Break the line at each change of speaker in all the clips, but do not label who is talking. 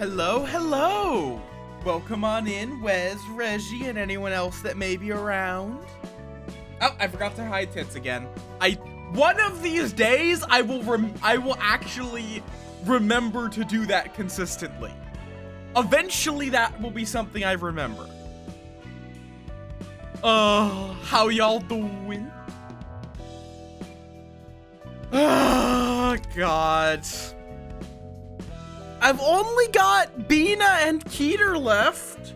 Hello, hello! Welcome on in, Wes, Reggie, and anyone else that may be around. Oh, I forgot to hide tits again. One of these days, I will actually remember to do that consistently. Eventually, that will be something I remember. How y'all doing? Oh, God. I've only got Bina and Keeter left.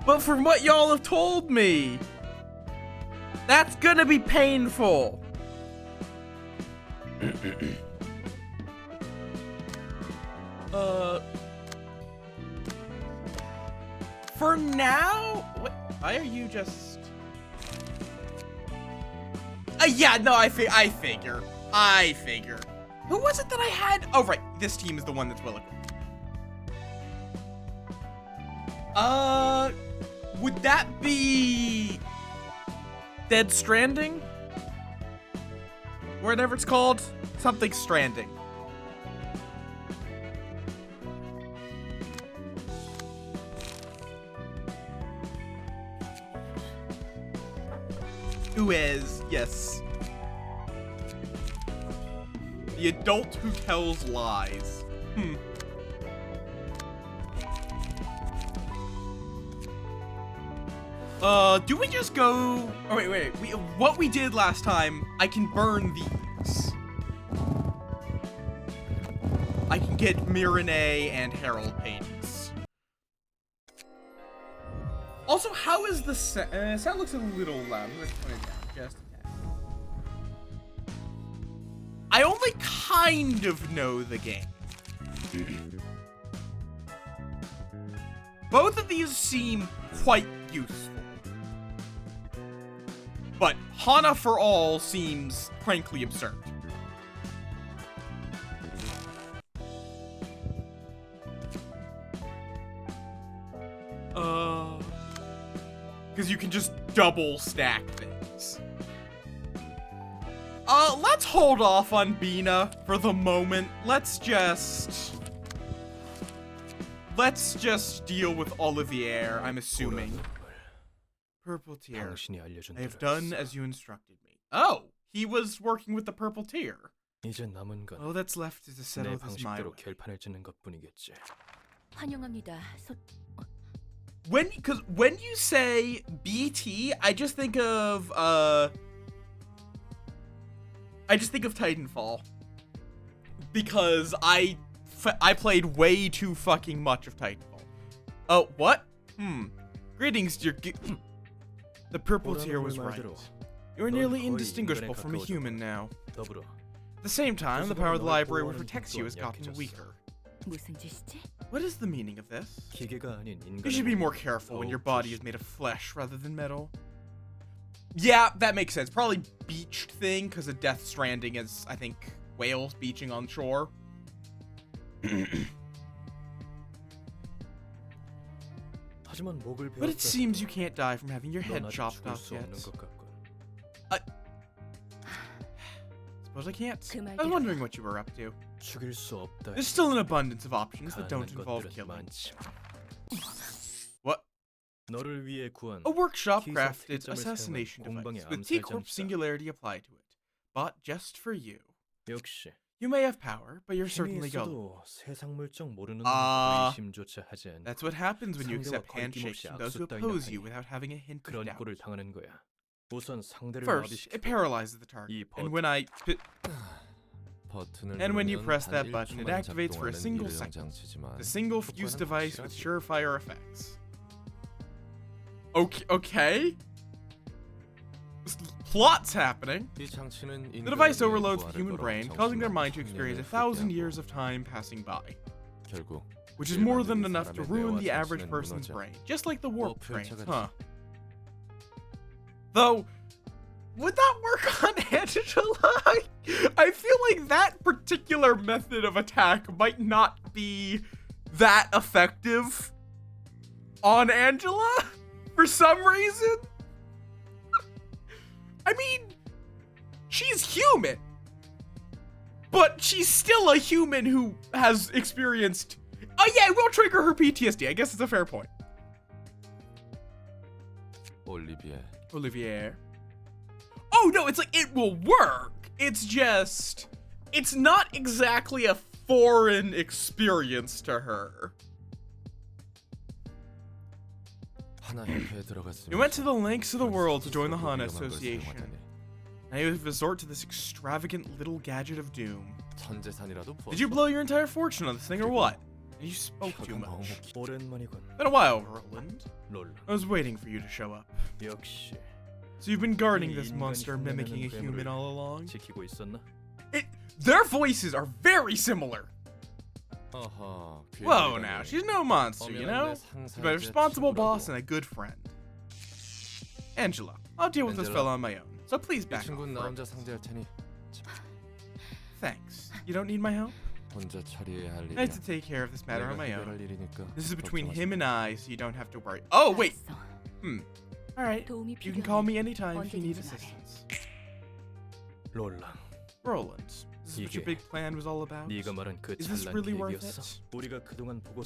But from what y'all have told me, that's gonna be painful. For now, why are you just? Yeah, no, I figure. Who was it that I had? Oh, right, this team is the one that's well-equipped. Would that be Dead Stranding? Whatever it's called, something Stranding. Who is, yes. The adult who tells lies. Do we just go... Oh, wait. What we did last time, I can burn these. I can get Mirene and Herald paintings. Also, how is the sound? Sound looks a little loud. Let's turn it down just a tad. I only kind of know the game. Both of these seem quite useful. But Hana for All seems frankly absurd. Because you can just double stack things. Let's hold off on Bina for the moment. Let's just deal with Olivier, I'm assuming. Purple tier. I have done as you instructed me. Oh, he was working with the purple tier. All that's left is to settle this my way. When you say BT, I just think of Titanfall. Because I played way too fucking much of Titanfall. Oh, what? Greetings, dear The purple tier was right. You are nearly indistinguishable from a human now. At the same time, the power of the library which protects you has gotten weaker. What is the meaning of this? You should be more careful when your body is made of flesh rather than metal. Yeah, that makes sense. Probably beached thing, because of Death Stranding is, I think, whales beaching on shore. But it seems you can't die from having your head chopped off yet. Suppose I can't. I was wondering what you were up to. There's still an abundance of options that don't involve killing. What? A workshop crafted assassination device with T-Corp singularity applied to it. Bought just for you. You may have power, but you're certainly gullible. That's what happens when you accept handshakes from those who oppose you without having a hint of doubt. First, it paralyzes the target, and when you press that button, it activates for a single second. The single-use device with surefire effects. Okay? Plot's happening. The device overloads the human brain, causing their mind to experience 1,000 years of time passing by. Which is more than enough to ruin the average person's brain, just like the warp trains, huh? Though, would that work on Angela? I feel like that particular method of attack might not be that effective on Angela for some reason. I mean, she's human, but she's still a human who has experienced Oh yeah, it will trigger her PTSD. I guess it's a fair point. Olivier. Oh no, it's like it will work. It's just, it's not exactly a foreign experience to her. You went to the lengths of the world to join the Hana Association. Now you resort to this extravagant little gadget of doom. Did you blow your entire fortune on this thing or what? You spoke too much. Been a while, Roland. I was waiting for you to show up. So you've been guarding this monster mimicking a human all along? Their voices are very similar. Whoa now, she's no monster, you know? She's a responsible boss and a good friend. Angela, I'll deal with this fella on my own, so please back off. Thanks. You don't need my help? I have to take care of this matter on my own. This is between him and I, so you don't have to worry. Oh, wait! Alright, you can call me anytime if you need assistance. Roland, is this what your big plan was all about? Is this really worth it?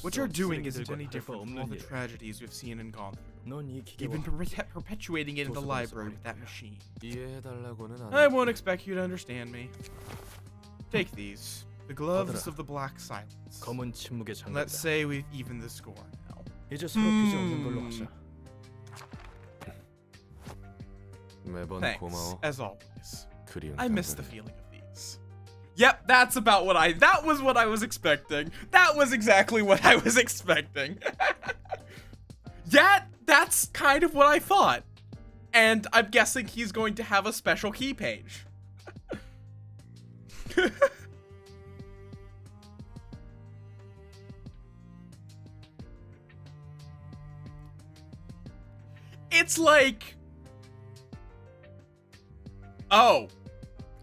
What you're doing isn't any different from all the tragedies we've seen and gone through. You've been perpetuating it in the library with that machine. I won't expect you to understand me. Take these. The gloves of the Black Silence. Let's say we've evened the score now. Thanks, as always. I miss the feeling of these. Yep, that's about what that was what I was expecting. That was exactly what I was expecting. Yeah, that's kind of what I thought. And I'm guessing he's going to have a special key page. It's like, oh.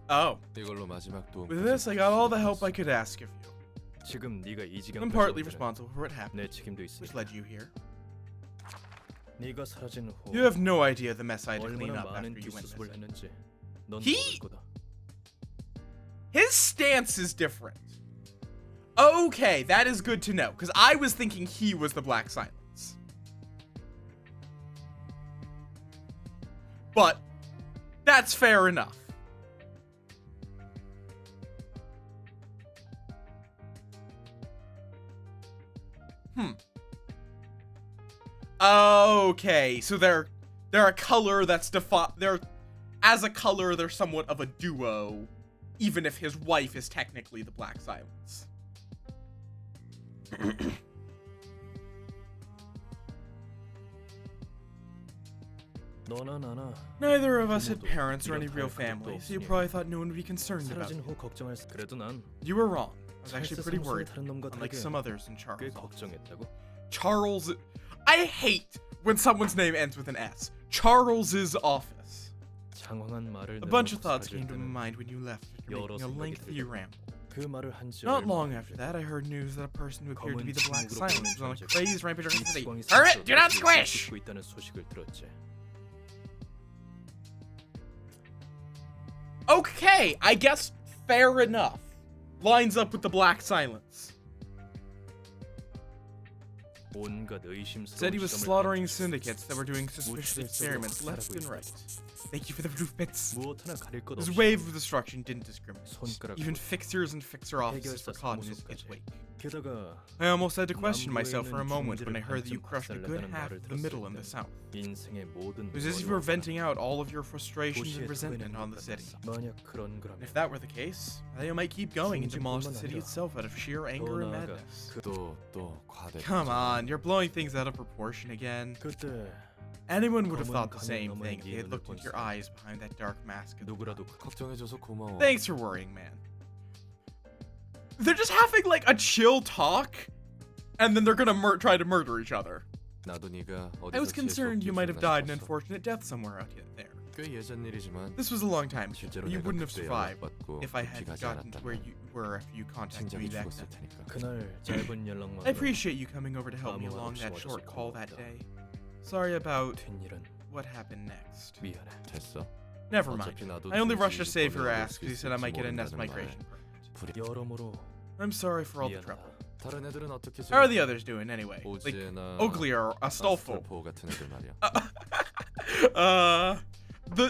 With this, I got all the help I could ask of you. I'm partly responsible for what happened, which led you here. You have no idea the mess I had to clean up after you went missing. His stance is different. Okay, that is good to know, because I was thinking he was the Black Silence. But that's fair enough. Okay, so they're a color that's they're as a color they're somewhat of a duo, even if his wife is technically the Black Silence. Neither of us had parents or any real family, so you probably thought no one would be concerned about it. You were wrong. I was actually pretty worried, unlike some others in Charles. Charles... I hate when someone's name ends with an S. Charles's office. A bunch of thoughts came to my mind when you left after making a lengthy ramble. Not long after that, I heard news that a person who appeared to be the Black Silence was on a crazy rampage around the city. Hurry it! Do not squish! Okay, I guess fair enough. Lines up with the Black Silence. Said he was slaughtering syndicates that were doing suspicious experiments left and right. Thank you for the proof bits. His wave of destruction didn't discriminate. Even fixers and fixer officers were caught in his wake. I almost had to question myself for a moment when I heard that you crushed a good half of the middle and the south. It was as if you were venting out all of your frustrations and resentment on the city. If that were the case, I might keep going and demolish the city itself out of sheer anger and madness. Come on, you're blowing things out of proportion again. Anyone would have thought the same thing if they had looked into your eyes behind that dark mask. Thanks for worrying, man. They're just having like a chill talk, and then they're gonna try to murder each other. I was concerned you might have died an unfortunate death somewhere out there. This was a long time ago, but you wouldn't have survived if I had gotten to where you were after you contacted me back then. I appreciate you coming over to help me along that short call that day. Sorry about what happened next. Never mind. I only rushed to save her ass because he said I might get a nest migration permit. I'm sorry for all the trouble. How are the others doing anyway? Like Oakley or Astolfo.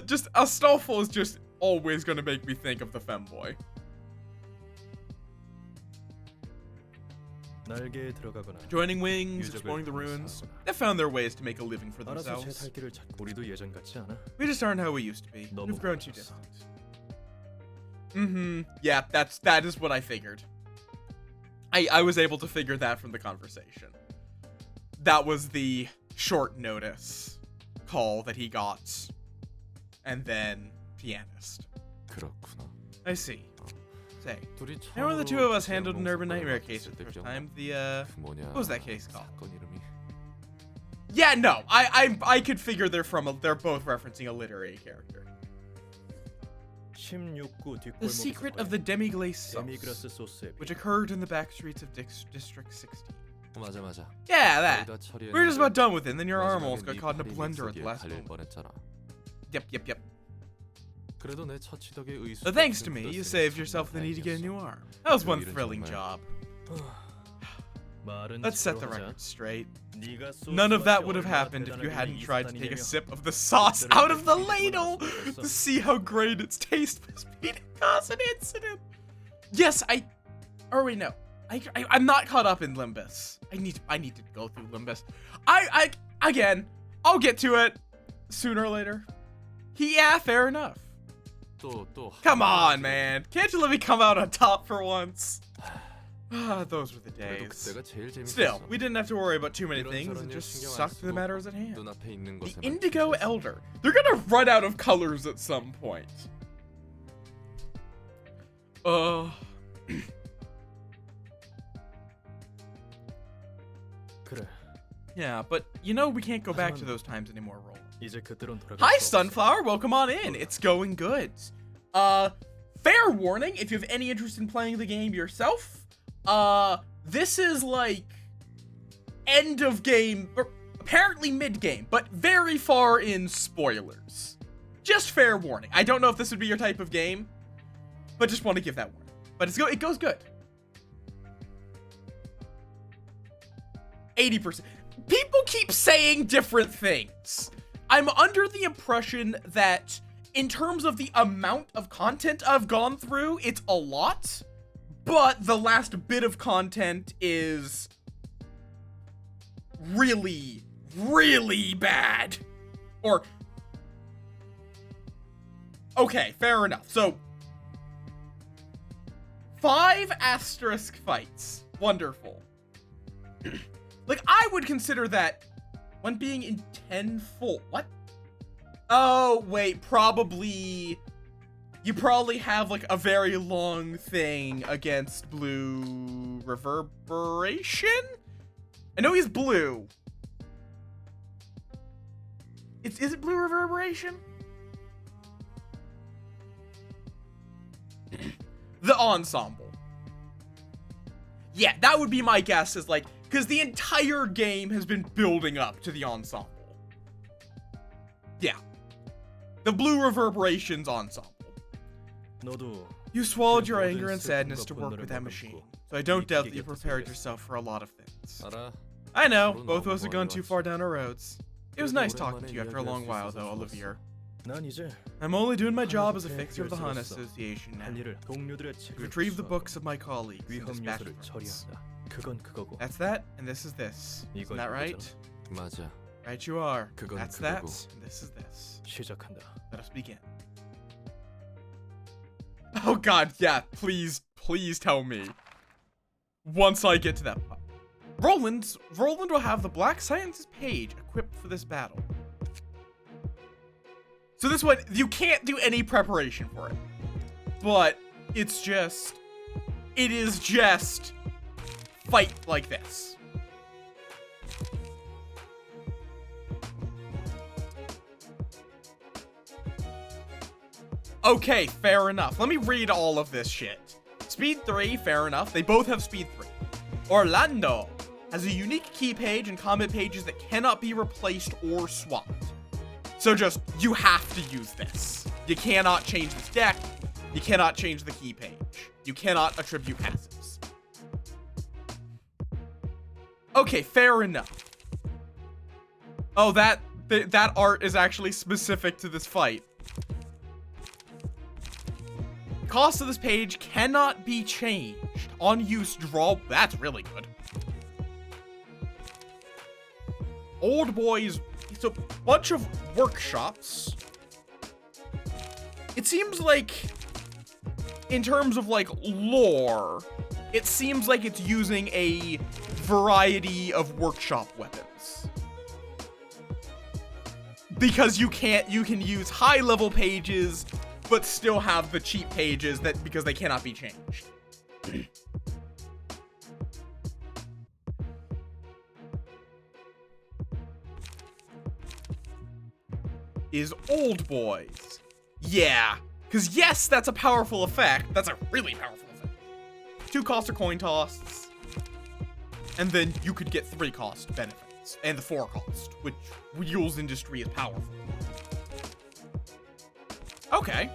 Just Astolfo is just always gonna make me think of the femboy. Joining wings, exploring the ruins. They found their ways to make a living for themselves. We just aren't how we used to be. We've grown too distant. Yeah, that is what I figured. I was able to figure that from the conversation. That was the short notice call that he got. And then pianist. I see. Say, now when the two of us handled an urban nightmare case for the first time, what was that case called? Yeah, no, I could figure they're both referencing a literary character. The secret of the demi-glace sauce, which occurred in the back streets of District 16. Yeah, that. We were just about done with it, and then your arm almost got caught in a blender at the last moment. Yep. But thanks to me, you saved yourself the need to get a new arm. That was one thrilling job. Let's set the record straight. None of that would have happened if you hadn't tried to take a sip of the sauce out of the ladle to see how great its taste must be to cause an incident. Yes, wait, no. I'm not caught up in Limbus. I need to go through Limbus. Again, I'll get to it sooner or later. Yeah, fair enough. Come on, man. Can't you let me come out on top for once? Those were the days. Still, we didn't have to worry about too many things and just stuck to the matters at hand. The Indigo Elder. They're gonna run out of colors at some point. Yeah, but you know we can't go back to those times anymore, Roll. Hi, Sunflower. Welcome on in. It's going good. Fair warning, if you have any interest in playing the game yourself, this is like end of game, or apparently mid game, but very far in spoilers. Just fair warning. I don't know if this would be your type of game, but just want to give that warning. But it goes good. 80%. People keep saying different things. I'm under the impression that in terms of the amount of content I've gone through, it's a lot, but the last bit of content is really, really bad. Or, okay, fair enough. So, 5 asterisk fights. Wonderful. Like, I would consider that one being in 10 full. What? Oh, wait, probably. You probably have, like, a very long thing against Blue Reverberation? I know he's blue. Is it Blue Reverberation? The ensemble. Yeah, that would be my guess, is like, because the entire game has been building up to the ensemble. Yeah. The Blue Reverberations ensemble. You swallowed your anger and sadness to work with that machine, so I don't doubt that you prepared yourself for a lot of things. I know, both of us have gone too far down our roads. It was nice talking to you after a long while, though, Olivier. I'm only doing my job as a fixer of the Han Association now. Retrieve the books of my colleagues and dispatch reports. That's that, and this is this. Isn't that right? Right you are. That's that, and this is this. Let us begin. Oh god, yeah, please tell me. Once I get to that part. Roland will have the Black Sciences page equipped for this battle. So this one, you can't do any preparation for it. But it is just fight like this. Okay, fair enough. Let me read all of this shit. Speed 3, fair enough. They both have speed 3. Orlando has a unique key page and combat pages that cannot be replaced or swapped. So just, you have to use this. You cannot change this deck. You cannot change the key page. You cannot attribute passives. Okay, fair enough. Oh, that art is actually specific to this fight. Cost of this page cannot be changed. On use, draw. That's really good. Old boys. It's a bunch of workshops. It seems like, in terms of like lore, it seems like it's using a variety of workshop weapons. Because you can use high level pages, but still have the cheap pages because they cannot be changed. Is old boys. Yeah, because yes, that's a powerful effect. That's a really powerful effect. 2 cost of coin toss, and then you could get 3 cost benefits, and the 4 cost, which Wheels Industry is powerful. Okay.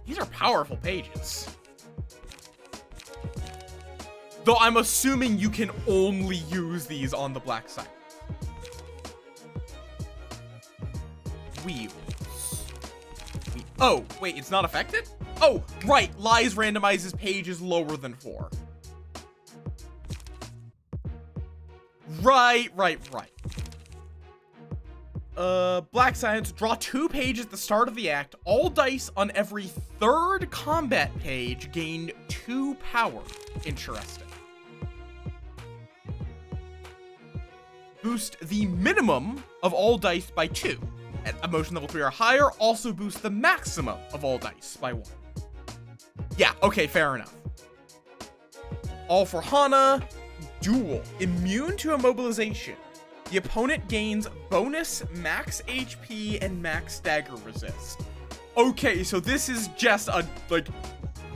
These are powerful pages. Though I'm assuming you can only use these on the black side. Wheels. Oh, wait, it's not affected? Oh, right. Lies randomizes pages lower than 4. Right. Black Science, draw 2 pages at the start of the act. All dice on every 3rd combat page gain 2 power. Interesting. Boost the minimum of all dice by 2. At emotion level 3 or higher, also boost the maximum of all dice by 1. Yeah, okay, fair enough. All for Hana. Duel. Immune to immobilization. The opponent gains bonus max HP and max stagger resist. Okay, so this is just a, like,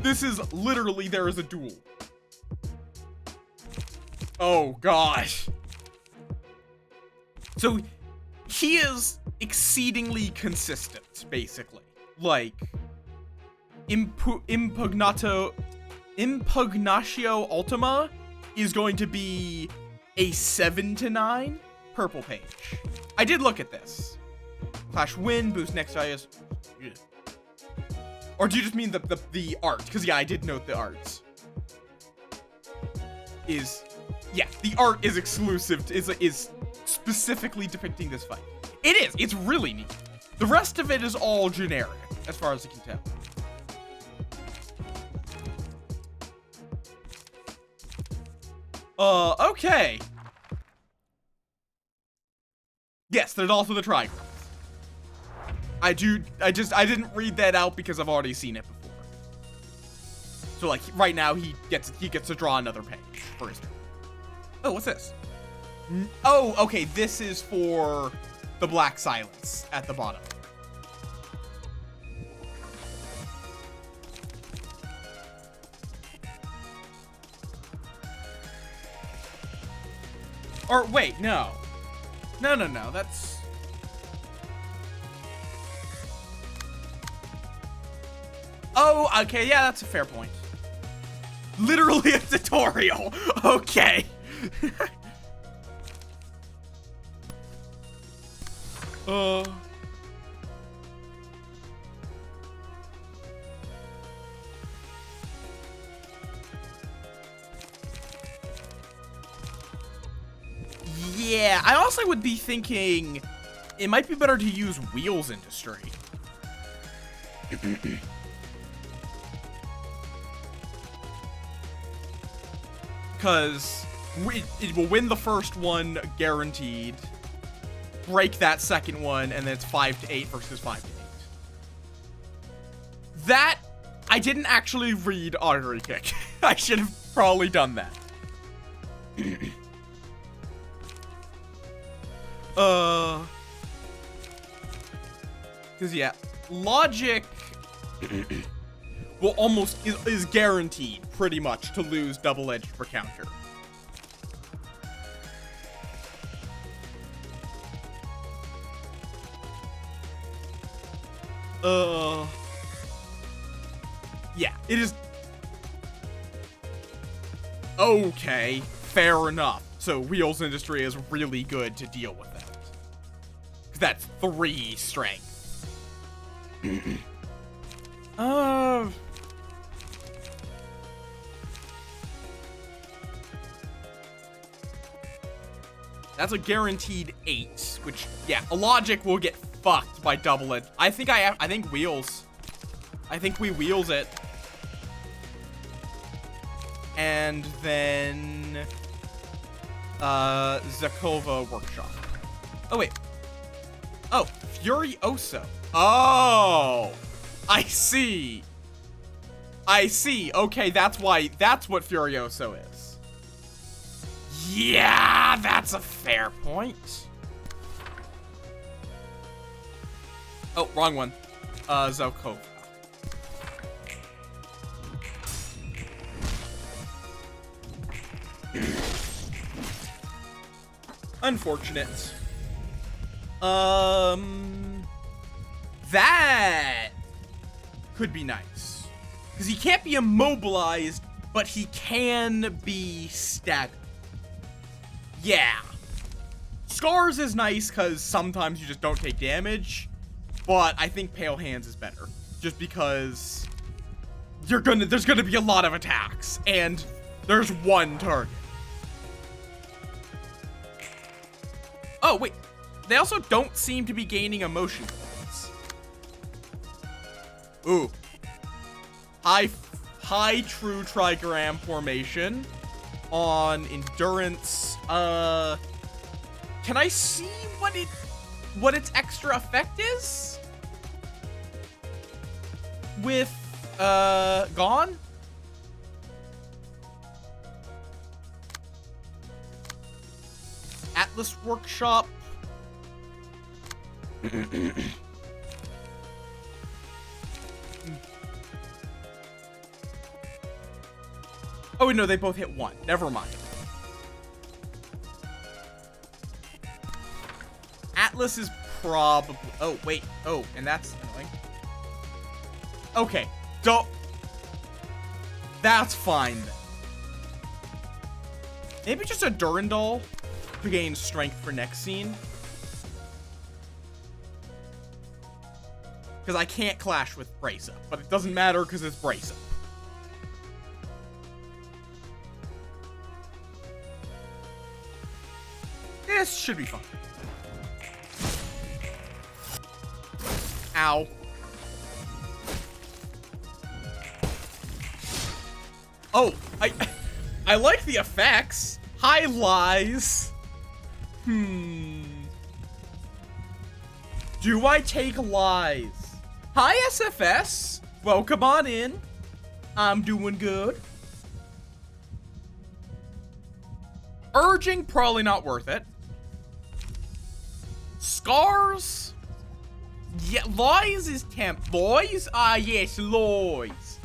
this is literally there is a duel. Oh, gosh. So, he is exceedingly consistent, basically. Like, Impugnatio Ultima is going to be a 7 to 9 purple page. I did look at this. Clash win, boost next values. Or do you just mean the art? Because yeah, I did note the arts. Yeah, the art is exclusive, is specifically depicting this fight. It is, it's really neat. The rest of it is all generic, as far as I can tell. Okay. Yes, there's also the trigraph. I didn't read that out because I've already seen it before. So like, right now he gets to draw another page for his turn. Oh, what's this? Oh, okay, this is for the black silence at the bottom. Or wait, no, that's... Oh, okay, yeah, that's a fair point. Literally a tutorial. Okay. Yeah, I also would be thinking it might be better to use Wheels Industry. Because it will win the first one guaranteed, break that second one, and then it's 5 to 8 versus 5 to 8. That, I didn't actually read Artery Kick. I should have probably done that. Because yeah, logic will almost is guaranteed pretty much to lose double-edged per counter. Yeah, it is. Okay, fair enough. So Wheels Industry is really good to deal with that. 'Cause that's 3 strength. That's a guaranteed 8, which, yeah, a logic will get fucked by double it. I think Wheels. I think we Wheels it. And then, Zakova Workshop. Oh, wait. Oh, Furioso. Oh, I see. I see. Okay, that's what Furioso is. Yeah, that's a fair point. Oh, wrong one. Zakova. Unfortunate. That could be nice. Because he can't be immobilized, but he can be staggered. Yeah. Scars is nice because sometimes you just don't take damage, but I think Pale Hands is better. Just because there's gonna be a lot of attacks, and there's one target. Oh, wait. They also don't seem to be gaining emotion points. Ooh. High true trigram formation on endurance. Can I see what its extra effect is? With, gone? Atlas Workshop. Oh, no, they both hit 1. Never mind. Atlas is probably... Oh, wait. Oh, and that's annoying. Okay. That's fine, then. Maybe just a Durandal to gain strength for next scene. Because I can't clash with Brace Up, but it doesn't matter because it's Brace Up. This should be fun. Ow. Oh, I like the effects. High lies. Do I take lies? Hi, SFS. Welcome on in. I'm doing good. Urging, probably not worth it. Scars? Yeah, lies is temp. Lies? Ah, yes, lies.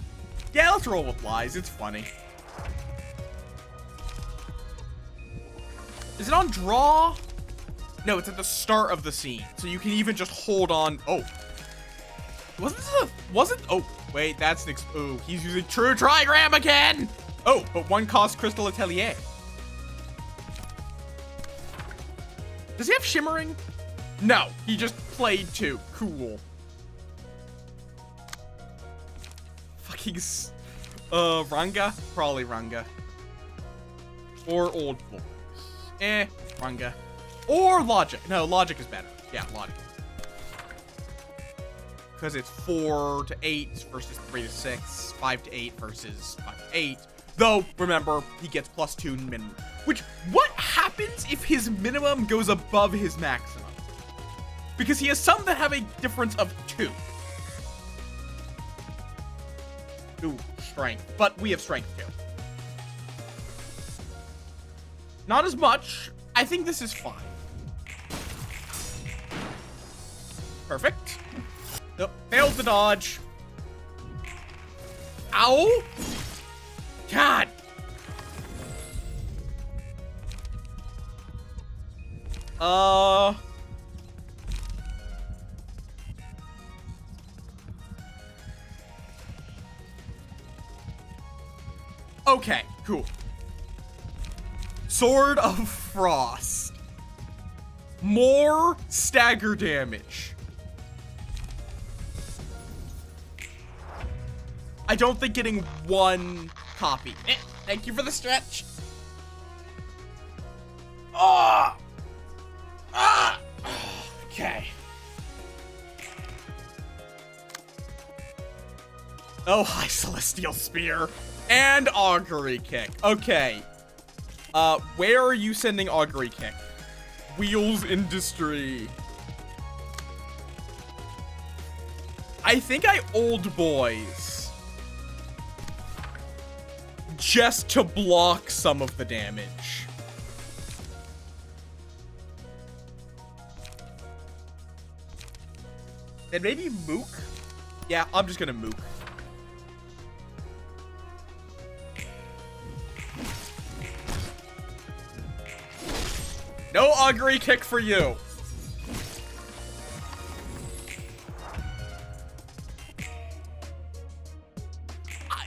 Yeah, let's roll with lies. It's funny. Is it on draw? No, it's at the start of the scene. So you can even just hold on. Oh. Oh, wait, that's an ooh, he's using true trigram again. Oh, but 1 cost Crystal Atelier. Does he have shimmering? No, he just played 2. Cool. Fucking, Ranga? Probably Ranga. Or Old Voice. Ranga. Or Logic. No, Logic is better. Yeah, Logic. Because it's 4 to 8 versus 3 to 6. 5 to 8 versus 5 to 8. Though, remember, he gets +2 minimum. Which, what happens if his minimum goes above his maximum? Because he has some that have a difference of 2. Ooh, strength. But we have strength too. Not as much. I think this is fine. Perfect. Nope. Failed to dodge. Ow! God! Okay, cool. Sword of Frost. More stagger damage. I don't think getting one copy. Thank you for the stretch. Oh! Ah! Okay. Oh, hi, Celestial Spear. And Augury Kick. Okay. Where are you sending Augury Kick? Wheels Industry. I think I Old Boys. Just to block some of the damage. Then maybe Mook? Yeah, I'm just gonna Mook. No Augury Kick for you.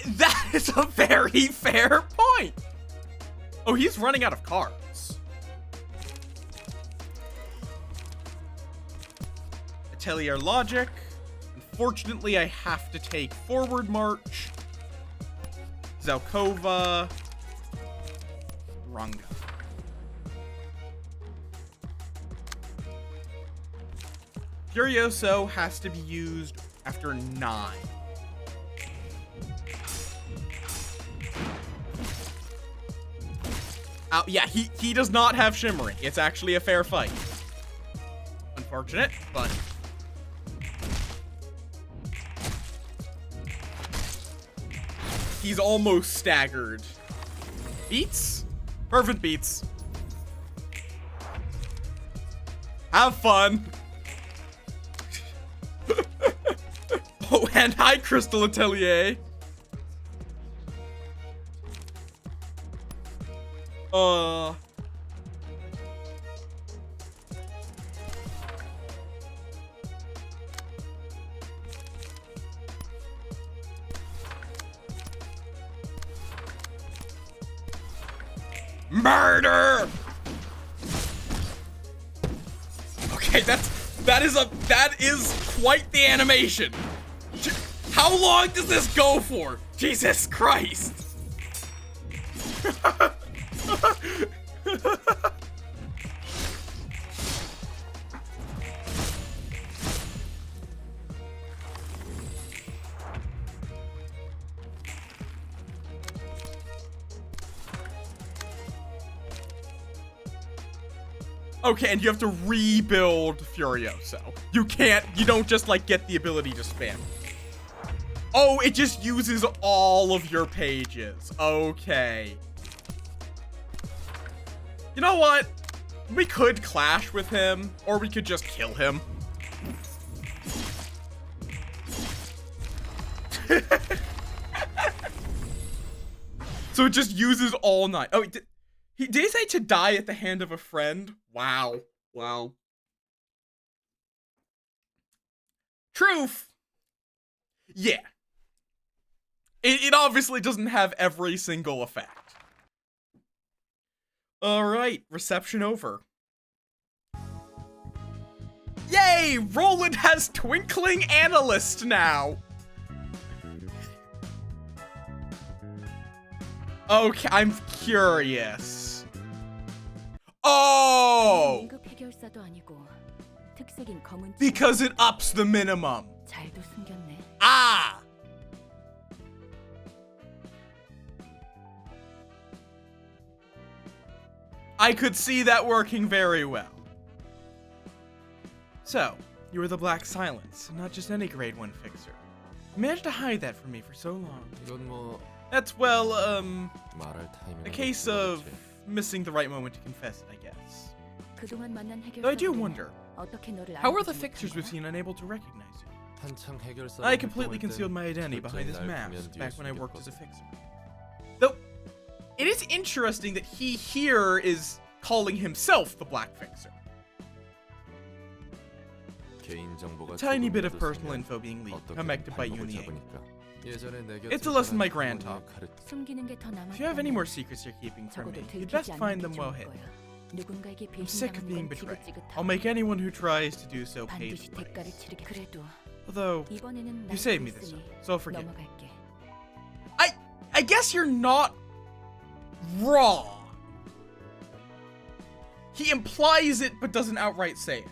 That is a very fair point. Oh, he's running out of cards. Atelier Logic. Unfortunately, I have to take Forward March. Zelkova. Runga. Furioso has to be used after 9. Yeah, he does not have Shimmering. It's actually a fair fight. Unfortunate, but... He's almost staggered. Beats? Fervent Beats. Have fun. Oh, and hi, Crystal Atelier. Murder! Okay, that is quite the animation. How long does this go for? Jesus Christ. Okay, and you have to rebuild Furioso. You don't just like get the ability to spam. Oh, it just uses all of your pages. Okay. You know what? We could clash with him, or we could just kill him. So it just uses all 9. Oh, did he say to die at the hand of a friend? Wow. Wow. Truth. Yeah. It obviously doesn't have every single effect. Alright, reception over. Yay! Roland has Twinkling Analyst now! Okay, I'm curious. Oh! Because it ups the minimum. Ah! I could see that working very well. So, you were the Black Silence, not just any grade 1 fixer. You managed to hide that from me for so long. That's, well, a case of missing the right moment to confess it, I guess. Though I do wonder, how are the fixers we've seen unable to recognize you? I completely concealed my identity behind this mask back when I worked as a fixer. Though, it is interesting that he here is calling himself the Black Fixer. A tiny bit of personal info being leaked, connected by you in the ink. It's a lesson my grand taught. If you have any more secrets you're keeping from me, you'd best find them well hidden. I'm sick of being betrayed. I'll make anyone who tries to do so pay the price. Although, you saved me this time, so forgive me. I guess you're not wrong. He implies it, but doesn't outright say it.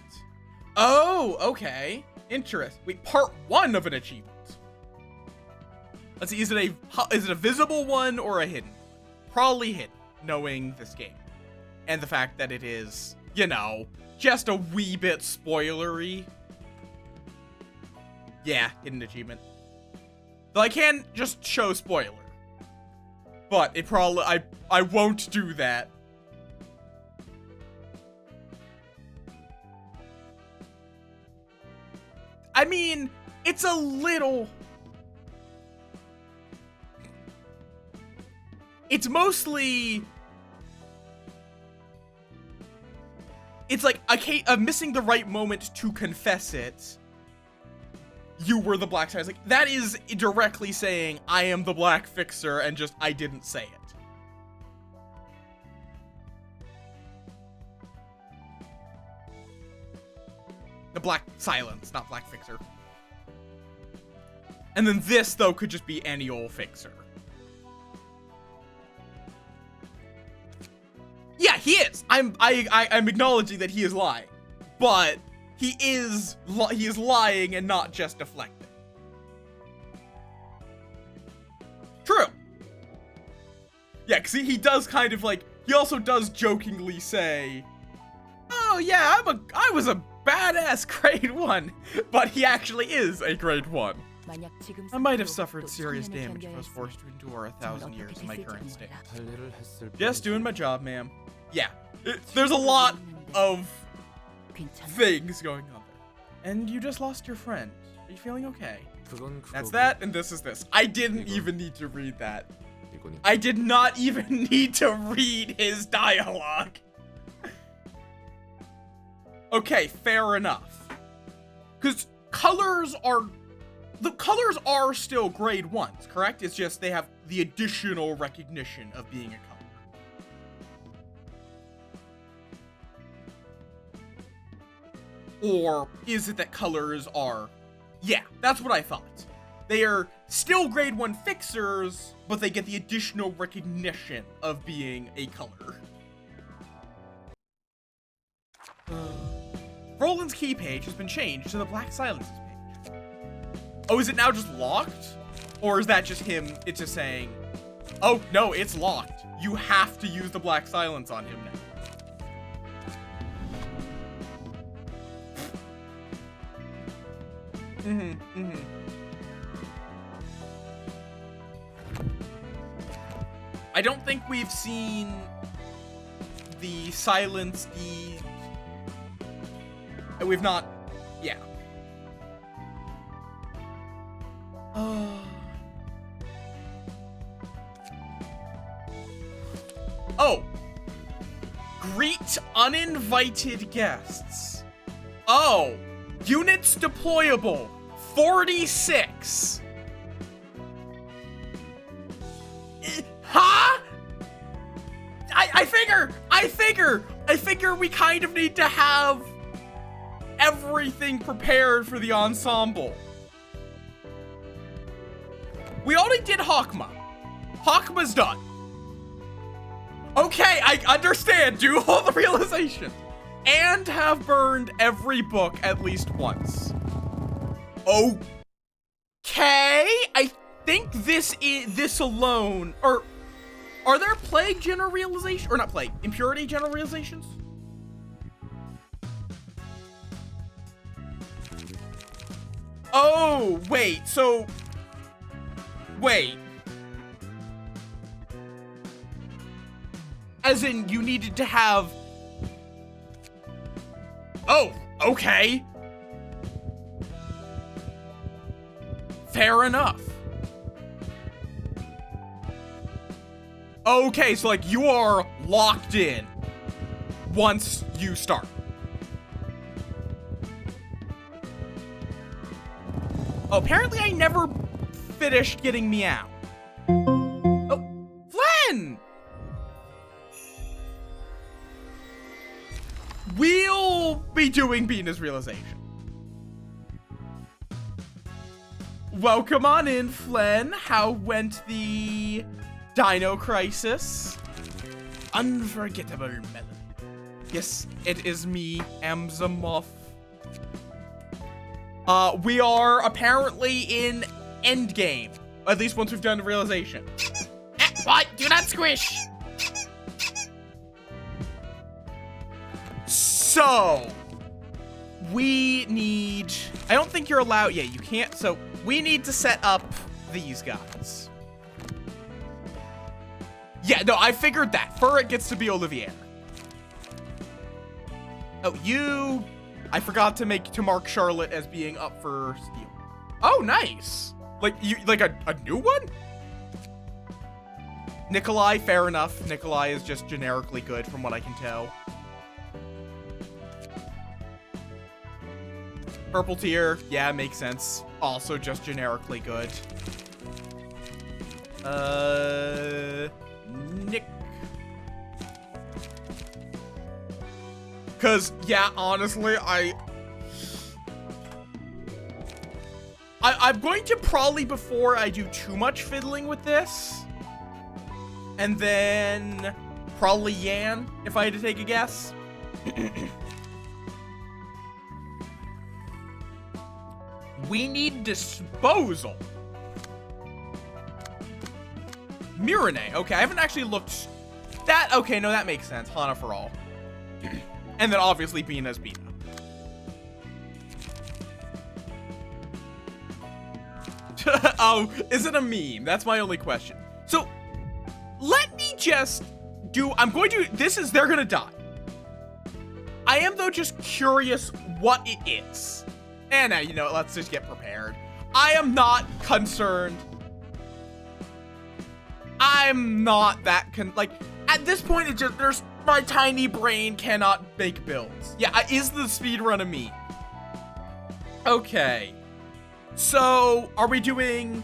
Oh, okay. Interesting. Wait, part 1 of an achievement. Let's see, is it a visible one or a hidden? Probably hidden, knowing this game. And the fact that it is, you know, just a wee bit spoilery. Yeah, hidden achievement. Though I can just show spoiler. But it probably, I won't do that. I mean, it's a little... It's mostly... It's like a case of missing the right moment to confess it. You were the black side. Like, that is directly saying, I am the black fixer, and just, I didn't say it. The black silence, not black fixer. And then this, though, could just be any old fixer. Yeah, he is. I'm acknowledging that he is lying, but he is lying and not just deflecting. True. Yeah, because he does kind of like, he also does jokingly say, oh yeah, I was a badass grade 1, but he actually is a grade 1. I might have suffered serious damage if I was forced to endure 1,000 years in my current state. Just doing my job, ma'am. Yeah, there's a lot of things going on there. And you just lost your friend. Are you feeling okay? That's that, and this is this. I didn't even need to read that. I did not even need to read his dialogue. Okay, fair enough. Because the colors are still grade 1s, correct? It's just they have the additional recognition of being a color. Or is it that colors are... Yeah, that's what I thought. They are still grade 1 fixers, but they get the additional recognition of being a color. Roland's key page has been changed to the Black Silences page. Oh, is it now just locked? Or is that just him, it's just saying, oh, no, it's locked. You have to use the Black Silence on him now. I don't think we've seen the silence deed. We've not, yeah. Oh, greet uninvited guests. Oh, units deployable, 46. Huh? I figure we kind of need to have everything prepared for the ensemble. We already did Hakma. Hakma's done. Okay, I understand. Do all the realization. And have burned every book at least once. Okay, I think this alone, or are there plague general realization, or not plague, impurity general realizations? Oh, wait, so, wait. As in, you needed to have, oh, okay. Fair enough. Okay, so like you are locked in once you start. Oh, apparently I never finished getting Meow. Oh, Flynn! We'll be doing Bina's realization. Welcome on in, Flynn. How went the Dino Crisis? Unforgettable melody. Yes, it is me, Amzamoth. We are apparently in endgame. At least once we've done the realization.
What? Do not squish.
So, we need... I don't think you're allowed... Yeah, you can't. So, we need to set up these guys. Yeah, no, I figured that. Furret gets to be Olivier. Oh, you... I forgot to mark Charlotte as being up for steal. Oh, nice. Like, you like a new one? Nikolai, fair enough. Nikolai is just generically good from what I can tell. Purple tier, yeah, makes sense. Also just generically good. Nick. Cause, yeah, honestly, I'm going to probably, before I do too much fiddling with this, and then probably Yan, if I had to take a guess. We need disposal. Mirane. Okay, I haven't actually looked. That, okay, no, that makes sense. Hana for all. And then obviously Bina's Bina. Oh, is it a meme? That's my only question. So, let me just do, they're gonna die. I am, though, just curious what it is. And, you know, let's just get prepared. I am not concerned. I'm not that like, at this point, it's just, my tiny brain cannot make builds. Yeah, is the speedrun a meme? Okay. So, are we doing...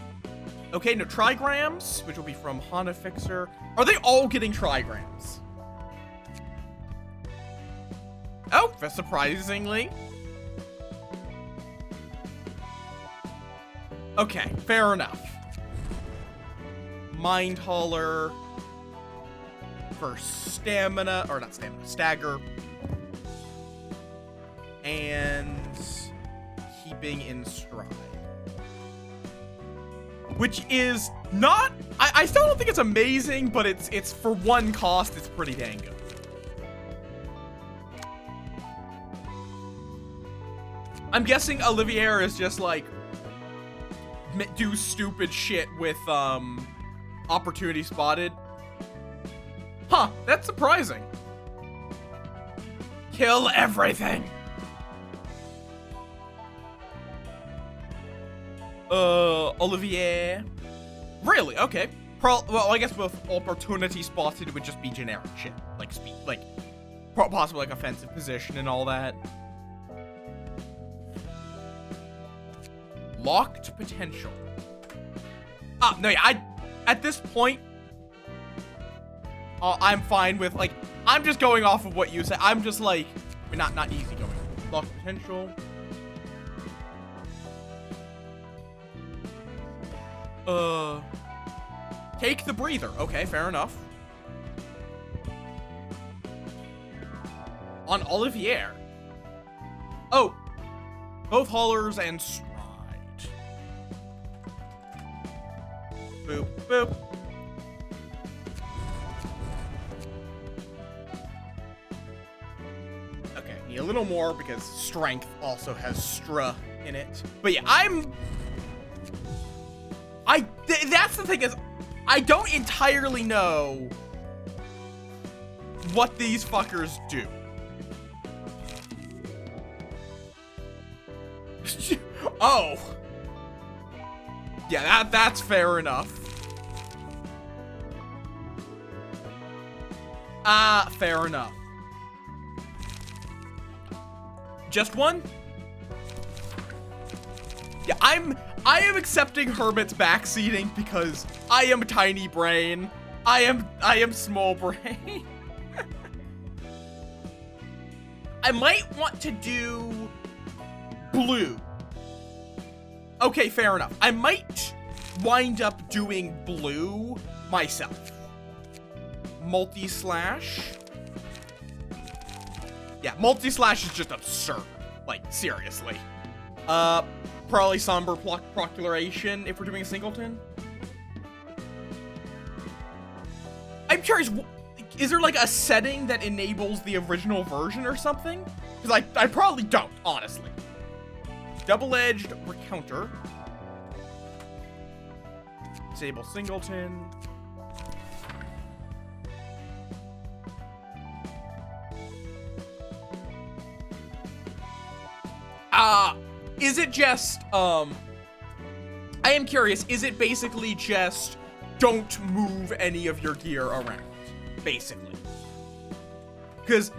Okay, no, trigrams, which will be from Hana Fixer. Are they all getting trigrams? Oh, surprisingly. Okay, fair enough. Mind Hauler for stamina, or not stamina, stagger. And keeping in stride. Which is not, I still don't think it's amazing, but it's for one cost, it's pretty dang good. I'm guessing Olivier is just like, do stupid shit with, opportunity spotted. Huh, that's surprising. Kill everything. Olivier. Really? Okay. Well, I guess with opportunity spotted would just be generic shit. Like speed, like, possibly like offensive position and all that. Locked potential. No, yeah, at this point, I'm fine with, like, I'm just going off of what you said. I'm just like, I mean, not easy going. Locked potential. Take the breather. Okay, fair enough. On Olivier. Oh, both haulers and stride. Boop, boop. Okay, need a little more because strength also has stra in it. But yeah, that's the thing is, I don't entirely know what these fuckers do. Oh. Yeah, that's fair enough. Fair enough. Just one? Yeah, I am accepting Hermit's backseating because I am tiny brain. I am small brain. I might want to do blue. Okay, fair enough. I might wind up doing blue myself. Multi-slash. Yeah, multi-slash is just absurd. Like, seriously. Probably Somber Proclamation if we're doing a singleton. I'm curious, is there like a setting that enables the original version or something? Because I probably don't, honestly. Double-edged recounter. Disable singleton. Is it just, I am curious, is it basically just don't move any of your gear around, basically? Because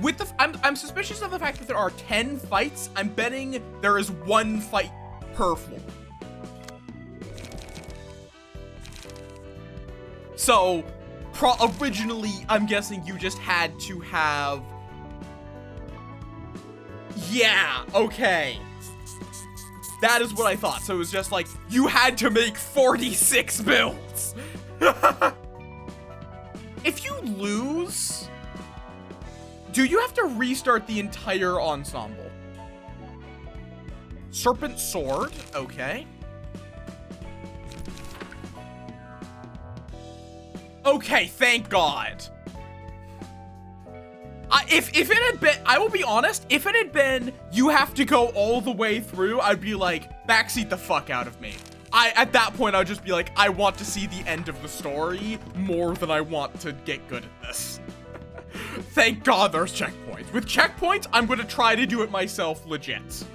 with the, I'm suspicious of the fact that there are 10 fights. I'm betting there is 1 fight per floor. So, originally, I'm guessing you just had to have... Yeah, okay. That is what I thought. So it was just like, you had to make 46 builds. If you lose, do you have to restart the entire ensemble? Serpent Sword, okay. Okay, thank God. If it had been, I will be honest, if it had been, you have to go all the way through, I'd be like, backseat the fuck out of me. At that point, I would just be like, I want to see the end of the story more than I want to get good at this. Thank God there's checkpoints. With checkpoints, I'm going to try to do it myself legit.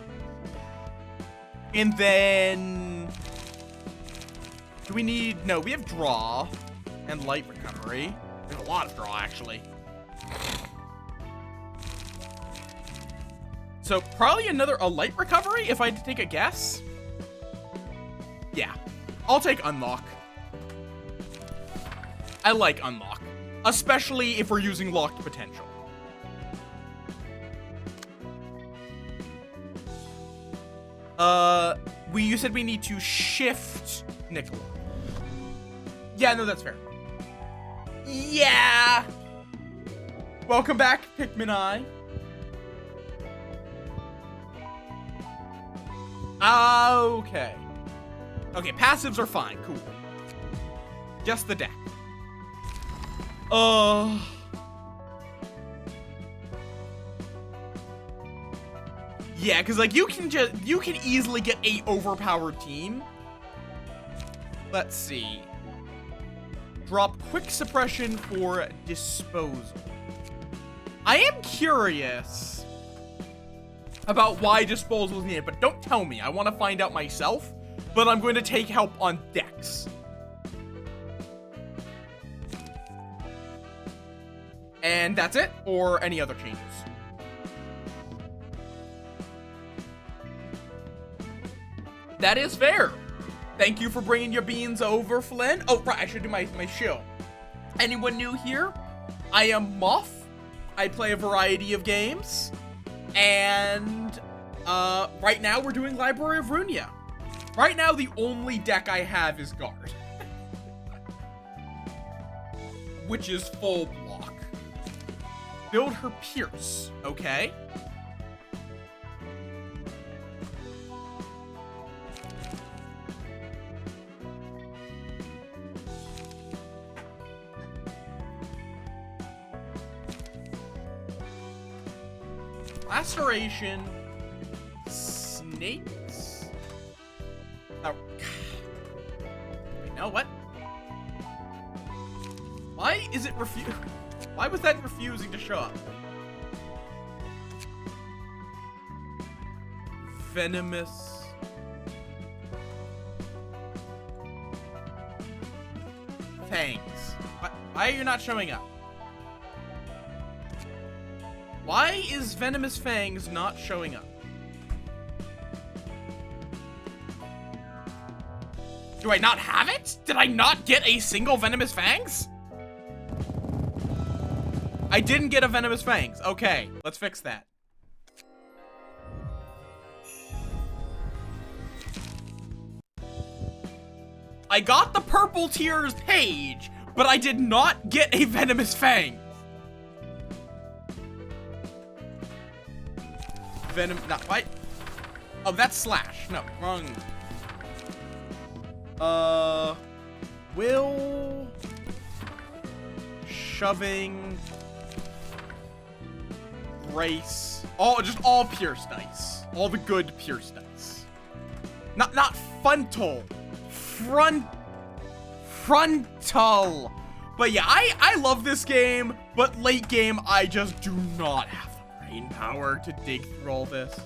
And then... do we need... no, we have draw and light recovery. There's a lot of draw, actually. So probably a light recovery if I had to take a guess. Yeah, I'll take unlock. I like unlock, especially if we're using locked potential. You said we need to shift Nicola. Yeah, no, that's fair. Yeah. Welcome back, Pikmin Eye. Okay. Okay, passives are fine. Cool. Just the deck. Yeah, because like you can easily get 8 overpowered team. Let's see. Drop quick suppression for disposal. I am curious about why disposal is needed, but don't tell me. I want to find out myself, but I'm going to take help on decks. And that's it, or any other changes? That is fair. Thank you for bringing your beans over, Flynn. Oh, right, I should do my show. Anyone new here? I am Möth. I play a variety of games. And right now we're doing Library of Runia. Right now the only deck I have is Guard. Which is full block. Build her Pierce. Okay. Laceration, snakes. Oh, wait, no, what? Why is it why was that refusing to show up? Venomous. Fangs. Why are you not showing up? Why is Venomous Fangs not showing up? Do I not have it? Did I not get a single venomous fangs? I didn't get a venomous fangs. Okay, let's fix that. I got the purple tiers page, but I did not get a venomous fang. Venom, not what? Oh, that's slash. No, wrong. Will shoving grace. Just all pierce dice. All the good pierce dice. Not frontal. Frontal. But yeah, I love this game, but late game, I just do not have the brain power to dig through all this.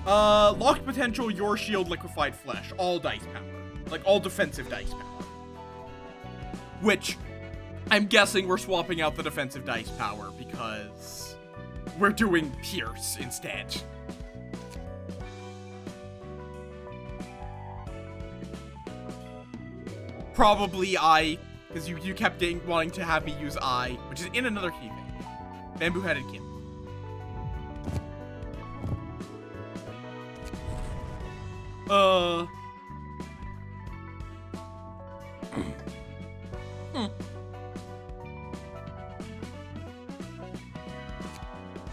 Locked potential, your shield, liquefied flesh, all dice power. Like, all defensive dice power. Which, I'm guessing we're swapping out the defensive dice power because we're doing pierce instead. Probably I, because you kept wanting to have me use I, which is in another key thing. Bamboo-headed kid.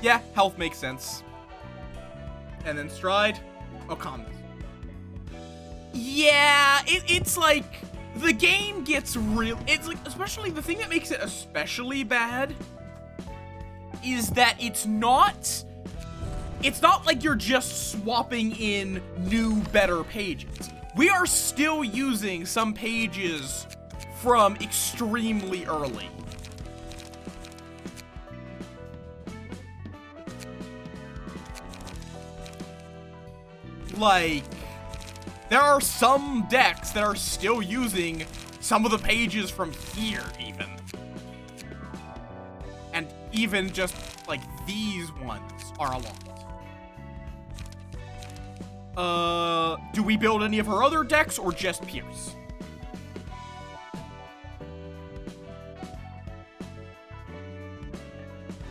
Yeah, health makes sense. And then stride. Oh, calmness. Yeah, it's like, the game gets real. It's like, especially the thing that makes it especially bad is that it's not like you're just swapping in new, better pages. We are still using some pages from extremely early. Like, there are some decks that are still using some of the pages from here, even. And even just, like, these ones are a lot. Do we build any of her other decks, or just Pierce?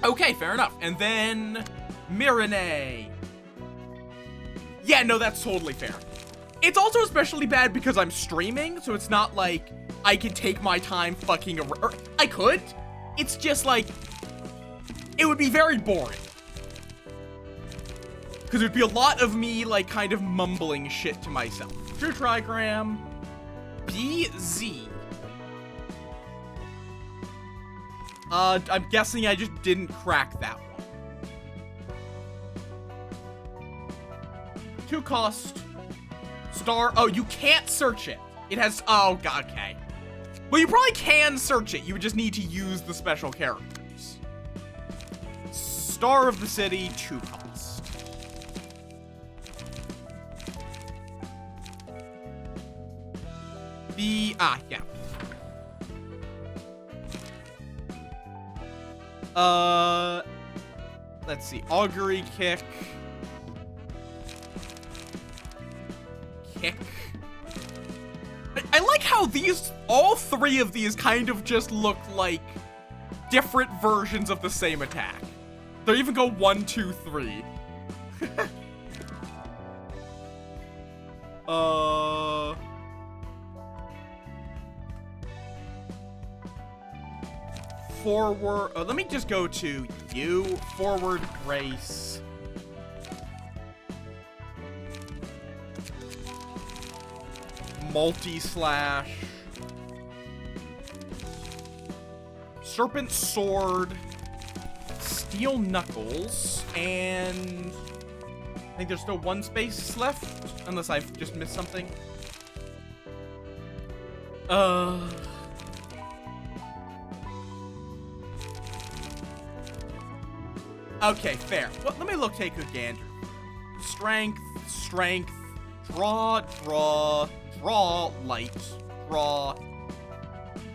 Okay, fair enough. And then, Mirene. Yeah, no, that's totally fair. It's also especially bad because I'm streaming, so it's not like I can take my time fucking around. I could. It's just like, it would be very boring. Because it would be a lot of me, like, kind of mumbling shit to myself. True Trigram. BZ. I'm guessing I just didn't crack that one. 2 cost. Star. Oh, you can't search it. It has. Oh, God. Okay. Well, you probably can search it. You would just need to use the special characters. Star of the City, 2 cost. Yeah. Let's see. Augury kick. I like how all 3 of these kind of just look like different versions of the same attack. They even go 1, 2, 3. Forward. Let me just go to you. Forward race. Multi-slash. Serpent Sword. Steel Knuckles. And I think there's still 1 space left. Unless I've just missed something. Okay, fair. Well, let me take a gander. Strength, strength, draw, light, draw.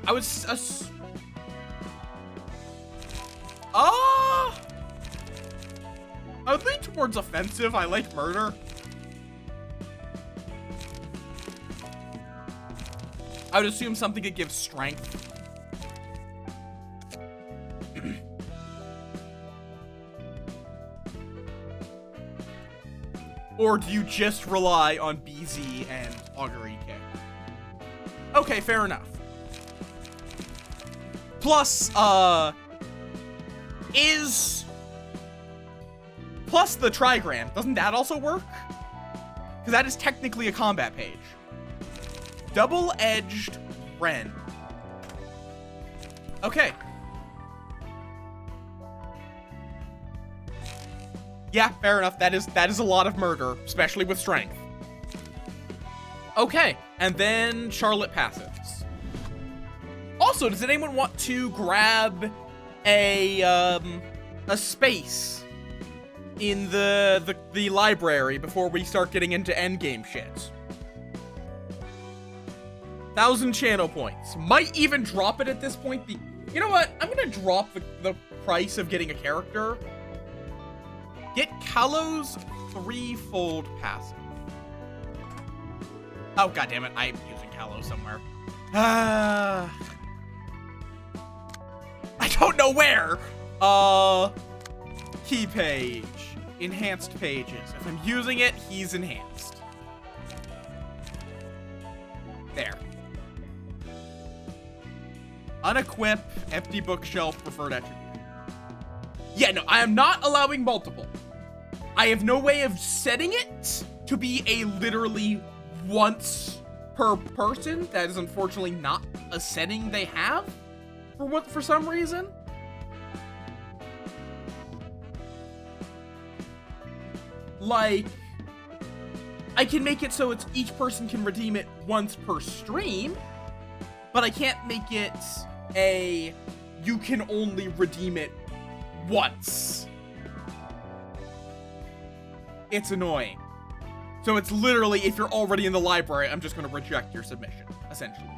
I would lean towards offensive. I like murder. I would assume something that gives strength. Or do you just rely on BZ and Augury Kick? Okay, fair enough. Plus, plus the trigram, doesn't that also work? Because that is technically a combat page. Double-edged Ren. Okay. Yeah, fair enough. That is a lot of murder, especially with strength. Okay, and then Charlotte passives. Also, does anyone want to grab a space in the library before we start getting into endgame shit? 1,000 channel points. Might even drop it at this point. You know what? I'm gonna drop the price of getting a character. Get Kalo's threefold passive. Oh, goddammit, I'm using Kalo somewhere. I don't know where. Key page. Enhanced pages. If I'm using it, he's enhanced. There. Unequip, empty bookshelf, preferred attribute. Yeah, no, I am not allowing multiple. I have no way of setting it to be a literally once per person. That is unfortunately not a setting they have for some reason. Like, I can make it so it's each person can redeem it once per stream, but I can't make it you can only redeem it once. It's annoying. So it's literally, if you're already in the library, I'm just gonna reject your submission, essentially.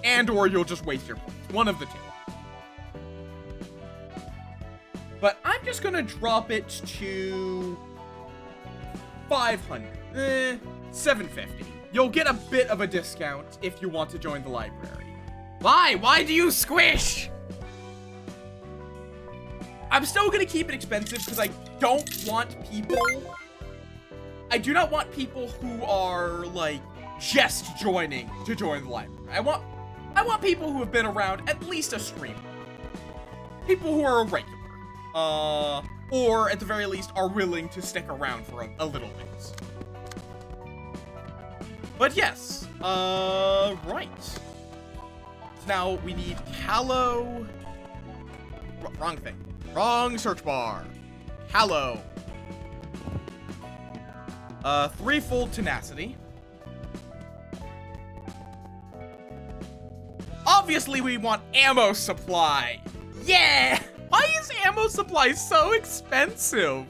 And or you'll just waste your points. One of the two. But I'm just gonna drop it to 500. 750. You'll get a bit of a discount if you want to join the library.
Why? Why do you squish?
I'm still gonna keep it expensive because I don't want people. I do not want people who are like just joining to join the library. I want people who have been around at least a stream. People who are a regular. Or at the very least are willing to stick around for a little bit. But yes, right. So now we need Kalo. Wrong thing. Wrong search bar. Kalo. Threefold tenacity. Obviously we want ammo supply. Yeah! Why is ammo supply so expensive?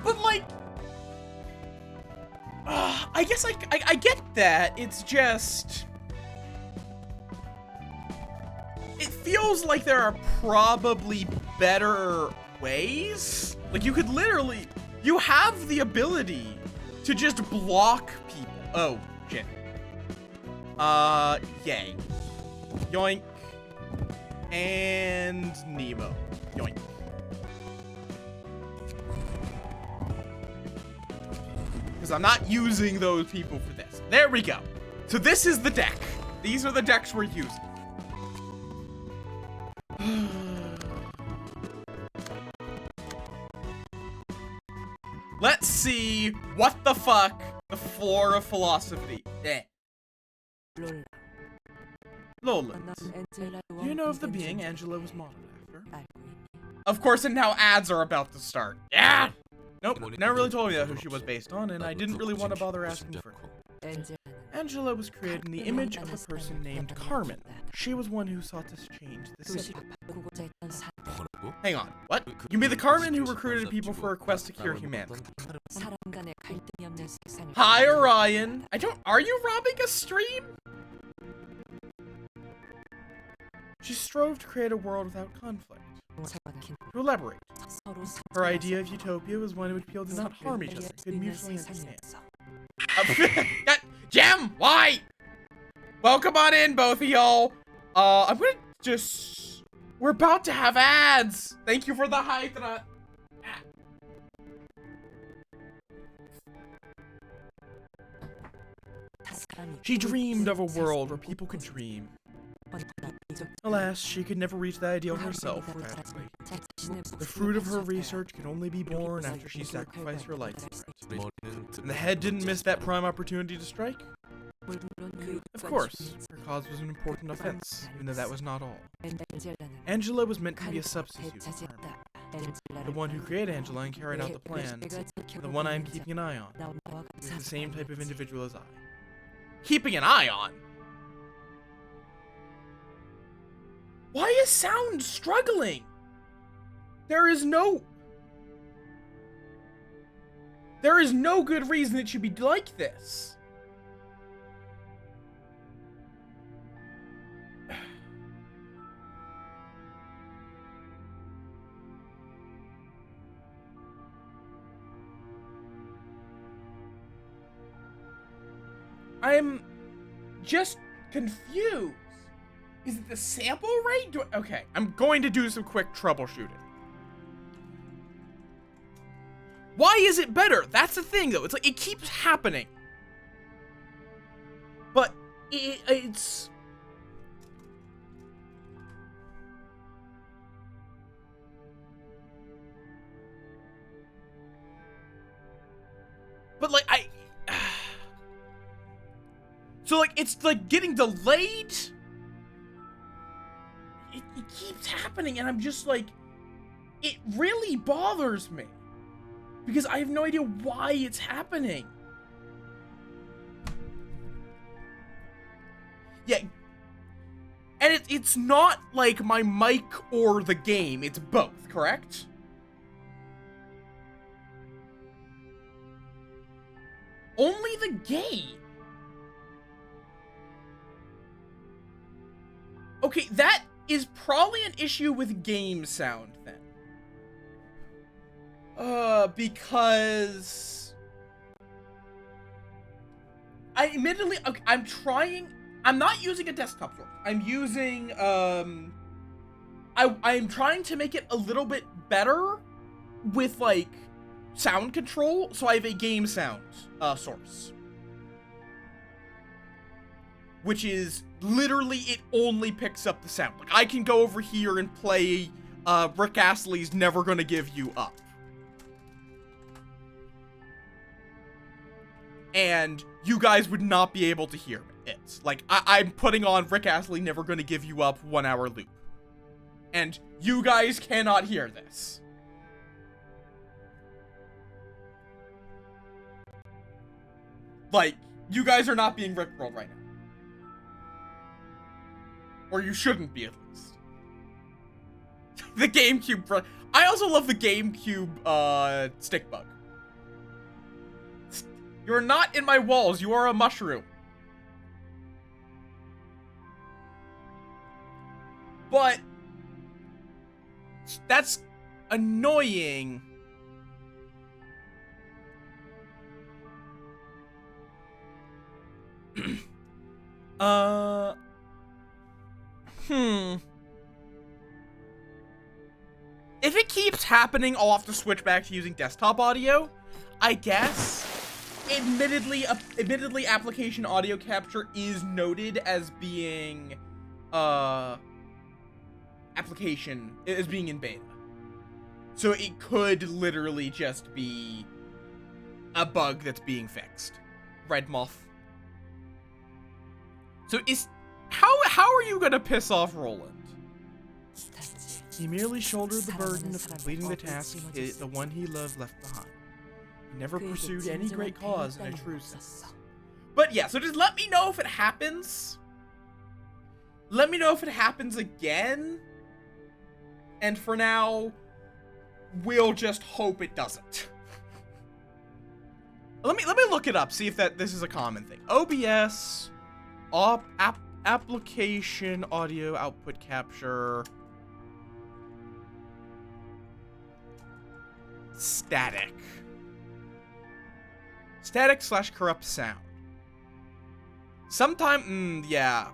But like, I guess I get that. It's just, it feels like there are probably better ways. Like you could literally, you have the ability to just block people. Oh, shit. Yay. Yoink. And Nemo. Yoink. Because I'm not using those people for this. There we go. So this is the deck. These are the decks we're using. Let's see what the fuck the floor of philosophy. Lola. Do you know of the being Angela was modeled after? Of course, and now ads are about to start. Yeah! Nope, never really told me who she was based on, and I didn't really want to bother asking further. Angela was created in the image of a person named Carmen. She was one who sought to change the city. Hang on, what? You mean the Carmen who recruited people for a quest to cure humanity? Hi, Orion. Are you robbing a stream? She strove to create a world without conflict. To elaborate, her idea of utopia was one in which people did not harm each other, could mutually understand.
Gem, why? Welcome on in, both of y'all. I'm gonna just... We're about to have ads. Thank you for the Hydra.
She dreamed of a world where people could dream. Alas, she could never reach that ideal herself, practically. The fruit of her research could only be born after she sacrificed her life for it. And the head didn't miss that prime opportunity to strike? Of course, her cause was an important offense, even though that was not all. Angela was meant to be a substitute for Herman. The one who created Angela and carried out the plan, the one I am keeping an eye on, is the same type of individual as I.
Keeping an eye on? Why is sound struggling? There is no good reason it should be like this. I'm just confused. Is it the sample rate? Okay, I'm going to do some quick troubleshooting. Why is it better? That's the thing, though. It's like, it keeps happening. But it's... But, like, So, like, it's, like, getting delayed? It keeps happening, and I'm just, like... It really bothers me. Because I have no idea why it's happening. Yeah. And it's not, like, my mic or the game. It's both, correct? Only the game. Okay, that is probably an issue with game sound, then. Because... okay, I'm not using a desktop source. I'm using, I'm trying to make it a little bit better with, like, sound control, so I have a game sound, source. Which is, literally, it only picks up the sound. Like, I can go over here and play, Rick Astley's Never Gonna Give You Up. And you guys would not be able to hear it. Like, I'm putting on Rick Astley Never Gonna Give You Up 1 hour loop. And you guys cannot hear this. Like, you guys are not being rickrolled right now. Or you shouldn't be, at least. The GameCube... I also love the GameCube, stick bug. You're not in my walls, you are a mushroom. But... that's annoying. If it keeps happening, I'll have to switch back to using desktop audio, I guess. Admittedly, application audio capture is noted as being, application, as being in beta. So it could literally just be a bug that's being fixed. Red Moth. So how are you gonna piss off Roland? He merely shouldered the burden of completing the task the one he loved left behind. He never pursued any great cause in a true sense. But yeah, so just let me know if it happens. Let me know if it happens again. And for now, we'll just hope it doesn't.
Let me look it up, see if this is a common thing. OBS, application audio output capture, static. Static / corrupt sound. Sometime, yeah.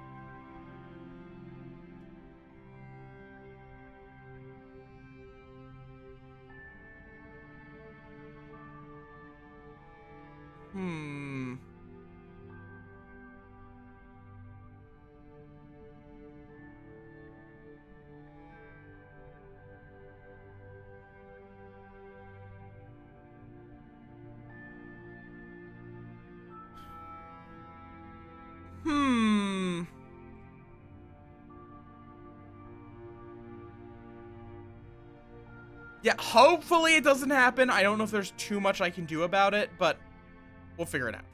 Yeah, hopefully it doesn't happen. I don't know if there's too much I can do about it, but we'll figure it out.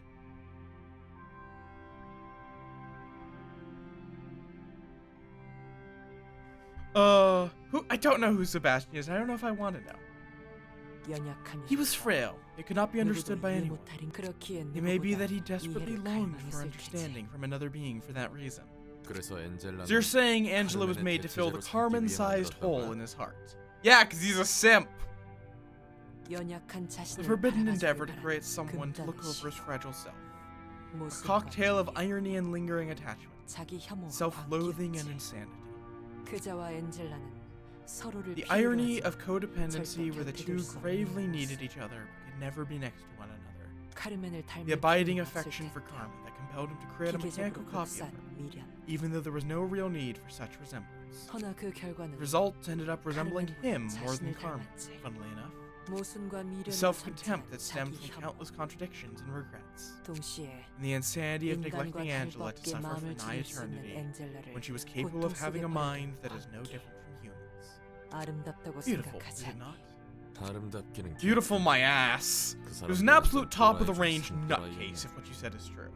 I don't know who Sebastian is. I don't know if I want to know. He was frail. It could not be understood by anyone. It may be that he desperately longed for understanding from another being for that reason. So you're saying Angela was made to fill the Carmen-sized hole in his heart? Yeah, because he's a simp. The forbidden endeavor to create someone to look over his fragile self. A cocktail of irony and lingering attachment. Self-loathing and insanity. The irony of codependency where the two gravely needed each other but could never be next to one another. The abiding affection for Carmen that compelled him to create a mechanical copy of her, even though there was no real need for such resemblance. The result ended up resembling him more than Carmen, funnily enough. The self-contempt that stemmed from countless contradictions and regrets. And the insanity of neglecting Angela to suffer for nigh eternity, when she was capable of having a mind that is no different from humans. Beautiful, is it not? Beautiful my ass. It was an absolute top of the range nutcase if what you said is true.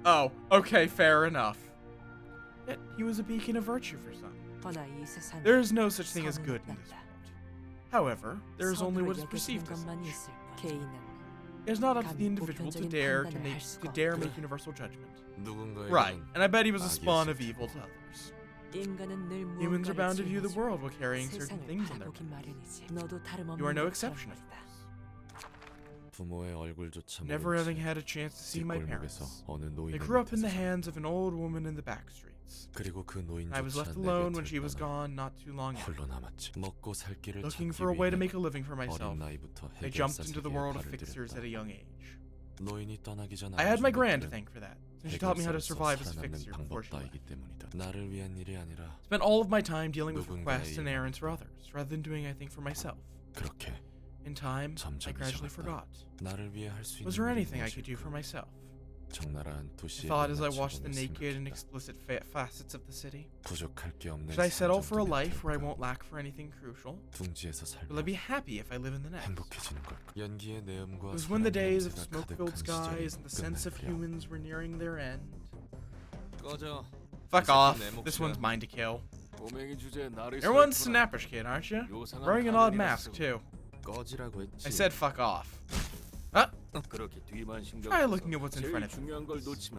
Oh, okay, fair enough. Yet he was a beacon of virtue for some. There is no such thing as good in this world. However, there is only what is perceived as such. It is not up to the individual to dare make universal judgment. Right, and I bet he was a spawn of evil to others. Humans are bound to view the world while carrying certain things on their minds. You are no exception, of course. Never having had a chance to see my parents, I grew up in the hands of an old woman in the back streets. I was left alone when she was gone not too long after. Looking for a way to make a living for myself, I jumped into the world of fixers at a young age. I had my gran to thank for that, since she taught me how to survive as a fixer before she left. Spent all of my time dealing with requests and errands for others, rather than doing anything for myself. In time, I gradually forgot. Was there anything I could do for myself? I thought as I watched the naked and explicit facets of the city. Should I settle for a life where I won't lack for anything crucial? Will I be happy if I live in the next? It was when the days of smoke-filled skies and the sense of humans were nearing their end. Fuck off. This one's mine to kill. You're one snappish kid, aren't you? Wearing an odd mask, too. I said fuck off. Huh? Try looking at what's in front of you.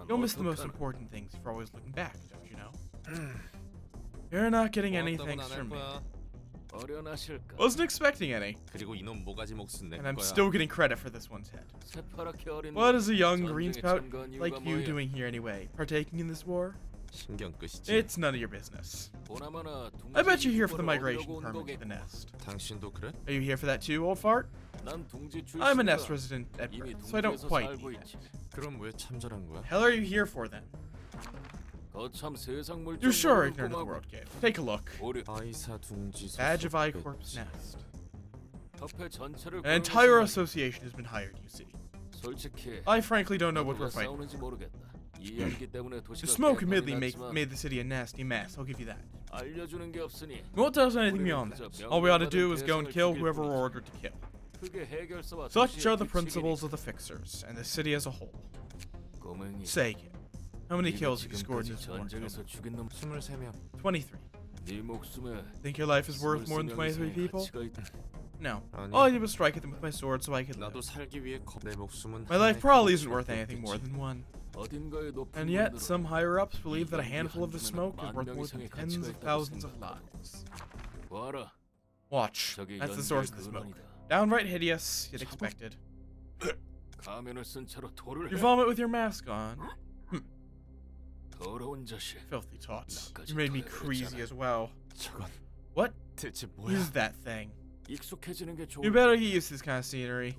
You'll miss the most important things if you're always looking back, don't you know? You're not getting any thanks from me. Wasn't expecting any. And I'm still getting credit for this one's head. What is a young green spout like you doing here anyway? Partaking in this war? It's none of your business. I bet you're here for the migration permit to the nest. Are you here for that too, old fart? I'm a nest resident at birth, so I don't quite need it. Hell are you here for then? You're sure ignorant of the world, kid. Take a look. Badge of I-Corp's nest. An entire association has been hired, you see. I frankly don't know what we're fighting for. The smoke admittedly made the city a nasty mess, I'll give you that. Won't tell us anything beyond that. All we ought to do is go and kill whoever we're ordered to kill. Such are the principles of the fixers, and the city as a whole. Say, kid, how many kills have you scored in this war? 23. Think your life is worth more than 23 people? No. All I did was strike at them with my sword so I could live. My life probably isn't worth anything more than one. And yet, some higher-ups believe that a handful of the smoke is worth more than tens of thousands of lives. Watch. That's the source of the smoke. Downright hideous, yet expected. You vomit with your mask on. Filthy tots. You made me crazy as well. What is that thing? You better get used to this kind of scenery.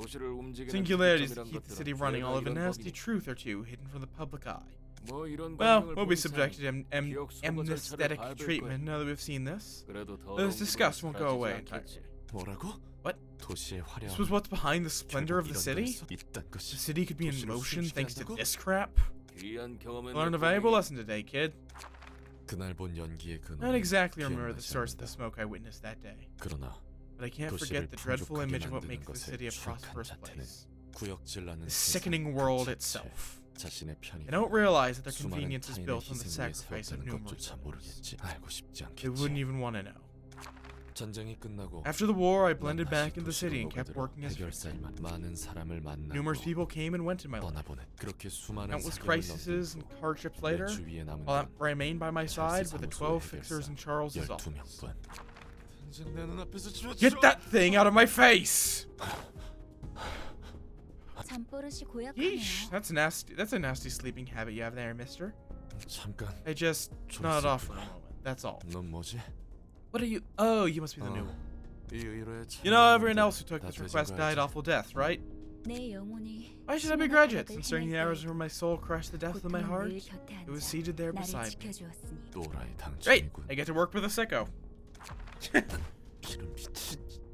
Singularities that keep the city running all of a nasty truth or two hidden from the public eye. Well, we'll be subjected to amnesthetic treatment now that we've seen this. But this disgust won't go away entirely. What? This was what's behind the splendor of the city? The city could be in motion thanks to this crap? Learned a valuable lesson today, kid. I don't exactly remember the source of the smoke I witnessed that day. But I can't forget the dreadful image of what makes the city a prosperous place. The sickening world itself. I don't realize that their convenience is built on the sacrifice of numerous lives. They wouldn't even want to know. After the war, I blended back into the city and kept working as a numerous people came and went in my life. Countless crises and hardships later, while I remained by my side were the 12 fixers in Charles's office. Get that thing out of my face! Yeesh, that's nasty. That's a nasty sleeping habit you have there, mister. I just nodded off for a moment, that's all. What are you? Oh, you must be the new one. You know, everyone else who took this request died awful deaths, right? Why should I begrudge it, since during the hours where my soul crushed the depth of my heart, it was seated there beside me. Great, I get to work with a sicko.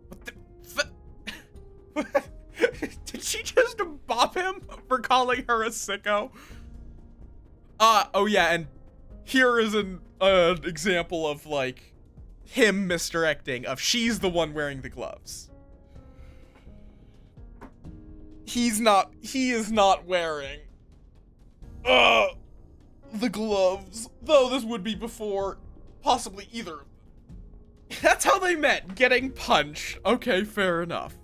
What the did she just bop him for calling her a sicko? Oh yeah, and here is an example of like him misdirecting of she's the one wearing the gloves. He is not wearing the gloves, though this would be before possibly either of them. That's how they met, getting punched. Okay, fair enough.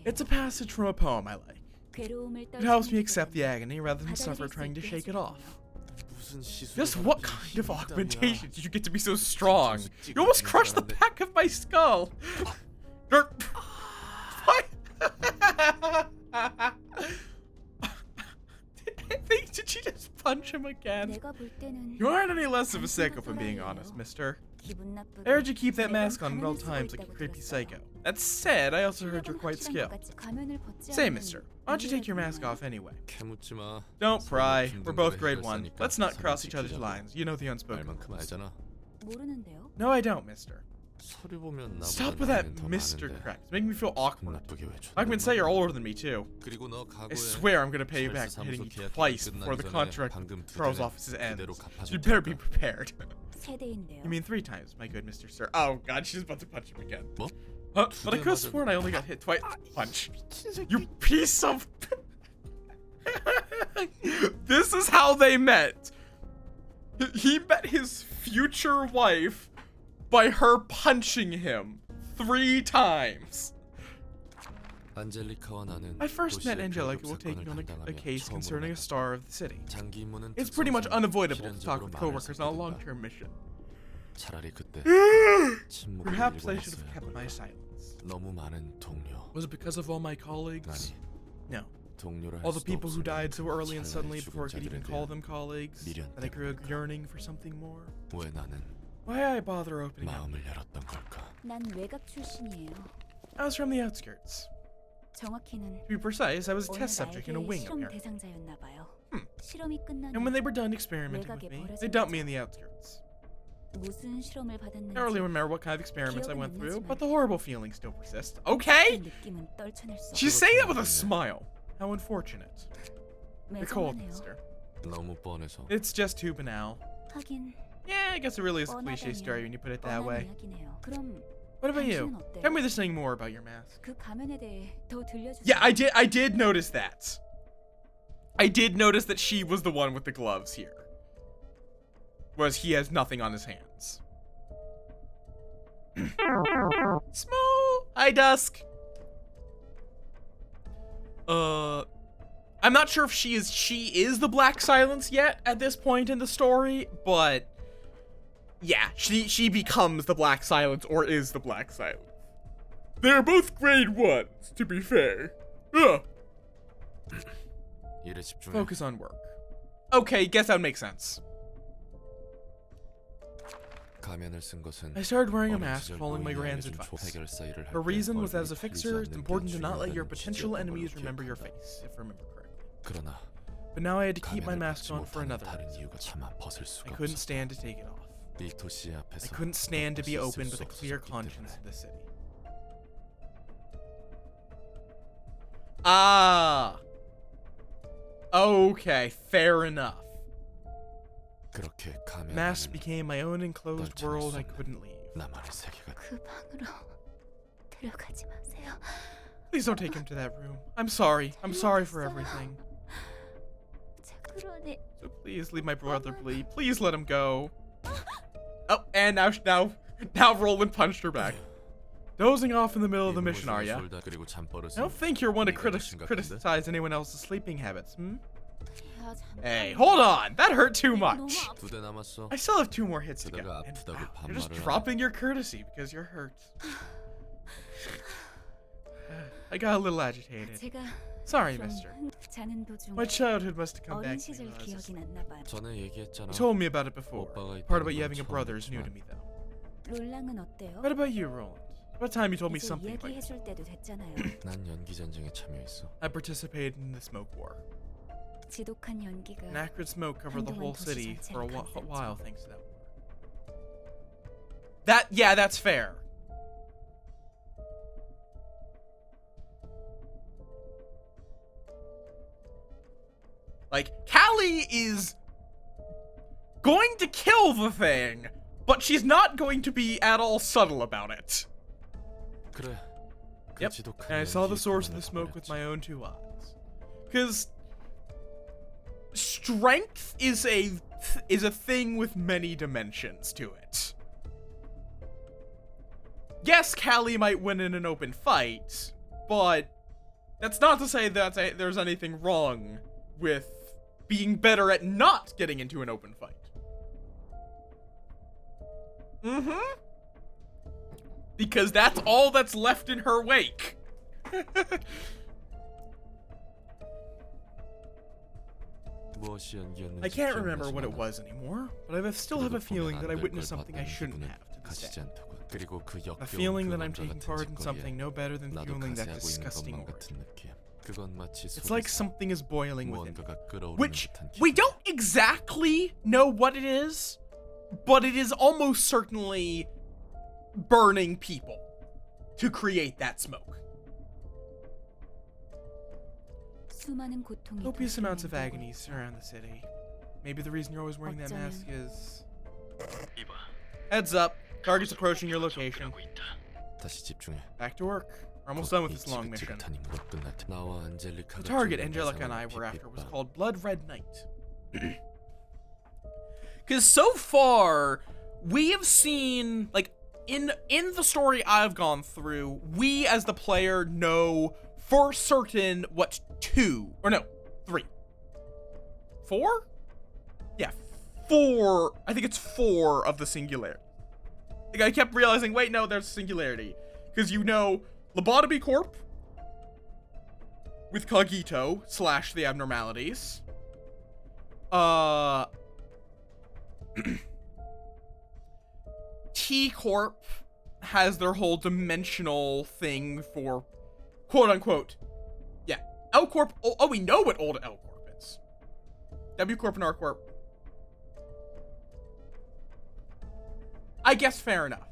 It's a passage from a poem I like. It helps me accept the agony rather than suffer trying to shake it off. Just what kind of augmentation did you get to be so strong? You almost crushed the back of my skull. Did she just punch him again? You aren't any less of a psycho, if I'm being honest, mister. I heard you keep that mask on at all times like a creepy psycho. That said, I also heard you're quite skilled. Say, mister, why don't you take your mask off anyway? Don't pry. We're both grade 1. Let's not cross each other's lines. You know the unspoken rules. No, I don't, mister. Stop with that Mr. crap. It's making me feel awkward. I can say you're older than me, too. I swear I'm gonna pay you back for hitting you twice before the contract Charles' office ends. So you better be prepared. You mean 3 times, my good Mr. Sir. Oh god, she's about to punch him again. But I could have sworn I only got hit twice. Punch. You piece of... This is how they met. He met his future wife by her punching him 3 times. I first met Angelica while taking on a case concerning a star of the city. It's pretty much unavoidable to talk with coworkers on a long-term mission. Perhaps I should have kept my silence. Was it because of all my colleagues? No. All the people who died so early and suddenly before I could even call them colleagues, that I grew a yearning for something more. Why I bother opening up? I was from the outskirts. To be precise, I was a test subject in a wing, apparently. And when they were done experimenting with me, they dumped me in the outskirts. I don't really remember what kind of experiments I went through, but the horrible feelings still persist. Okay? She's saying that with a smile. How unfortunate. You're cold, mister. It's just too banal. Yeah, I guess it really is a cliche story when you put it that way. What about you? Tell me this thing more about your mask. Yeah, I did notice that. I did notice that she was the one with the gloves here. Whereas he has nothing on his hands. Smooth! Hi, Dusk. I'm not sure if she is the Black Silence yet at this point in the story, but yeah, she becomes the Black Silence or is the Black Silence. They're both grade 1s, to be fair. Ugh. Focus on work. Okay, guess that would make sense. I started wearing a mask following my grand's advice. Her reason was that as a fixer, it's important to not let your potential enemies remember your face, if I remember correctly. But now I had to keep my mask on for another reason. I couldn't stand to take it off. I couldn't stand to be open with a clear conscience in the city. Ah. Okay, fair enough. Mask became my own enclosed world I couldn't leave. Please don't take him to that room. I'm sorry. I'm sorry for everything. So please leave my brother be. Please let him go. Oh, and now Roland punched her back. Dozing off in the middle of the mission, are ya? I don't think you're one to criticize anyone else's sleeping habits, hmm? Hey, hold on! That hurt too much! I still have 2 more hits to go. And wow, you're just dropping your courtesy because you're hurt. I got a little agitated. Sorry, mister. My childhood must have come back to me when I was asleep. You told me about it before. Part about you having a brother is new to me, though. What about you, Roland? What time you told me something about you? I participated in the smoke war. An acrid smoke covered the whole city for a while thanks to that war. Yeah, that's fair. Like, Callie is going to kill the thing, but she's not going to be at all subtle about it. Yep, and I saw the source of the smoke with my own 2 eyes. Because strength is a thing with many dimensions to it. Yes, Callie might win in an open fight, but that's not to say that there's anything wrong with being better at not getting into an open fight. Mm-hmm. Because that's all that's left in her wake. I can't remember what it was anymore, but I still have a feeling that I witnessed something I shouldn't have to this day. A feeling that I'm taking part in something no better than fueling that disgusting orgy. It's like something is boiling within me, which we don't exactly know what it is, but it is almost certainly burning people to create that smoke. Copious amounts of agony surround the city. Maybe the reason you're always wearing that mask is... Heads up. Target's approaching your location. Back to work. We're almost done with this long mission. The target Angelica and I were after was called Blood Red Knight. Because so far, we have seen, like, in the story I've gone through, we as the player know for certain what 2, or no, 3, 4? Yeah, 4, I think it's 4 of the singularity. Like, I kept realizing, wait, no, there's a singularity. Because you know Lobotomy Corp with Cogito / the abnormalities. T Corp has their whole dimensional thing for quote unquote. Yeah. L Corp. Oh, we know what old L Corp is. W Corp and R Corp. I guess fair enough.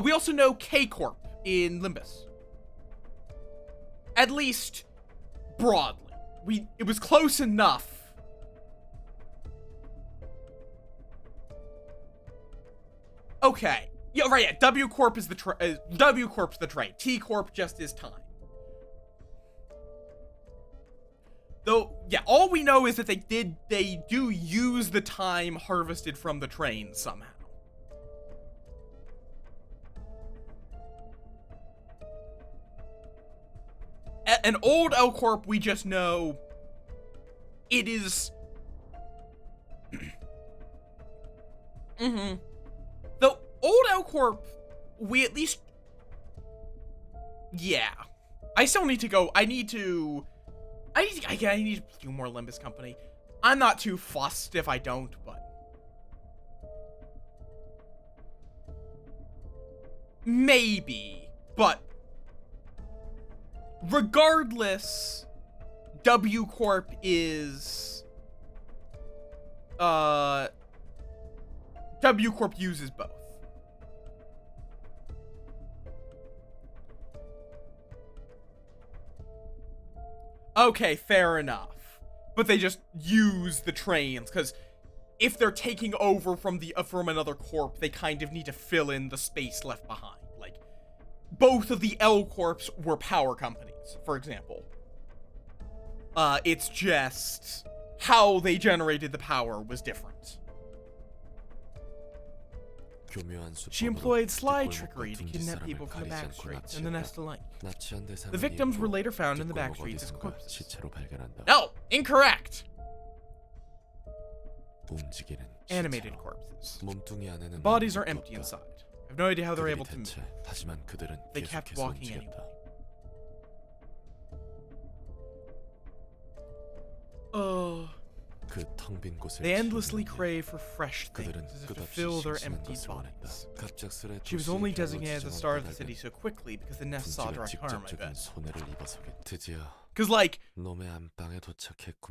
We also know K Corp in Limbus. At least broadly. It was close enough. Okay. Yeah, right, yeah. W Corp is W Corp's the trade. T Corp just is time. Though, yeah, all we know is that they do use the time harvested from the train somehow. An old L Corp, we just know it is. The old L Corp, we at least. Yeah. I still need to go. I need to do more Limbus Company. I'm not too fussed if I don't, but. Maybe. But. Regardless, W Corp is. W Corp uses both. Okay, fair enough. But they just use the trains, because if they're taking over from another corp, they kind of need to fill in the space left behind. Like, both of the L Corps were power companies, for example. It's just how they generated the power was different. She employed sly trickery to kidnap people from the back streets and the nest alike. The victims were later found in the back streets as corpses. No! Incorrect! Animated corpses. The bodies are empty inside. I have no idea how they're able to move. They kept walking anyway. Oh. They endlessly crave for fresh things, as if to fill their empty bodies. She was only designated as the star of the city so quickly because the nest saw direct harm, I bet. Because, like,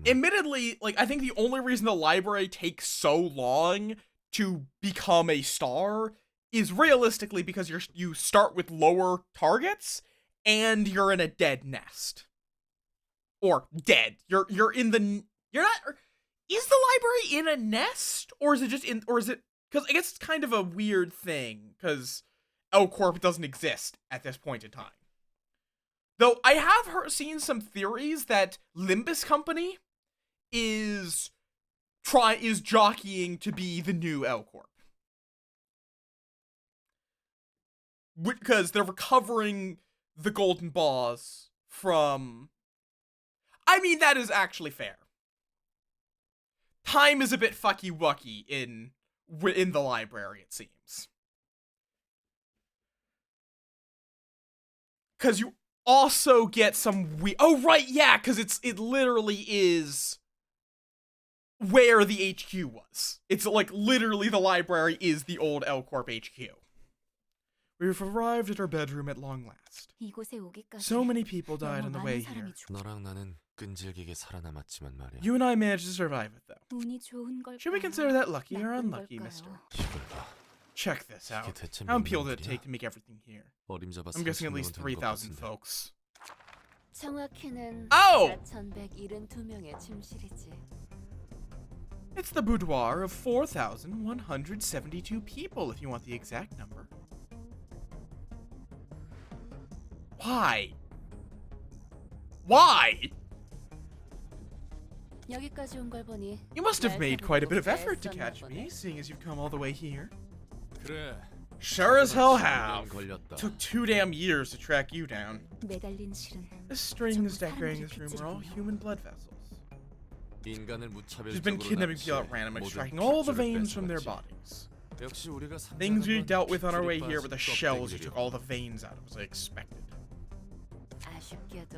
admittedly, like, I think the only reason the library takes so long to become a star is realistically because you start with lower targets and you're in a dead nest. Or dead. You're in the... You're not... Is the library in a nest? Or is it just in... Or is it... Because I guess it's kind of a weird thing. Because L Corp doesn't exist at this point in time. Though I have seen some theories that Limbus Company is jockeying to be the new L Corp. Because they're recovering the golden balls from... I mean, that is actually fair. Time is a bit fucky-wucky in the library, it seems. Because you also get some oh, right, yeah, because it literally is where the HQ was. It's like, literally the library is the old L Corp HQ. We've arrived at our bedroom at long last. So many people died on the way here. You and I managed to survive it, though. Should we consider that lucky or unlucky, mister? Check this out. How many people did it take to make everything here? I'm guessing at least 3,000 folks. Oh! It's the boudoir of 4,172 people, if you want the exact number. Why? Why? You must have made quite a bit of effort to catch me, seeing as you've come all the way here. Sure as hell have. Took 2 damn years to track you down. The strings decorating this room are all human blood vessels. She's been kidnapping people at random, extracting all the veins from their bodies. Things we dealt with on our way here were the shells you took all the veins out of, as I expected.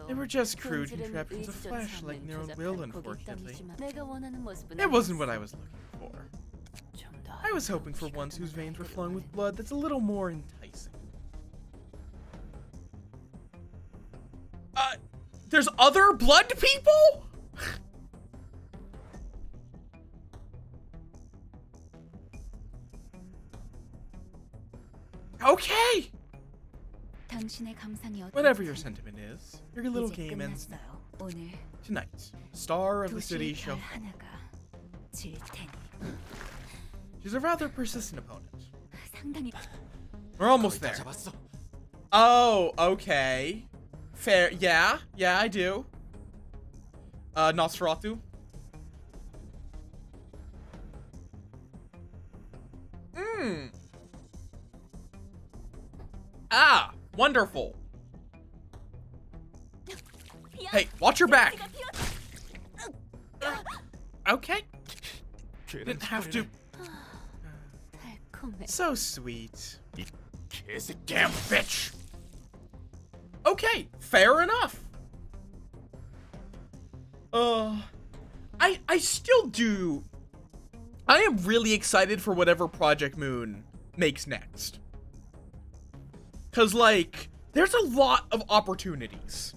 They were just crude contraptions of flesh, like their own will, unfortunately. It wasn't what I was looking for. I was hoping for ones whose veins were flowing with blood that's a little more enticing. There's other blood people? Okay! Whatever your sentiment is, your little game ends now. Tonight, star of the city shall fall. She's a rather persistent opponent. We're almost there. Oh, okay. Fair. Yeah, I do. Nosferatu. Ah, wonderful. Hey, watch your back. Okay. Didn't have to. So sweet. Damn bitch. Okay, fair enough. I still do. I am really excited for whatever Project Moon makes next. Cause like, there's a lot of opportunities.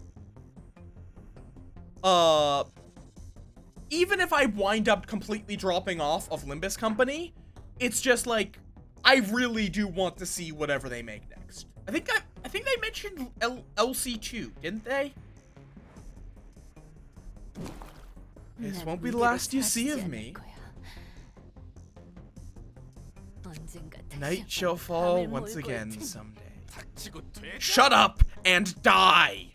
Even if I wind up completely dropping off of Limbus Company, it's just like, I really do want to see whatever they make next. I think they mentioned LC2, didn't they? This won't be the last you see of me. Night shall fall once again someday. Shut up and die!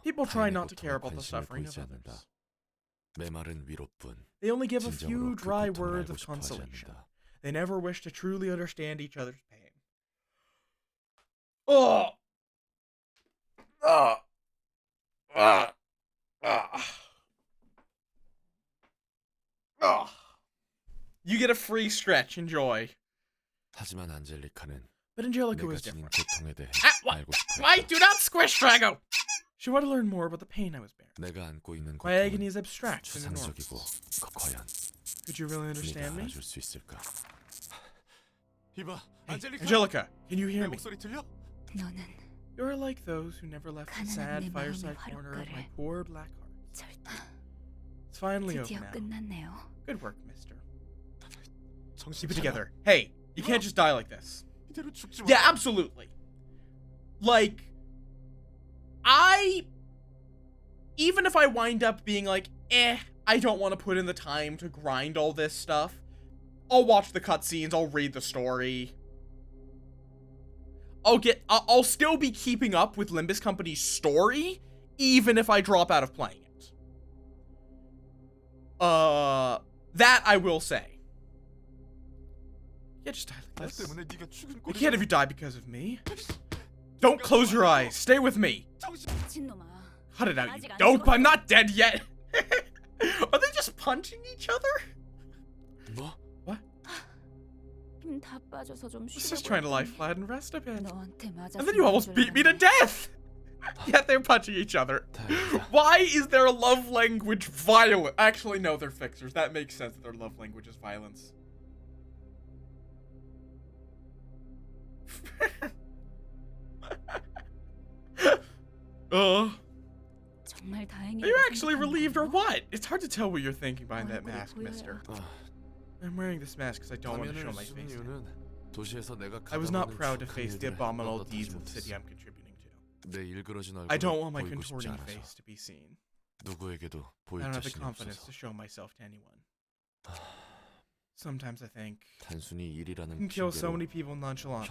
People try not to care about the suffering of others. They only give a few dry words of consolation. They never wish to truly understand each other's pain. Oh! You get a free stretch, enjoy. But Angelica was different. Why? Do not squish, Drago! She wanted to learn more about the pain I was bearing. My agony is abstract and enormous. Could you really understand me? Hey, Angelica, can you hear me? You're like those who never left the sad fireside corner of my poor black heart. It's finally over now. Good work, mister. Keep it together. Hey, you can't just die like this. Yeah, absolutely. Like, even if I wind up being like, I don't want to put in the time to grind all this stuff, I'll watch the cutscenes, I'll read the story. I'll still be keeping up with Limbus Company's story, even if I drop out of playing it. That I will say. You can't just die like this. You can't if you die because of me. Don't close your eyes. Stay with me. Cut it out, you dope. I'm not dead yet. Are they just punching each other? What? I was just trying to lie flat and rest a bit. And then you almost beat me to death. Yet they're punching each other. Why is their love language violent? Actually, no, they're fixers. That makes sense that their love language is violence. Are you actually relieved or what? It's hard to tell what you're thinking behind that mask, mister. I'm wearing this mask because I don't want to show my face. I was not proud to face the abominable deeds of the city I'm contributing to. I don't want my contorting face to be seen. I don't have the confidence to show myself to anyone. Sometimes I think you can kill so many people nonchalantly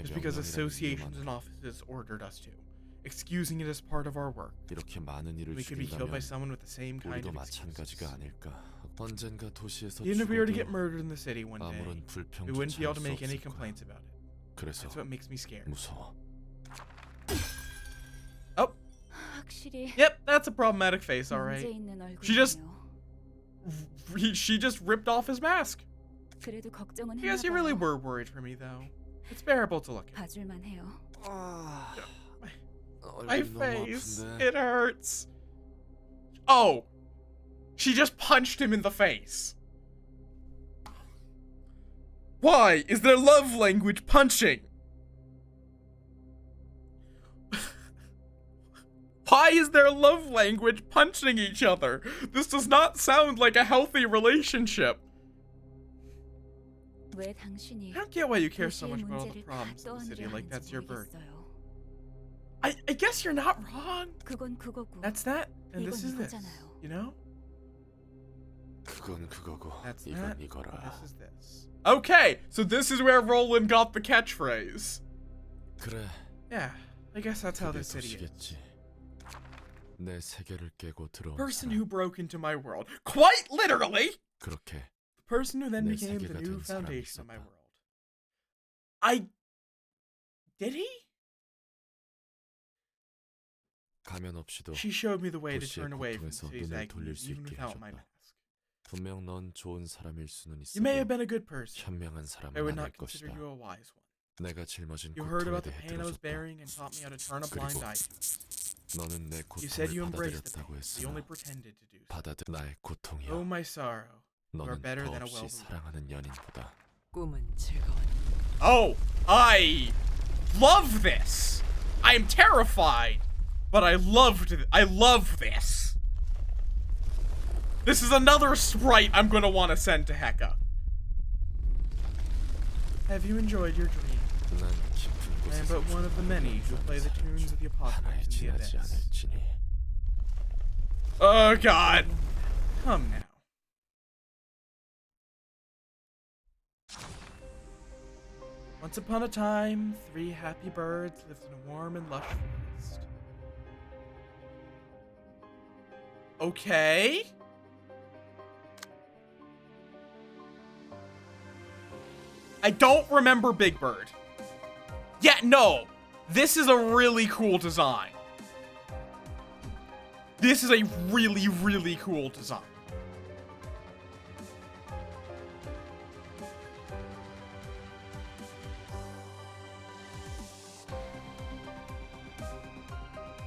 just because associations and offices ordered us to, excusing it as part of our work. We could be killed by someone with the same kind of excuses. Even if we were to get murdered in the city one day, we wouldn't be able to make any complaints about it. That's what makes me scared. Oh. Yep, that's a problematic face, alright. She just ripped off his mask. I guess you really were worried for me, though. It's bearable to look at. My face. It hurts. Oh. She just punched him in the face. Why is their love language punching? Why is their love language punching each other? This does not sound like a healthy relationship. I don't get why you care so much about all the problems in the city like that's your burden. I guess you're not wrong. That's that, and this is this, you know? That's that, and this is this. Okay, so this is where Roland got the catchphrase. Yeah, I guess that's how this city is. Person who broke into my world. Quite literally! The person who then became the new foundation of my world. Did he?
가면 없이도
She showed me the way to
도시의
turn away from
고통에서
today's
눈을
agony,
돌릴 수
even
있게
without my
해줬다.
mask.
분명 넌 좋은 사람일 수는
You may
있어도
have been a good person,
현명한
but I
사람은
would
아닐
not consider
것이다.
you a wise one.
내가 짊어진
You heard
고통에
about the
대해
pain I was
들어줬다.
bearing and taught me how to turn a blind
그리고
eye to it.
너는 내
You said you
고통을
embraced the
받아들였다고
pain, but you only
했으나
pretended to do so.
받아들 나의 고통이야.
Oh, my sorrow. You are
너는
better than a
더없이
well-beloved.
사랑하는 연인보다
꿈은 즐거운
Oh, I love this. I am terrified, but I love this. This is another sprite I'm gonna want to send to Heka. Have you enjoyed your dream?
난 깊은
I am but one of the many who play the tunes of the
하나에
apocalypse in the
지나지
abyss.
않을지니.
Oh God! Come now. Once upon a time, 3 happy birds lived in a warm and lush forest. Okay. I don't remember Big Bird. Yeah, no. This is a really cool design. This is a really, really cool design.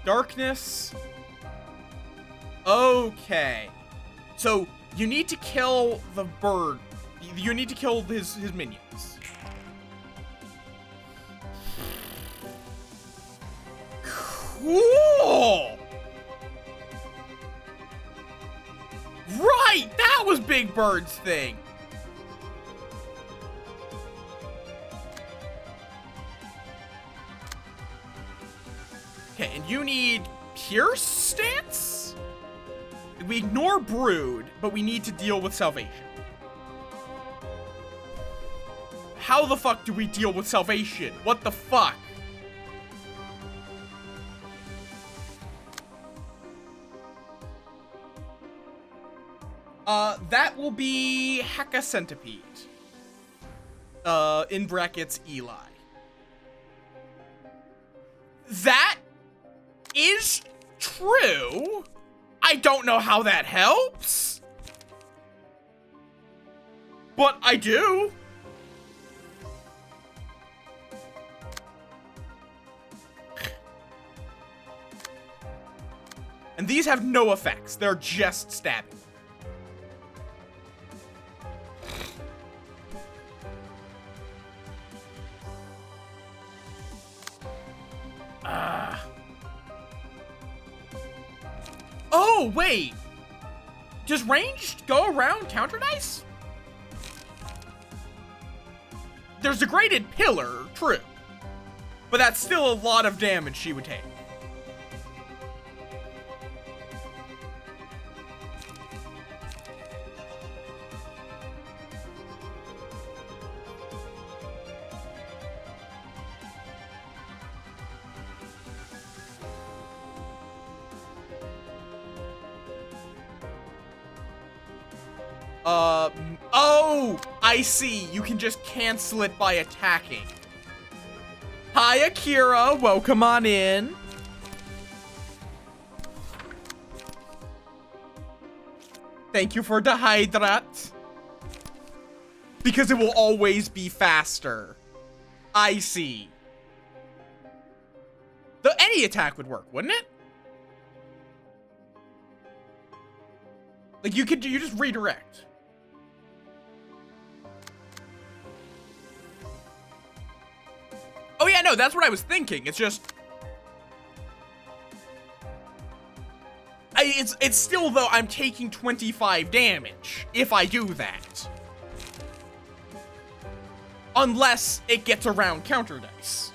Darkness. Okay. So, you need to kill the bird. You need to kill his minions. Cool! Right! That was Big Bird's thing! Okay, and you need Pierce stance? We ignore Brood, but we need to deal with Salvation. How the fuck do we deal with Salvation? What the fuck? That will be Heka Centipede. In brackets, Eli. That is true. I don't know how that helps. But I do. And these have no effects. They're just stabbing. Oh, wait. Does ranged go around counter dice? There's degraded pillar, true. But that's still a lot of damage she would take. Oh, I see. You can just cancel it by attacking. Hi, Akira. Welcome on in. Thank you for the hydrate. Because it will always be faster. I see. Though any attack would work, wouldn't it? Like you just redirect. Oh yeah, no, that's what I was thinking. It's just it's still though I'm taking 25 damage if I do that. Unless it gets around counter dice.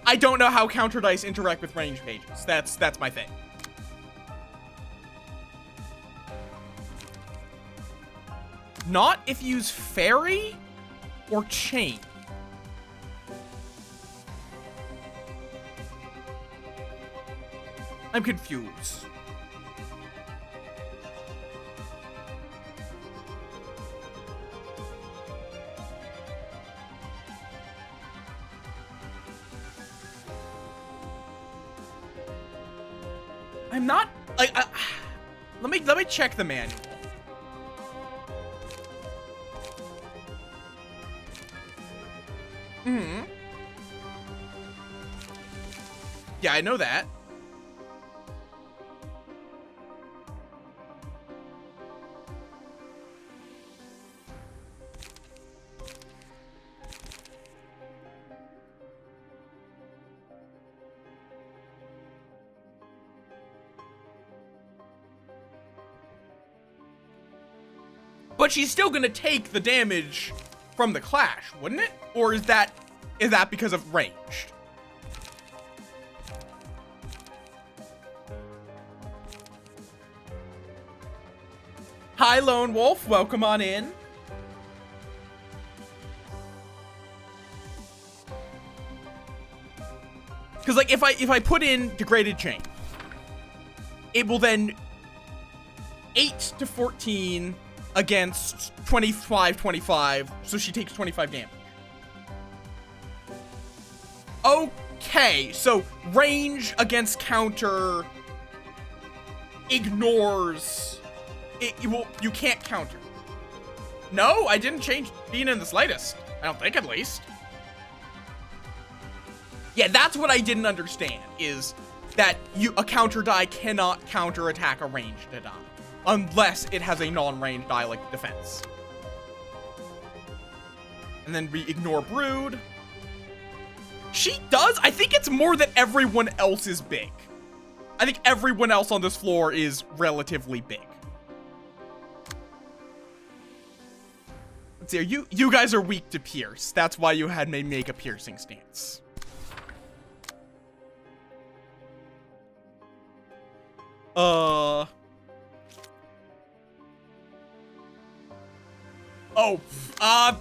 I don't know how counter dice interact with range pages. That's my thing. Not if you use fairy or chain. I'm confused. I'm not like let me check the manual. Hmm. Yeah, I know that. But she's still gonna take the damage from the clash, wouldn't it? Or is that because of ranged? Hi, Lone Wolf. Welcome on in. Because like if I put in degraded chain, it will then 8 to 14 against 25, so she takes 25 damage. Okay, so range against counter ignores it. You can't counter. No, I didn't change Bean in the slightest. I don't think, at least. Yeah, that's what I didn't understand, is that a counter die cannot counter attack a ranged die unless it has a non-ranged die like defense. And then we ignore Brood. She does. I think it's more that everyone else is big. I think everyone else on this floor is relatively big. Let's see, you guys are weak to pierce. That's why you had me make a piercing stance.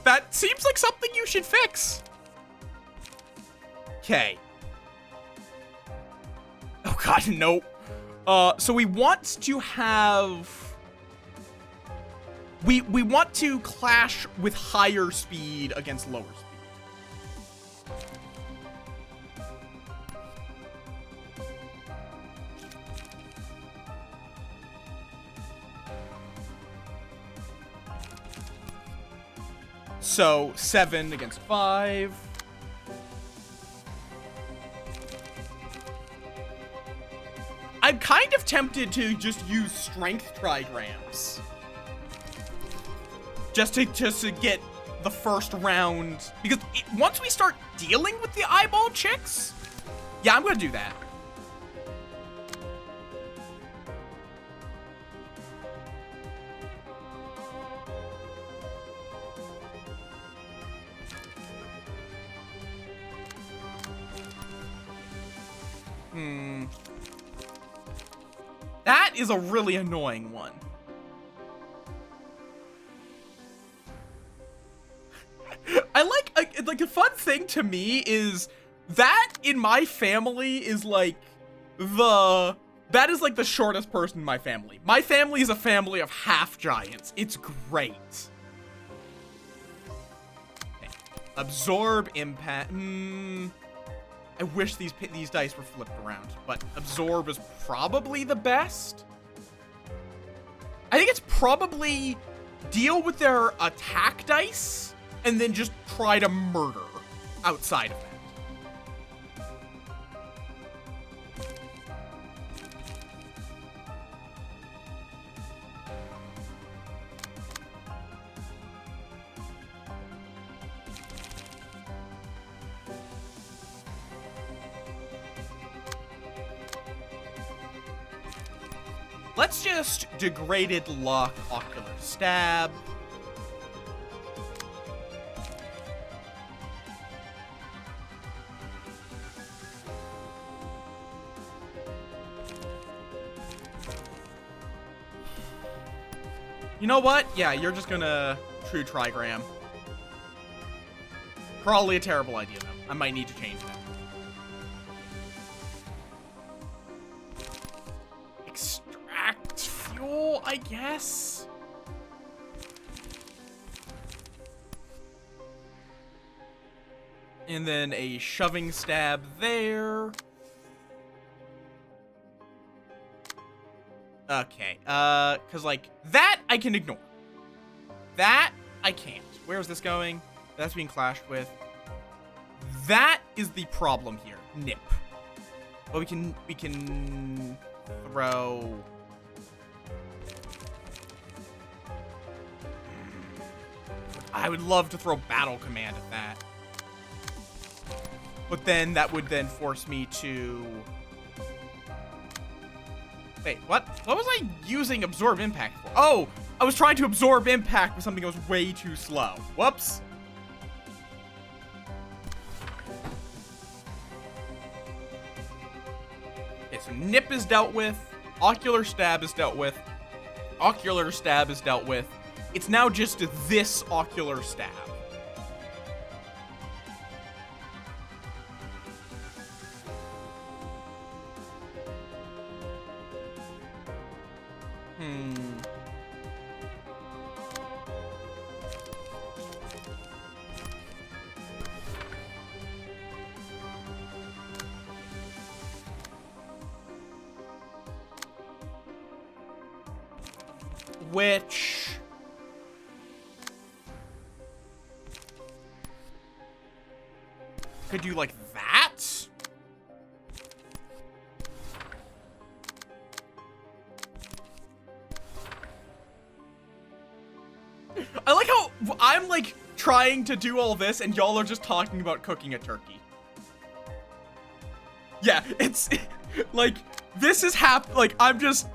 That seems like something you should fix. Okay. Oh god, no. So we want to have... We want to clash with higher speed against lower speed. So 7 against 5. I'm kind of tempted to just use strength trigrams. Just to get the first round, because once we start dealing with the eyeball chicks, yeah, I'm gonna do that. That is a really annoying one. I like a fun thing to me is that in my family is like that is like the shortest person in my family. My family is a family of half giants. It's great. Okay. Absorb impact. I wish these dice were flipped around, but absorb is probably the best. I think it's probably deal with their attack dice and then just try to murder outside of that. Let's just degraded luck, ocular stab. You know what? Yeah, you're just gonna true trigram. Probably a terrible idea though. I might need to change that. Extract fuel, I guess. And then a shoving stab there. Okay, cause like, that I can ignore. That I can't. Where is this going? That's being clashed with. That is the problem here. Nip. But we can throw... I would love to throw battle command at that. But then that would then force me to... Wait, what? What was I using absorb impact for? Oh, I was trying to absorb impact with something that was way too slow. Whoops. Okay, so Nip is dealt with. Ocular Stab is dealt with. Ocular Stab is dealt with. It's now just this Ocular Stab. Which... could do like that? I like how I'm like trying to do all this and y'all are just talking about cooking a turkey. Yeah, it's like this is like I'm just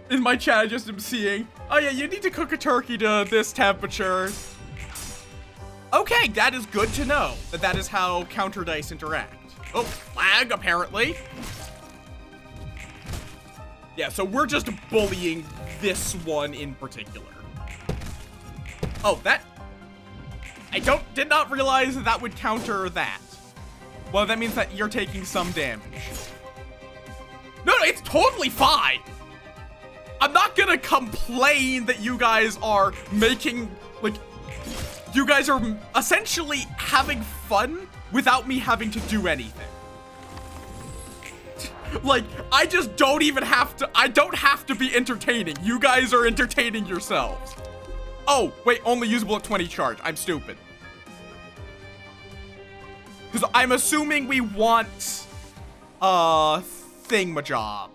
in my chat, I just am seeing, oh yeah, you need to cook a turkey to this temperature. Okay, that is good to know that that is how counter dice interact. Oh, flag, apparently. Yeah, so we're just bullying this one in particular. Oh, that... I did not realize that that would counter that. Well, that means that you're taking some damage. No, it's totally fine. I'm not gonna complain that you guys are making, like, you guys are essentially having fun without me having to do anything. Like, I just don't even have to, I don't have to be entertaining. You guys are entertaining yourselves. Oh, wait, only usable at 20 charge. I'm stupid. Because I'm assuming we want, thingamajob.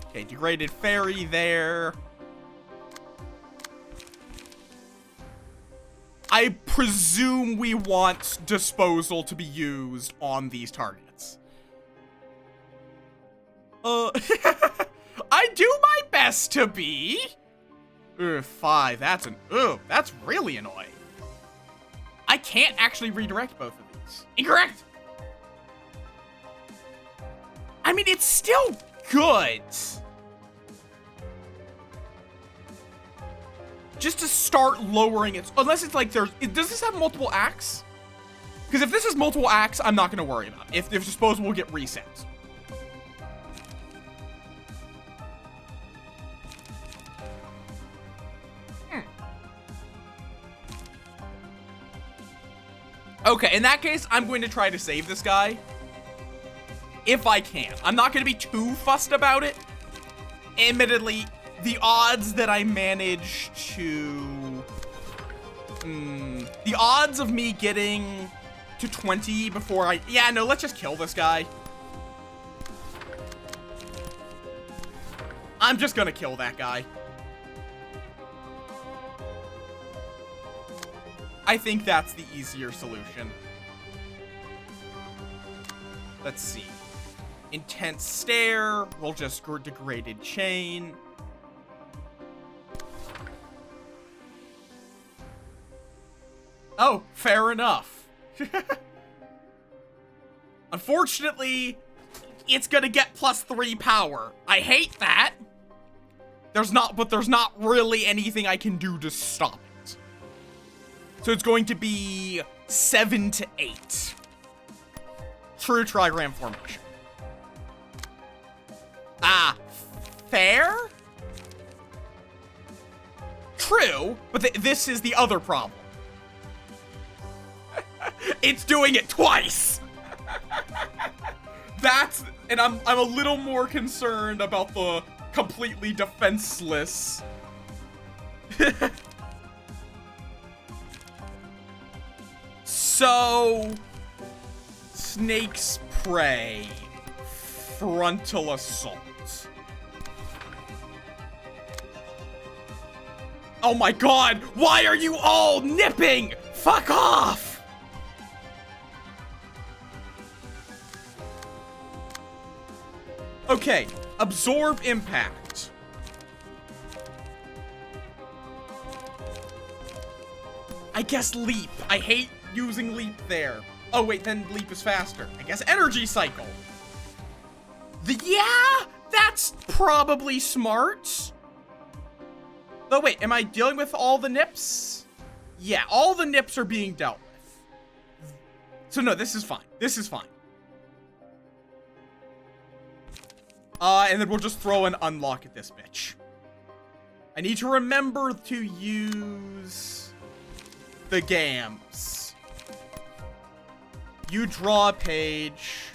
Okay, degraded fairy there. I presume we want disposal to be used on these targets. I do my best to be. 5, that's really annoying. I can't actually redirect both of these. Incorrect! I mean, it's still good. Just to start lowering it, unless it's like does this have multiple acts? Because if this is multiple acts, I'm not gonna worry about it. If disposal will get reset. Okay, in that case, I'm going to try to save this guy. If I can. I'm not going to be too fussed about it. Admittedly, the odds that I manage to... the odds of me getting to 20 before I... Yeah, no, let's just kill this guy. I'm just going to kill that guy. I think that's the easier solution. Let's see. Intense stare. We'll just go degraded chain. Oh, fair enough. Unfortunately, it's gonna get +3 power. I hate that. There's not really anything I can do to stop it. So it's going to be 7 to 8. True trigram formation. Ah, fair? True, but this is the other problem. It's doing it twice. And I'm a little more concerned about completely defenseless. So, snake's prey, frontal assault. Oh my god, why are you all nipping? Fuck off! Okay, absorb impact. I guess leap. I hate using leap there. Oh wait, then leap is faster. I guess energy cycle. Yeah, that's probably smart. Oh wait, am I dealing with all the nips? Yeah, all the nips are being dealt with. So no, this is fine. This is fine. And then we'll just throw an unlock at this bitch. I need to remember to use the gams. You draw a page.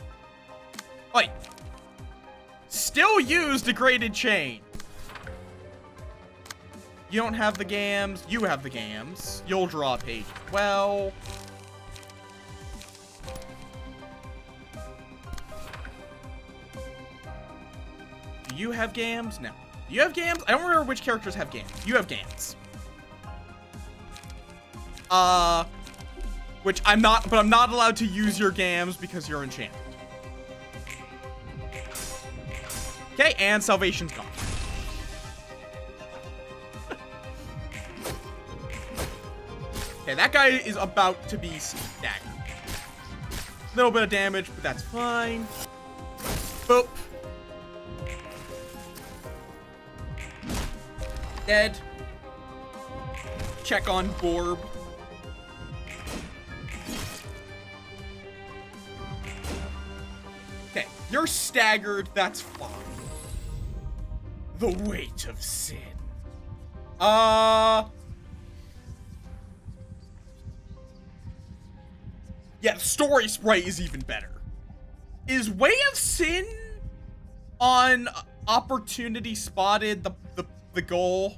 Wait. Still use degraded chain. You don't have the gams. You have the gams. You'll draw a page as well. Do you have gams? No. Do you have gams? I don't remember which characters have gams. You have gams. Which I'm not, but I'm not allowed to use your gams because you're enchanted. Okay, and salvation's gone. Okay, that guy is about to be staggered. Little bit of damage, but that's fine. Boop. Dead. Check on Borb. Okay, you're staggered, that's fine. The weight of sin. Yeah, story sprite is even better. Is Way of Sin on opportunity spotted the goal?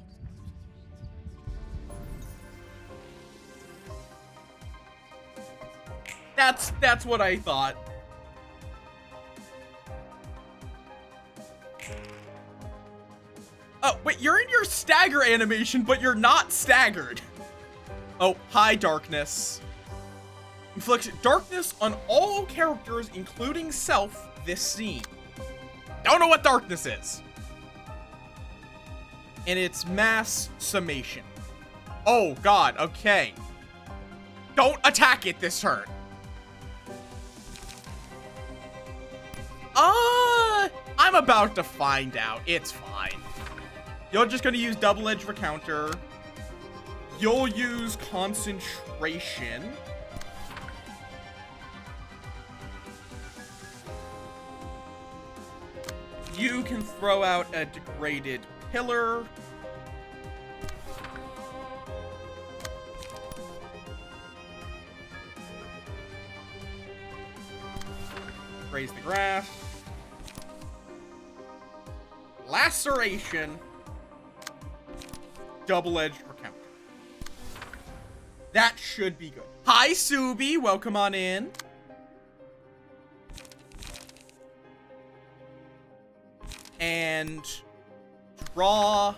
That's what I thought. Oh, wait, you're in your stagger animation, but you're not staggered. Oh, hi, darkness. Inflicts darkness on all characters, including self, this scene. Don't know what darkness is. And it's mass summation. Oh, God, okay. Don't attack it this turn. I'm about to find out. It's fine. You're just gonna use double-edged recounter. You'll use concentration. You can throw out a degraded pillar. Raise the grass. Laceration. Double-edged recounter. That should be good. Hi, Subi. Welcome on in. And draw.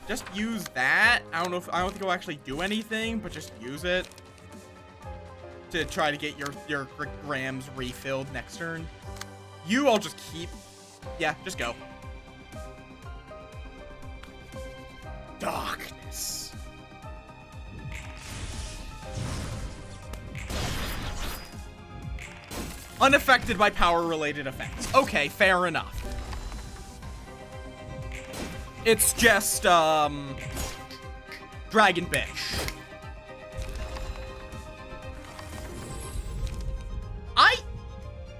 Just use that. I don't think it'll actually do anything, but just use it to try to get your grams refilled next turn. I'll just keep. Yeah, just go. Darkness. Unaffected by power-related effects. Okay, fair enough. It's just, Dragon Bitch.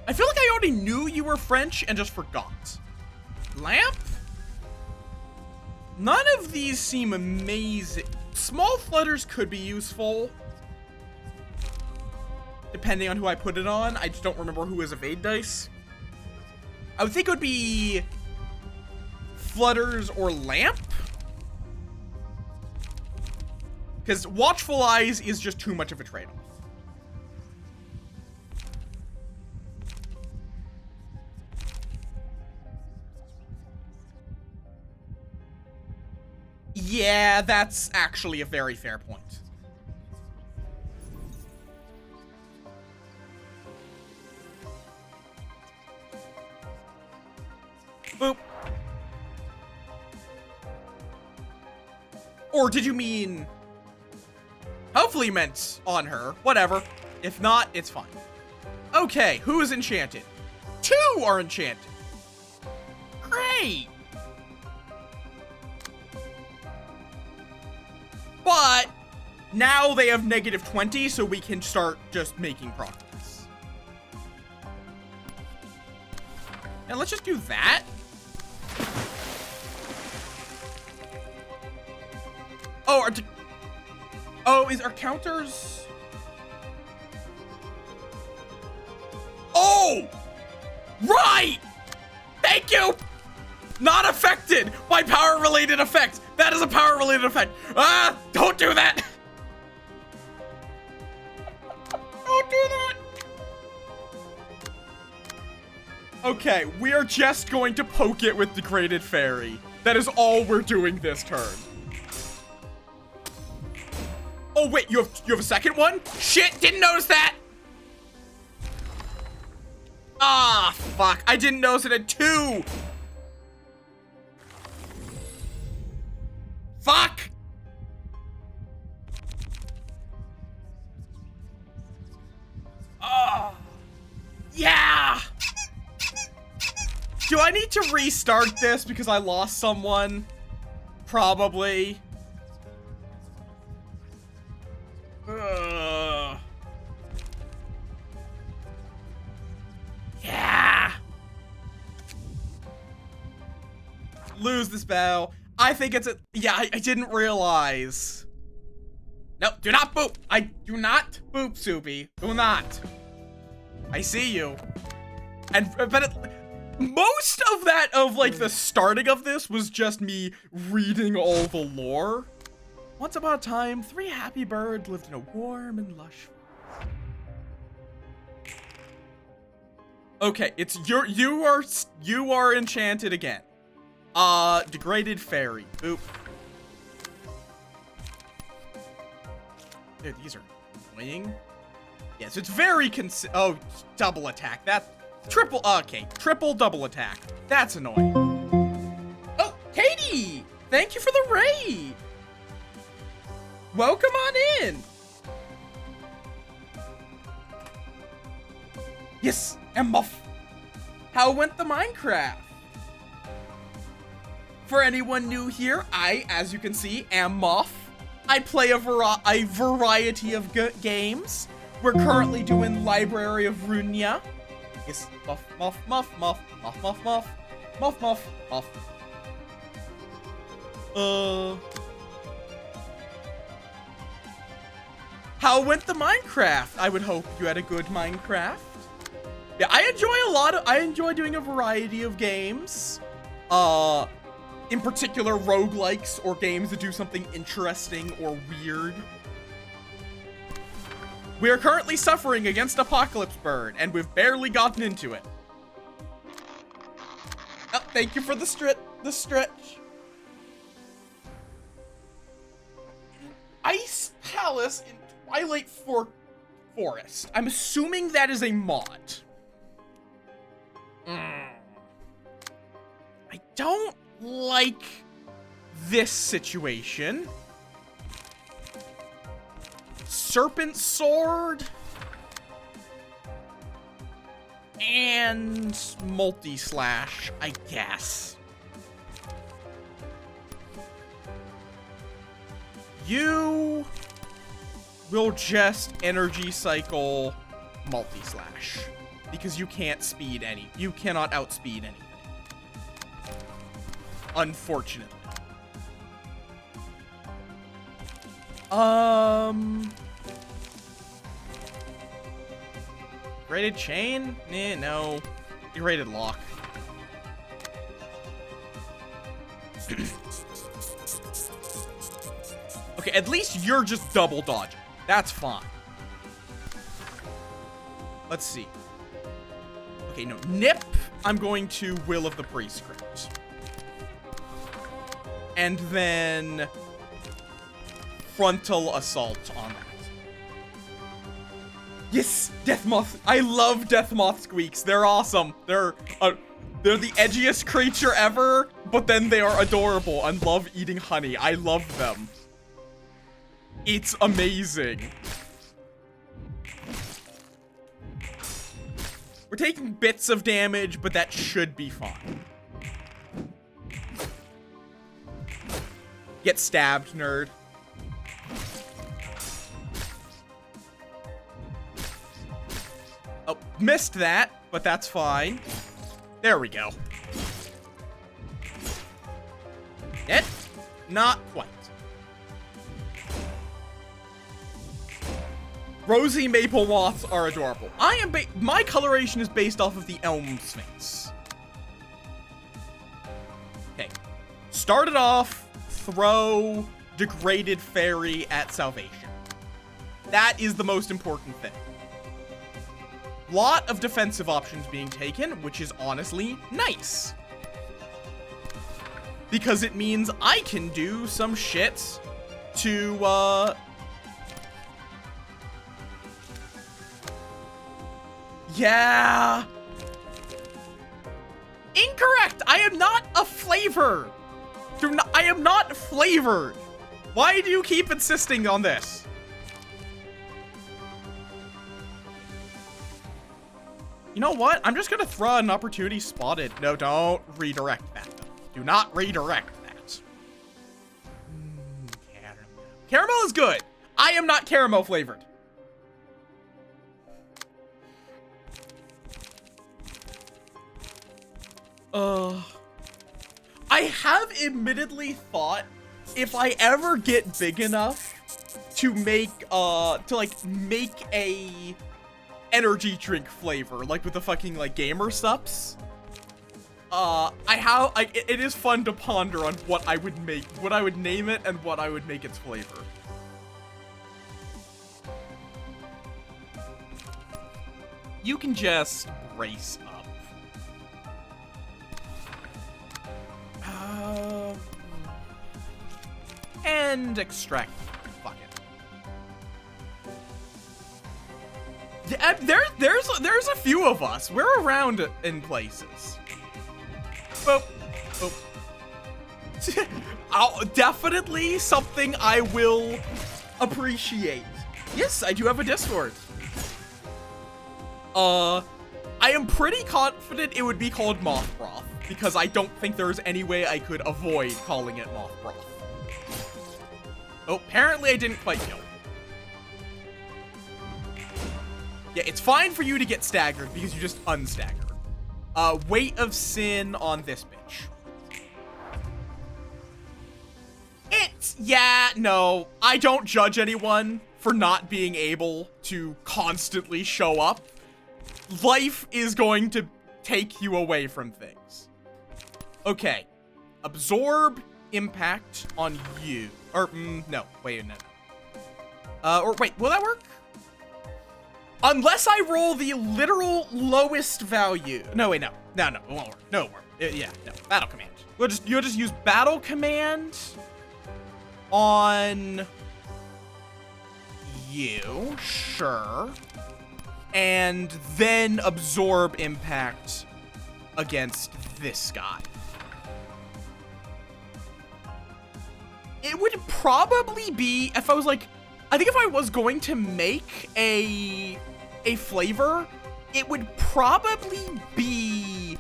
I feel like I already knew you were French and just forgot. Lamp? None of these seem amazing. small flutters could be useful, depending on who I put it on. I just don't remember who has evade dice. I would think it would be flutters or lamp, because watchful eyes is just too much of a trade-off. Yeah, that's actually a very fair point. Boop. Or did you mean... Hopefully you meant on her. Whatever. If not, it's fine. Okay, who is enchanted? 2 are enchanted. Great. But now they have -20, so we can start just making progress. And let's just do that. Oh, is our counters? Oh, right. Thank you. Not affected by power-related effects. That is a power-related effect. Ah, don't do that. Don't do that. Okay, we are just going to poke it with Degraded Fairy. That is all we're doing this turn. Oh wait, you have a second one? Shit, didn't notice that. Ah, fuck. I didn't notice it had 2. Fuck! Oh, yeah! Do I need to restart this because I lost someone? Probably. Yeah! Lose this battle. I think it's a... Yeah, I didn't realize. No, do not boop. I do not boop, Soupy. Do not. I see you. Most of that, like, the starting of this was just me reading all the lore. Once upon a time, 3 happy birds lived in a warm and lush forest. Okay, it's you are enchanted again. Degraded Fairy. Boop. Dude, these are annoying. Yes, it's very oh, double attack. That triple, okay, triple double attack. That's annoying. Oh, Katie! Thank you for the raid. Welcome on in. Yes, and Muff. How went the Minecraft? For anyone new here, I, as you can see, am Muff. I play a variety of games. We're currently doing Library of Runia. Yes, Muff, Muff, Muff, Muff, Muff, Muff, Muff, Muff, Muff, Muff. How went the Minecraft? I would hope you had a good Minecraft. Yeah, I enjoy doing a variety of games. In particular, roguelikes or games that do something interesting or weird. We are currently suffering against Apocalypse Bird, and we've barely gotten into it. Oh, thank you for the stretch. Ice Palace in Twilight Forest. I'm assuming that is a mod. I don't like this situation. Serpent Sword and multi-slash, I guess. You will just energy cycle multi-slash because you can't speed you cannot outspeed anything. Unfortunately. Braided chain? Nah, no. Braided lock. Okay, at least you're just double dodging. That's fine. Let's see. Okay, no. Nip, I'm going to Will of the Prescript. And then Frontal Assault on that. Yes! Death Moth. I love Death Moth squeaks. They're awesome. They're the edgiest creature ever, but then they are adorable and love eating honey. I love them. It's amazing. We're taking bits of damage, but that should be fine. Get stabbed, nerd. Oh, missed that, but that's fine. There we go. It? Not quite. Rosy maple moths are adorable. My coloration is based off of the Elm Sphinx. Okay. Start it off, throw Degraded Fairy at Salvation. That is the most important thing. Lot of defensive options being taken, which is honestly nice. Because it means I can do some shit to, yeah. Incorrect. I am not a flavor. I am not flavored. Why do you keep insisting on this? You know what? I'm just gonna throw an opportunity spotted. No, don't redirect that. Do not redirect that. Caramel. Caramel is good. I am not caramel flavored. I have admittedly thought if I ever get big enough to make, make a energy drink flavor, like with the fucking, like, gamer sups. It is fun to ponder on what I would make, what I would name it, and what I would make its flavor. You can just brace up. And extract. Fuck it. Yeah, there's a few of us. We're around in places. Boop. Boop. Definitely something I will appreciate. Yes, I do have a Discord. I am pretty confident it would be called Moth Broth, because I don't think there's any way I could avoid calling it Moth Broth. Oh, apparently I didn't quite kill. Yeah, it's fine for you to get staggered because you just unstagger. Weight of Sin on this bitch. No, I don't judge anyone for not being able to constantly show up. Life is going to take you away from things. Okay. Absorb impact on you. Or, no. Wait, no. Or wait, will that work? Unless I roll the literal lowest value. No, wait, no. No, it won't work. No, it won't work. Yeah, no. Battle command. You'll just use battle command on you. Sure. And then absorb impact against this guy. It would probably be, if I was like, I think if I was going to make a flavor, it would probably be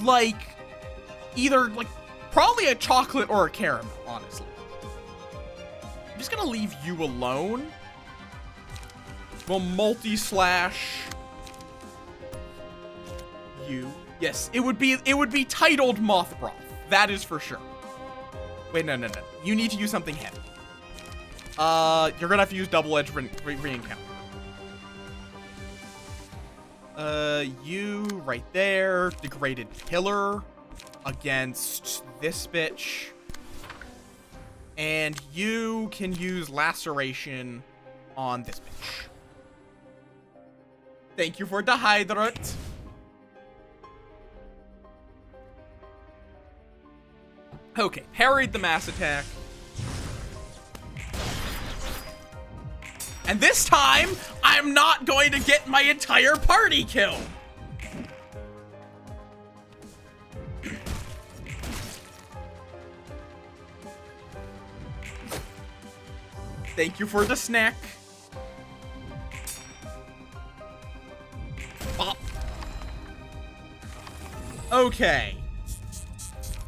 like either like probably a chocolate or a caramel, honestly. I'm just gonna leave you alone. We'll multi-slash you. Yes, it would be titled Moth Broth. That is for sure. Wait, no. You need to use something heavy. You're gonna have to use double-edged re-encounter. You right there, degraded pillar against this bitch. And you can use laceration on this bitch. Thank you for the hydrate. Okay, parried the mass attack. And this time, I'm not going to get my entire party killed. Thank you for the snack. Bop. Okay.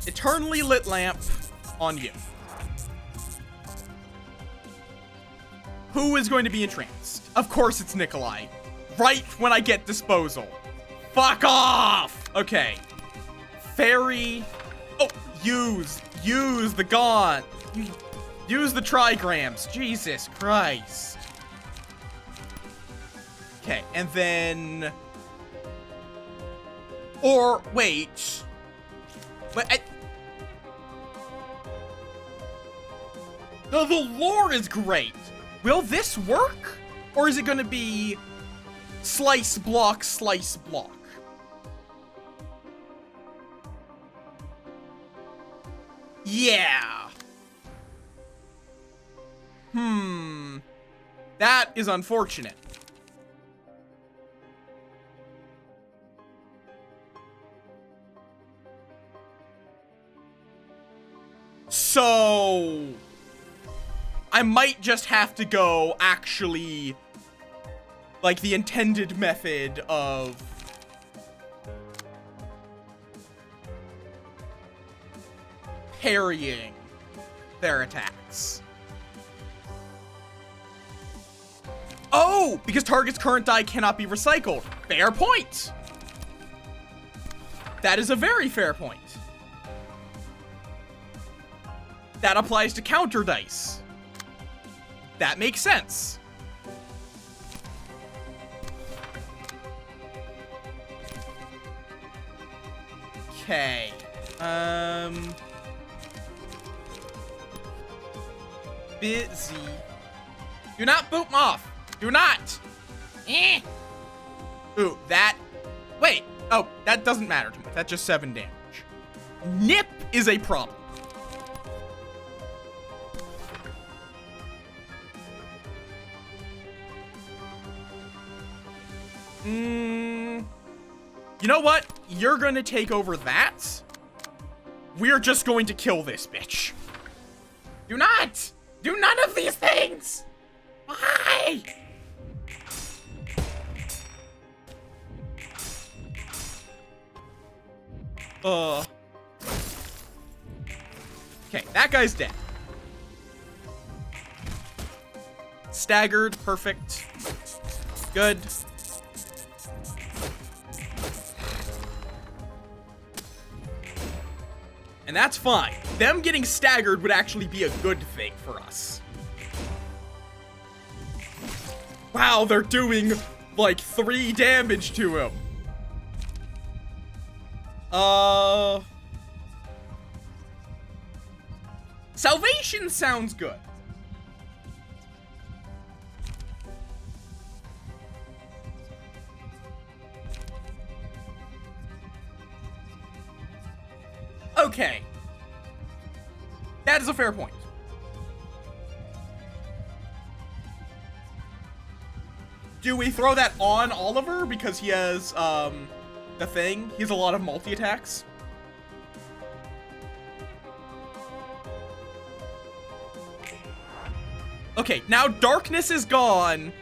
Eternally lit lamp on you. Who is going to be entranced? Of course it's Nikolai. Right when I get disposal. Fuck off! Okay. Fairy. Oh, use the gaunt. Use the trigrams. Jesus Christ. Okay, and then... Or, wait. The lore is great. Will this work? Or is it gonna be slice, block, slice, block? Yeah. That is unfortunate. So... I might just have to go actually, like, the intended method of parrying their attacks. Oh, because target's current die cannot be recycled. Fair point. That is a very fair point. That applies to counter dice. That makes sense. Okay. Busy. Do not boot him off. Do not. Ooh, that. Wait. Oh, that doesn't matter to me. That's just 7 damage. Nip is a problem. You know what? You're gonna take over that. We're just going to kill this bitch. Do not do none of these things. Why? Okay, that guy's dead. Staggered, perfect. Good. And that's fine. Them getting staggered would actually be a good thing for us. Wow, they're doing like 3 damage to him. Salvation sounds good. Okay. That is a fair point. Do we throw that on Oliver because he has, the thing? He has a lot of multi-attacks? Okay, now darkness is gone,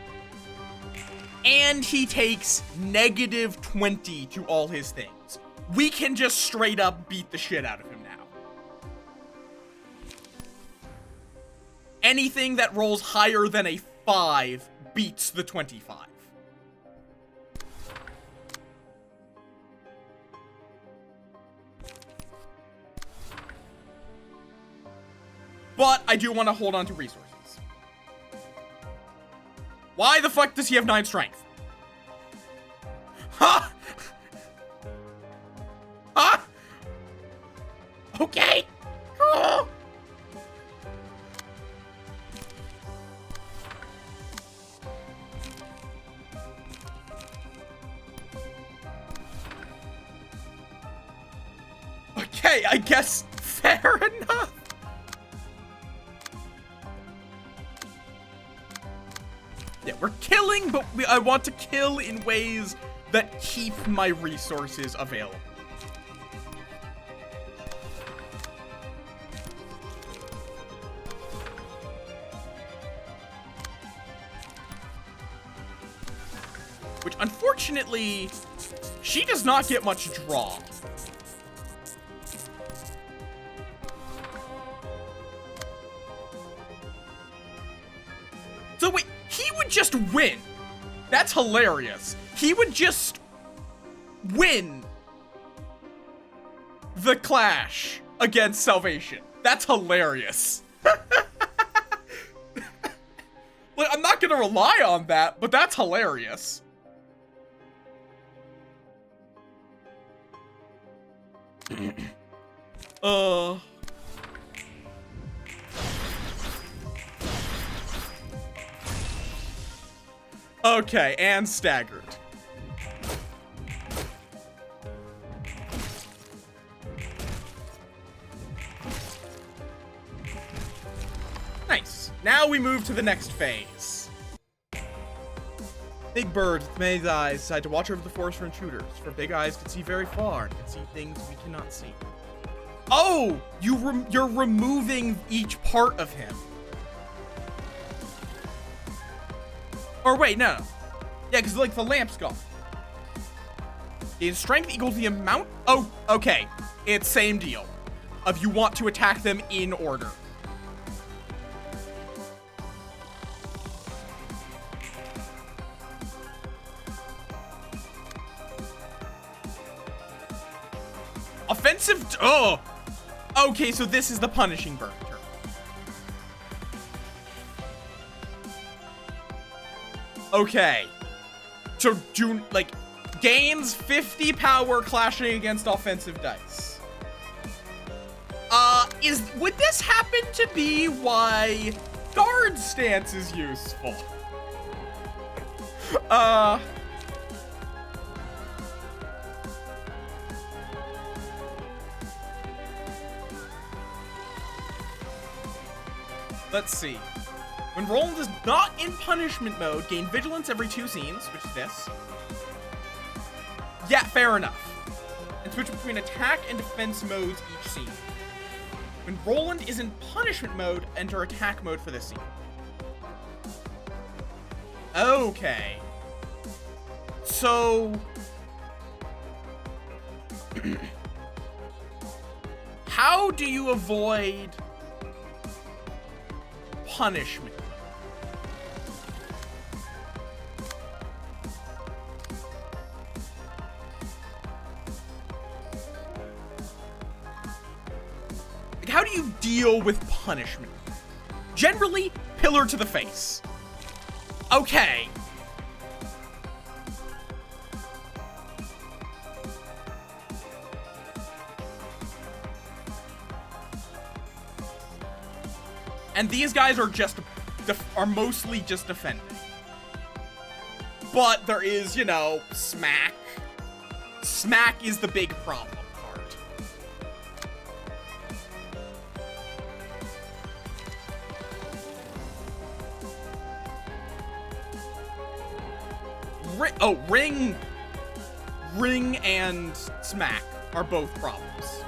and he takes -20 to all his things. We can just straight up beat the shit out of him now. Anything that rolls higher than a 5 beats the 25. But I do want to hold on to resources. Why the fuck does he have 9 strength? Huh? Huh? Okay. Oh. Okay, I guess fair enough. Yeah, we're killing, but I want to kill in ways that keep my resources available. Which, unfortunately, she does not get much draw. So wait, he would just win. That's hilarious. He would just win the clash against Salvation. That's hilarious. Like, I'm not gonna rely on that, but that's hilarious. Okay, and staggered. Nice. Now we move to the next phase. Big Bird with May's eyes decide to watch over the forest for intruders, for Big Eyes can see very far and can see things we cannot see. Oh! You're removing each part of him. Or wait, no. Yeah, because like the lamp's gone. Is strength equal to the amount? Oh, okay. It's same deal. Of you want to attack them in order. Offensive. Oh. Okay, so this is the punishing burn turn. Okay. So do like gains 50 power clashing against offensive dice. Would this happen to be why guard stance is useful? Let's see. When Roland is not in punishment mode, gain vigilance every 2 scenes, which is this. Yeah, fair enough. And switch between attack and defense modes each scene. When Roland is in punishment mode, enter attack mode for this scene. Okay. So... how do you avoid punishment? Like, how do you deal with punishment? Generally, pillar to the face. Okay. And these guys are just are mostly just defending. But there is, you know, smack. Smack is the big problem part. Ring and smack are both problems.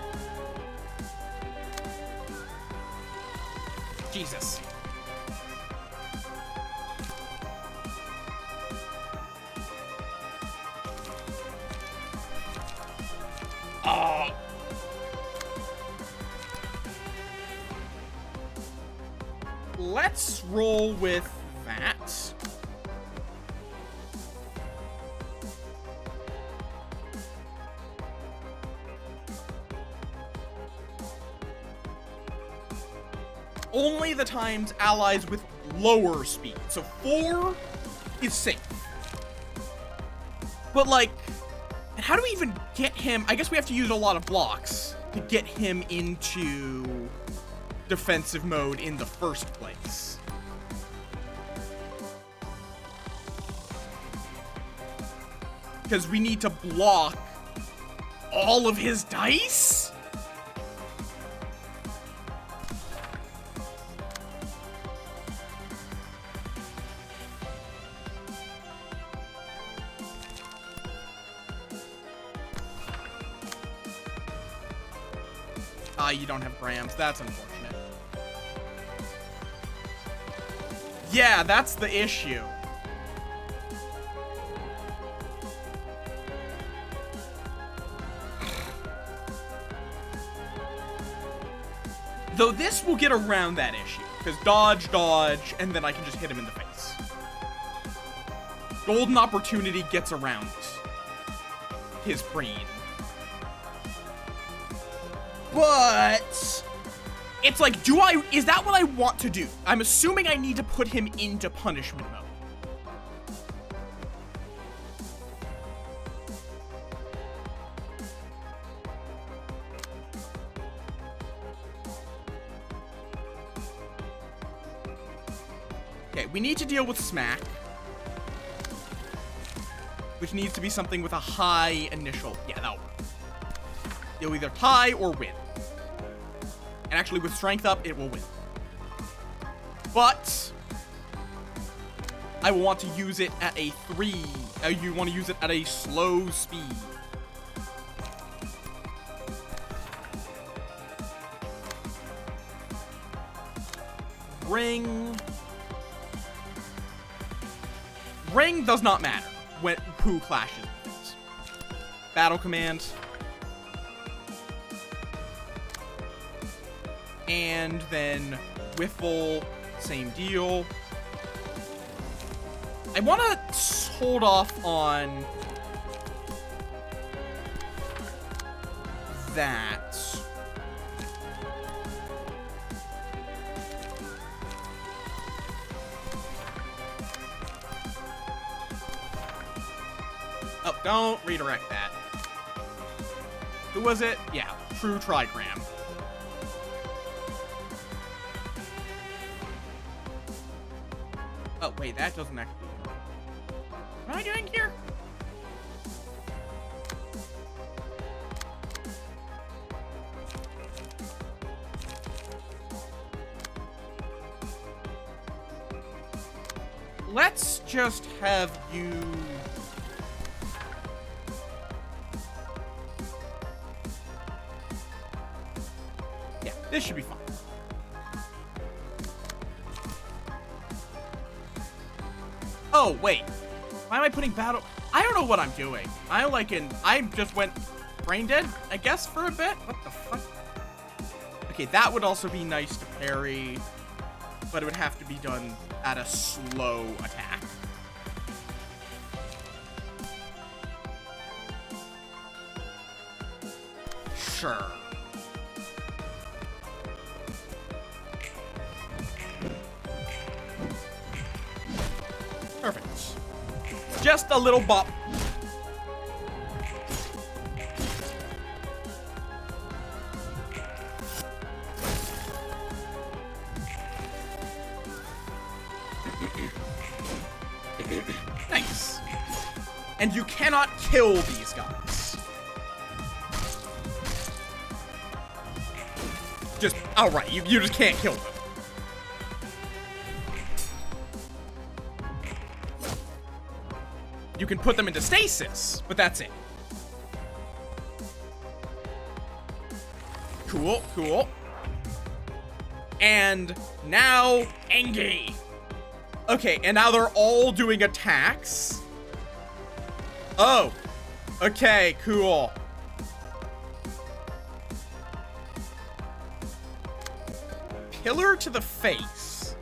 Jesus. Let's roll with that. Only the times allies with lower speed. So 4 is safe. But like, and how do we even get him? I guess we have to use a lot of blocks to get him into defensive mode in the first place. Because we need to block all of his dice? Ah, you don't have grams. That's unfortunate. Yeah, that's the issue. Though this will get around that issue, because dodge, dodge, and then I can just hit him in the face. Golden opportunity gets around his brain. But it's like, is that what I want to do? I'm assuming I need to put him into punishment mode. Okay, we need to deal with Smack, which needs to be something with a high initial. Yeah, that'll work. You'll either tie or win. And actually, with strength up, it will win. But I will want to use it at a 3. You want to use it at a slow speed. Ring does not matter who clashes with this. Battle command. And then Whiffle, same deal. I want to hold off on that. Oh, don't redirect that. Who was it? Yeah, True Trigram. Oh, wait, that doesn't actually... What am I doing here? Let's just have you... Yeah, this should be fine. Oh, wait. Why am I putting battle? I don't know what I'm doing. I just went brain dead, I guess, for a bit. What the fuck? Okay, that would also be nice to parry, but it would have to be done at a slow attack. Sure. Perfect. Just a little bop. Nice. And you cannot kill these guys. Just outright, you just can't kill them. You can put them into stasis, but that's it. Cool, cool. And now, Engie. Okay, and now they're all doing attacks. Oh, okay, cool. Pillar to the face.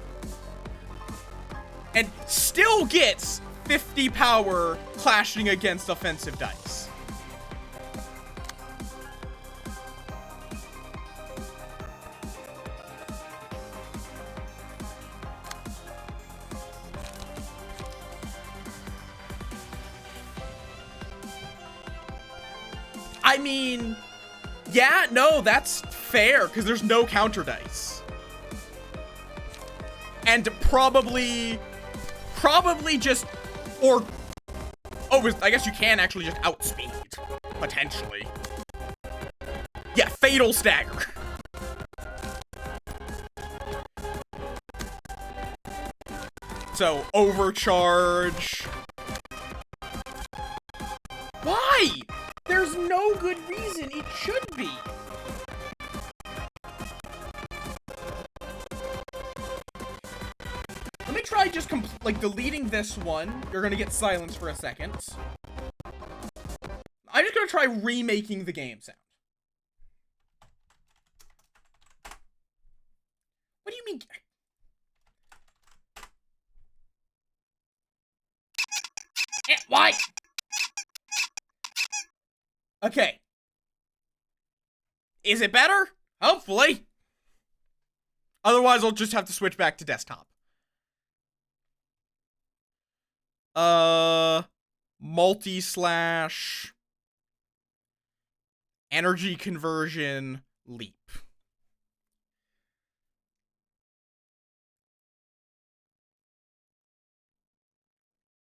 And still gets 50 power clashing against offensive dice. I mean, yeah, no, that's fair, because there's no counter dice. And probably just, or, oh, I guess you can actually just outspeed, potentially. Yeah, fatal stagger. So, overcharge. Why? There's no good reason it should be. Let me try just deleting this one. You're gonna get silence for a second. I'm just gonna try remaking the game sound. What do you mean? Why? Okay. Is it better? Hopefully. Otherwise, I'll just have to switch back to desktop. Multi-slash energy conversion leap.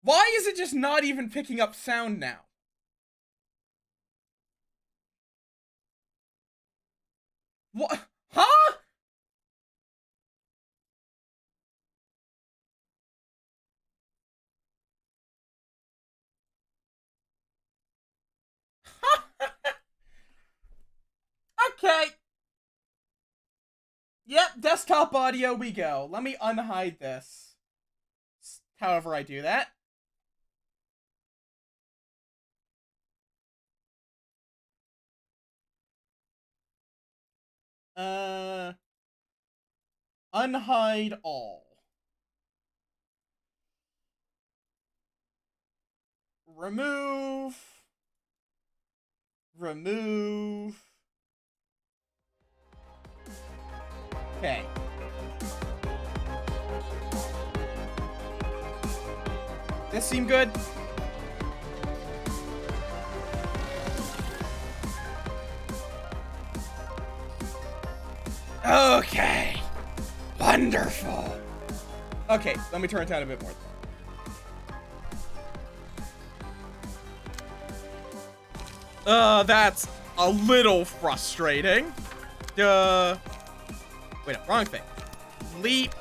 Why is it just not even picking up sound now? What? Huh? Okay. Yep, desktop audio we go. Let me unhide this. However I do that. Unhide all. Remove. Okay. This seem good? Okay. Wonderful. Okay, let me turn it down a bit more. That's a little frustrating. Wait, no, wrong thing. Leap.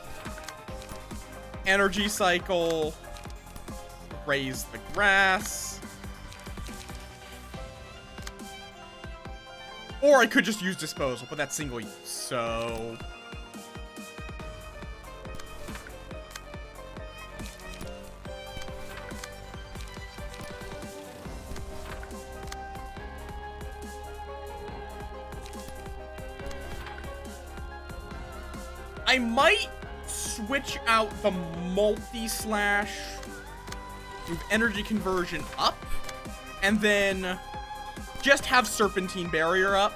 Energy cycle. Raise the grass. Or I could just use disposal, but that's single use, so... I might switch out the multi-slash, move energy conversion up, and then just have Serpentine Barrier up,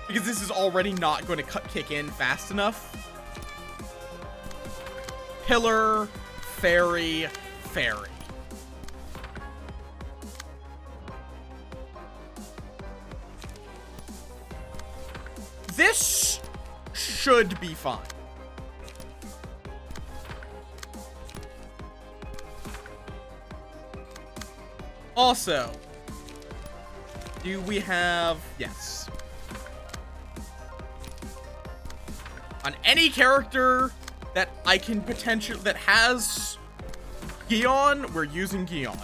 because this is already not going to kick in fast enough. Pillar, Fairy, Fairy. This should be fine. Also, do we have... Yes. On any character that I can potentially... that has Gion, we're using Gion.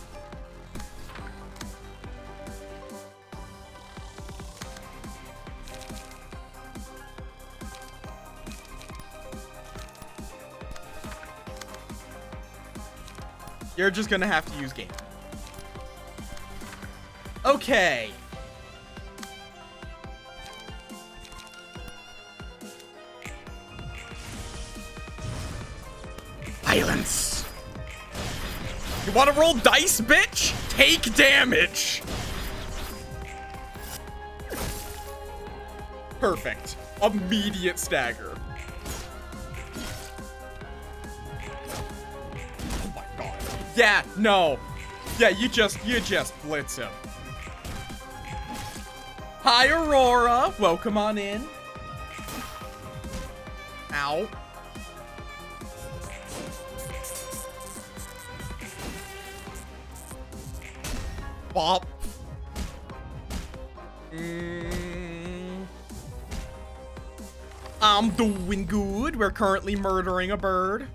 You're just gonna have to use game. Okay. Violence. You wanna roll dice, bitch? Take damage. Perfect. Immediate stagger. Oh my god. Yeah, no. Yeah, you just blitz him.
Hi, Aurora. Welcome on in. Ow. Bop. I'm doing good. We're currently murdering a bird.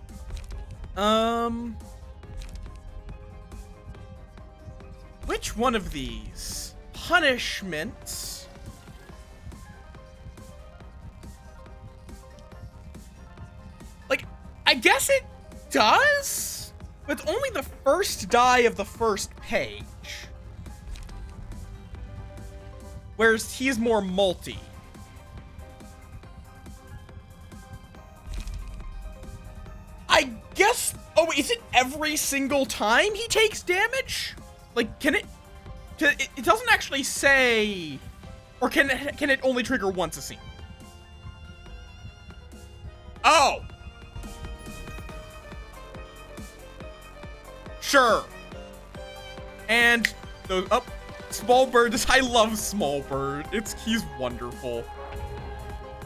Which one of these? Punishments. Like, I guess it does, but it's only the first die of the first page. Whereas he's more multi. I guess, oh, is it every single time he takes damage? Like, can it doesn't actually say, or can it only trigger once a scene? Oh. Sure. And those, oh, Small Bird, I love Small Bird. He's wonderful.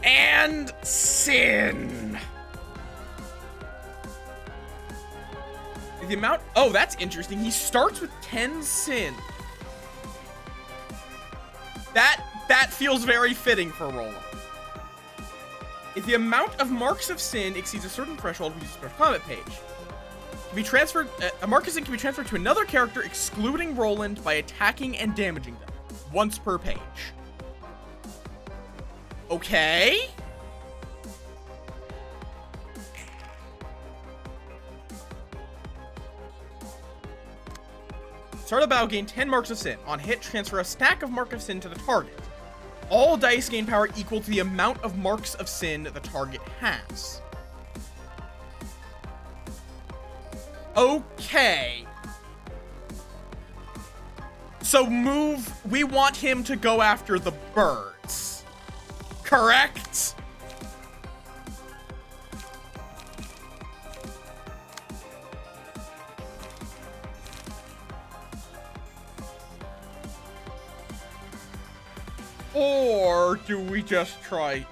And Sin. The amount, oh, that's interesting. He starts with 10 Sin. That feels very fitting for Roland. If the amount of marks of Sin exceeds a certain threshold, we use a special comment page. Can be transferred, a mark of Sin can be transferred to another character, excluding Roland, by attacking and damaging them once per page. Okay. Start of battle, gain 10 marks of Sin. On hit, transfer a stack of mark of Sin to the target. All dice gain power equal to the amount of marks of Sin the target has. Okay. So we want him to go after the birds. Correct? Or do we just try,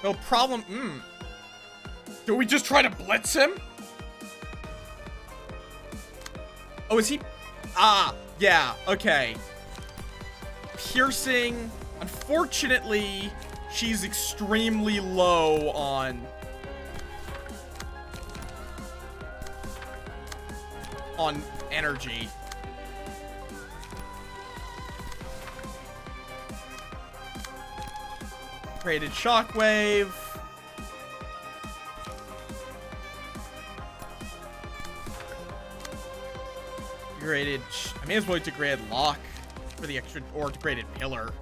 no problem, do we just try to blitz him? Oh, is he? Ah, yeah, okay. Piercing. Unfortunately, she's extremely low on energy. Created Shockwave. Degraded, I may as well degrade Lock for the extra, or degraded Pillar.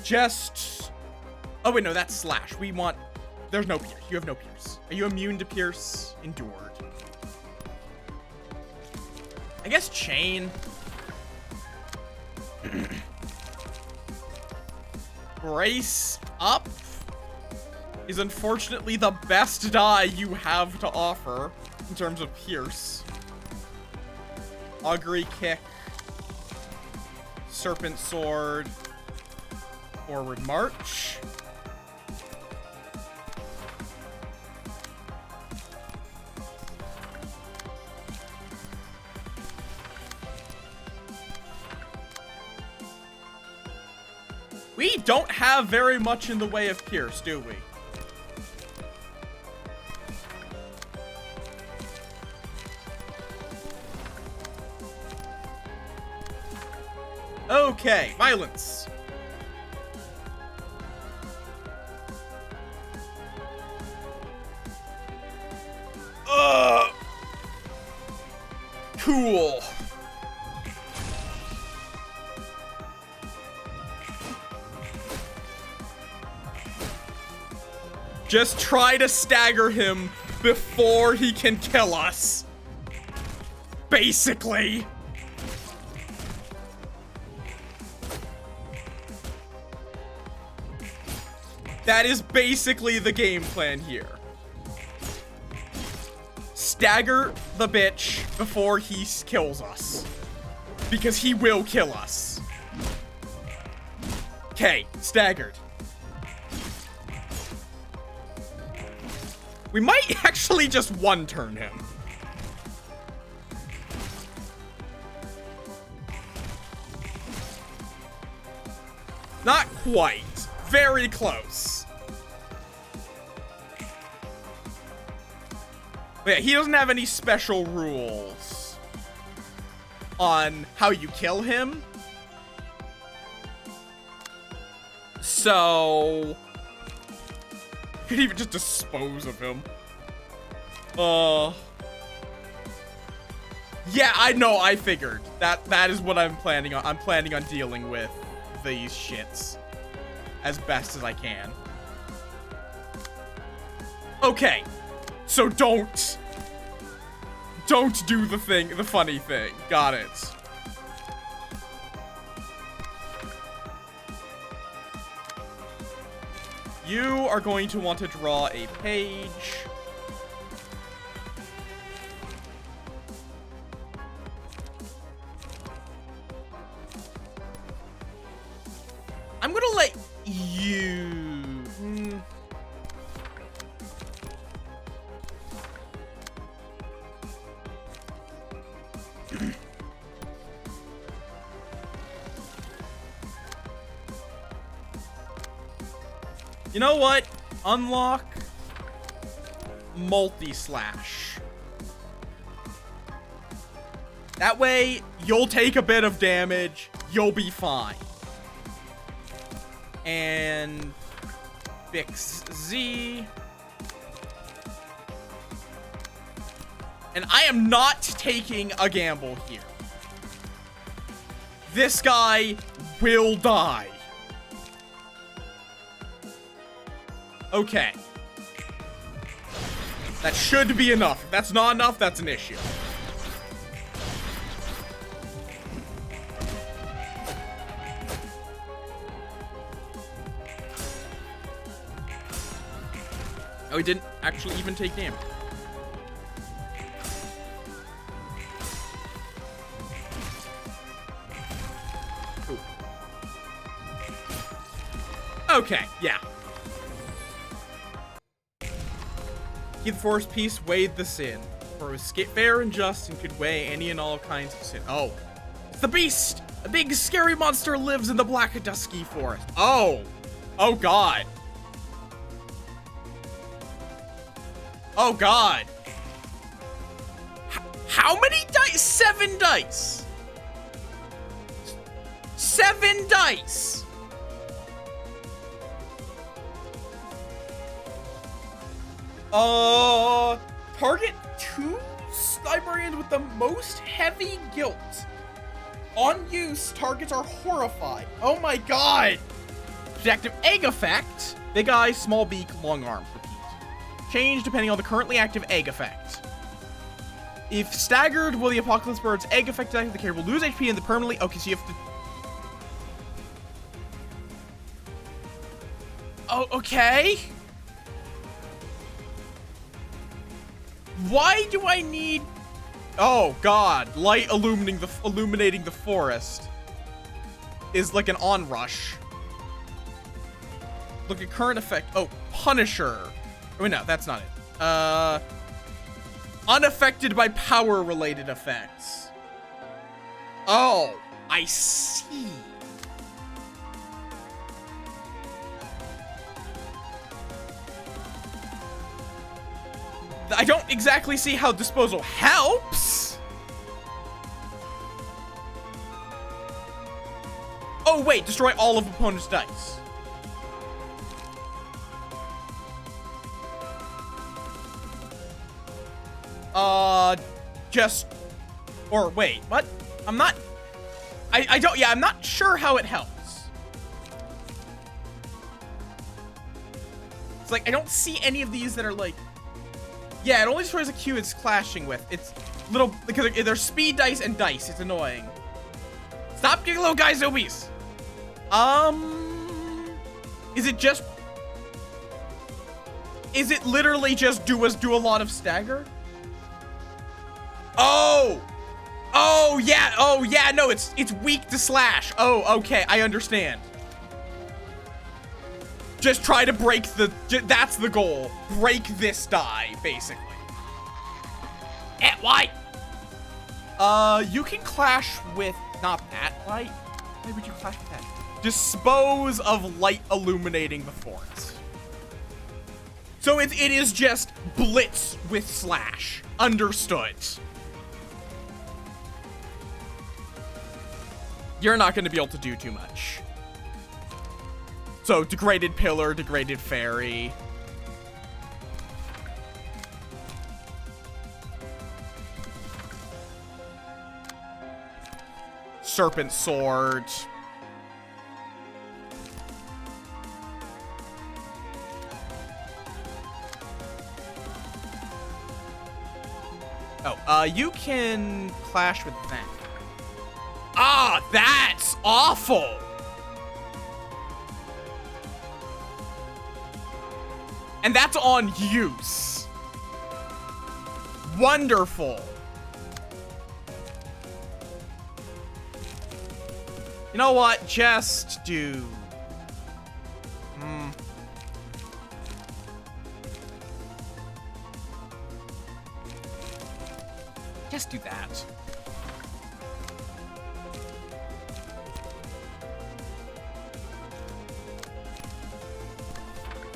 Just, oh wait, no, that's Slash. We want, there's no Pierce. You have no Pierce. Are you immune to Pierce? Endured. I guess Chain. Brace Up is unfortunately the best die you have to offer in terms of Pierce. Augury Kick. Serpent Sword. Forward March. We don't have very much in the way of Pierce, do we? Okay, Violence. Cool. Just try to stagger him before he can kill us. Basically. That is basically the game plan here.
stagger the bitch before he kills us. Because he will kill us. Okay, staggered. We might actually just one-turn him. Not quite. Very close. But yeah, he doesn't have any special rules on how you kill him. So you could even just dispose of him. Yeah, I know, I figured. That is what I'm planning on. I'm planning on dealing with these shits as best as I can. Okay. So don't do the funny thing. Got it. You are going to want to draw a page. I'm gonna let you... You know what? Unlock multi-slash. That way, you'll take a bit of damage. You'll be fine. And fix Z. And I am not taking a gamble here. This guy will die. Okay. That should be enough. If that's not enough, that's an issue. Oh, he didn't actually even take damage. Ooh. Okay, yeah. Keep the forest peace, weighed the sin. For it was fair and just and could weigh any and all kinds of sin. Oh. It's the beast! A big scary monster lives in the black dusky forest. Oh. Oh god. Oh god. How many dice? 7 dice. 7 dice. Target 2 librarians with the most heavy guilt. On use, targets are horrified. Oh my god. Active egg effect. Big eyes, small beak, long arms. Repeat. Change depending on the currently active egg effect. If staggered, will the Apocalypse Bird's egg effect active? The character will lose HP and the permanently... Okay, so you have to... Oh, okay. Why do I need... Oh, God. Light illuminating the forest is like an onrush. Look at current effect. Oh, Punisher. Oh, no, that's not it. Unaffected by power-related effects. Oh, I see. I don't exactly see how disposal helps. Oh, wait, destroy all of opponent's dice. Or wait, what? I'm not, I'm not sure how it helps. It's like, I don't see any of these that are like, yeah, it only destroys a Q it's clashing with. It's little, because they're speed dice and dice. It's annoying. Stop getting little guys obese. Is it literally just do a lot of stagger? Oh! Oh, yeah, no, it's weak to slash. Oh, okay, I understand. Just try to break that's the goal. Break this die, basically. Why? You can clash with, not that light. Why would you clash with that? Dispose of light illuminating the forest. So it is just blitz with slash. Understood. You're not going to be able to do too much. So, degraded pillar, degraded fairy. Serpent sword. Oh, you can clash with that. Ah, that's awful. And that's on use. Wonderful. You know what? Just do... Just do that.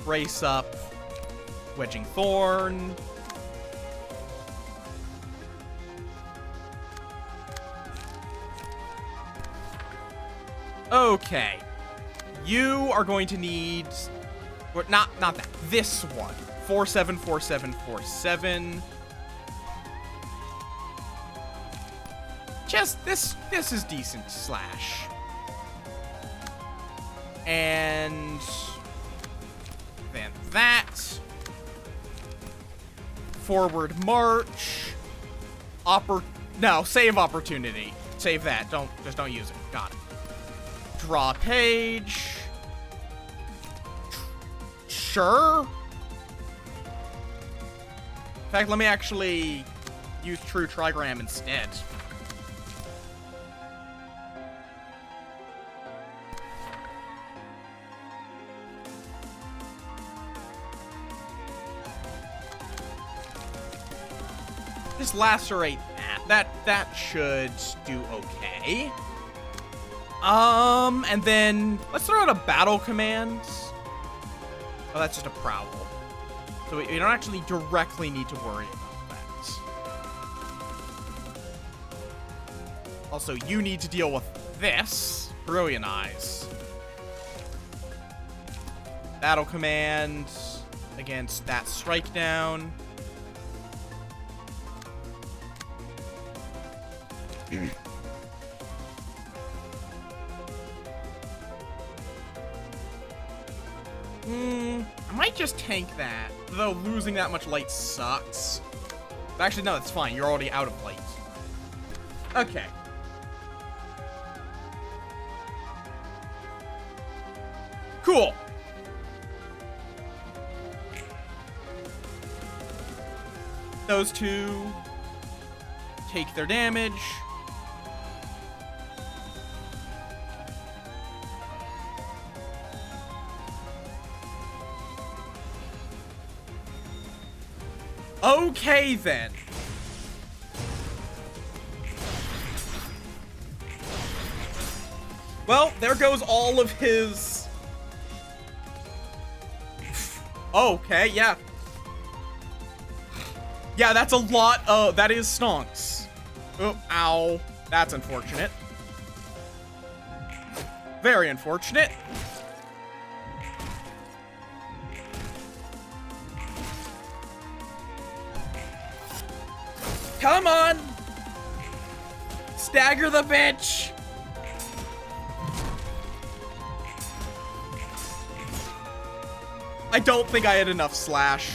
Brace up. Wedging Thorn. Okay. You are going to need... Not that. This one. 4-7, 4-7, 4-7. Just, this is decent slash. And... then that. Forward march. No, save opportunity. Save that. Just don't use it. Got it. Draw page. Sure. In fact, let me actually use True Trigram instead. Just lacerate that. That should do okay. And then let's throw out a battle command. Oh, that's just a prowl. So we don't actually directly need to worry about that. Also, you need to deal with this. Brilliant Eyes. Battle command against that strike down. I might just tank that, though losing that much light sucks. But actually, no, that's fine. You're already out of light. Okay. Cool. Those two take their damage. Okay, then. Well, there goes all of his... Okay, yeah. Yeah, that's a lot of... That is stonks. Oh, ow. That's unfortunate. Very unfortunate. Come on! Stagger the bitch! I don't think I had enough slash.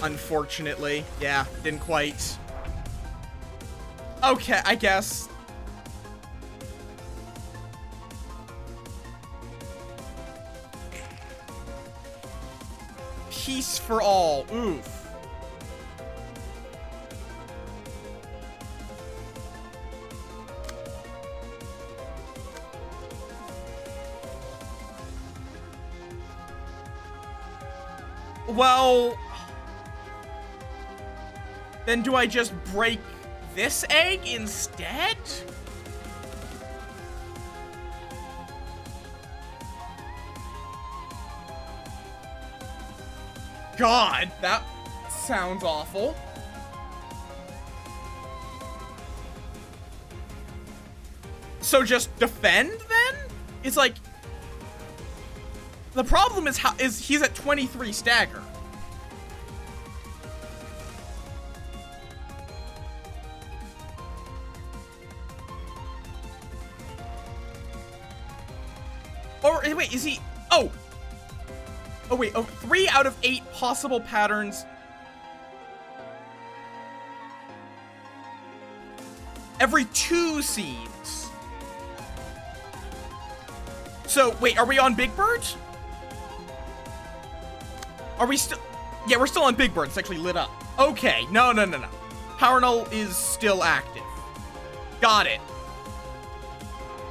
Unfortunately. Yeah, didn't quite. Okay, I guess. peace for all. Oof. Well, then do I just break this egg instead? God, that sounds awful. So just defend then? It's like, the problem is he's at 23 stagger. Or wait, is he? Oh wait. Oh, 3 out of 8 possible patterns. Every 2 seeds. So wait, are we on Big Bird? Are we still? Yeah, we're still on Big Bird. It's actually lit up. Okay, no. Power Null is still active. Got it.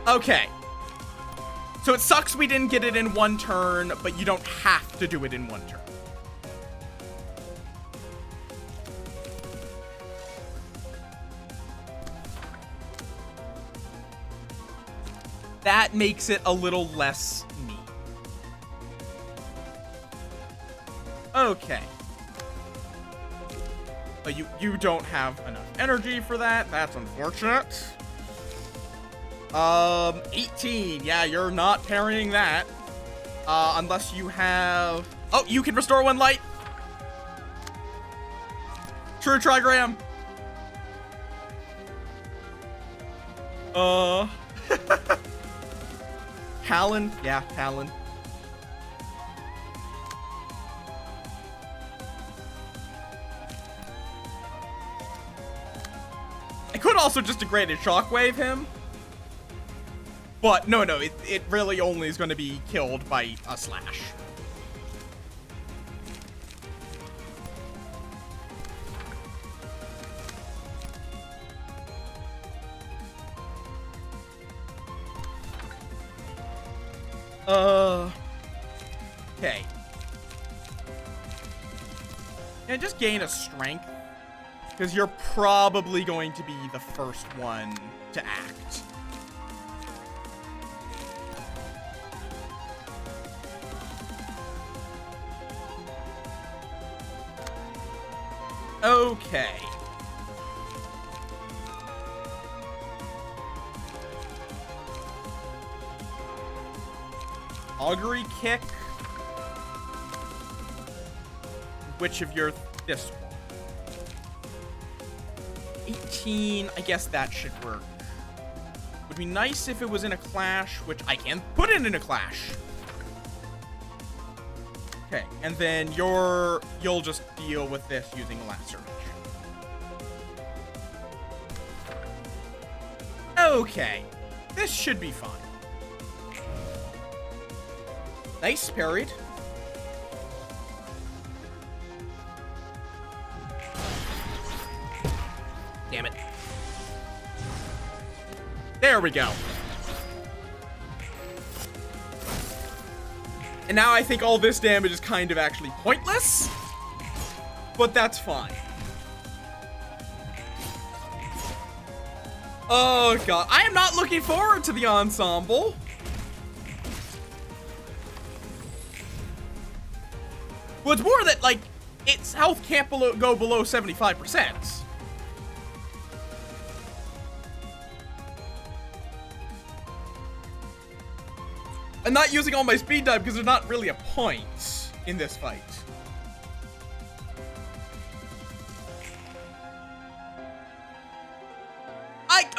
Okay. So it sucks we didn't get it in 1 turn, but you don't have to do it in 1 turn. That makes it a little less neat. Okay. But you don't have enough energy for that. That's unfortunate. 18. Yeah, you're not parrying that. Unless you have... Oh, you can restore 1 light. True trigram. Talon. Yeah, Talon. I could also just degraded shockwave him. But no, it really only is going to be killed by a slash. Okay. Yeah, just gain a strength. Because you're probably going to be the first one to act. Okay. Augury kick. Which of your this one? 18. I guess that should work. Would be nice if it was in a clash, which I can put it in a clash. Okay, and then you'll just deal with this using laceration. Okay, this should be fine. Nice, parried. Damn it. There we go. And now I think all this damage is kind of actually pointless. But that's fine. Oh god, I am not looking forward to the ensemble. Well, it's more that, like, its health can't go below 75%. I'm not using all my speed dive because there's not really a point in this fight.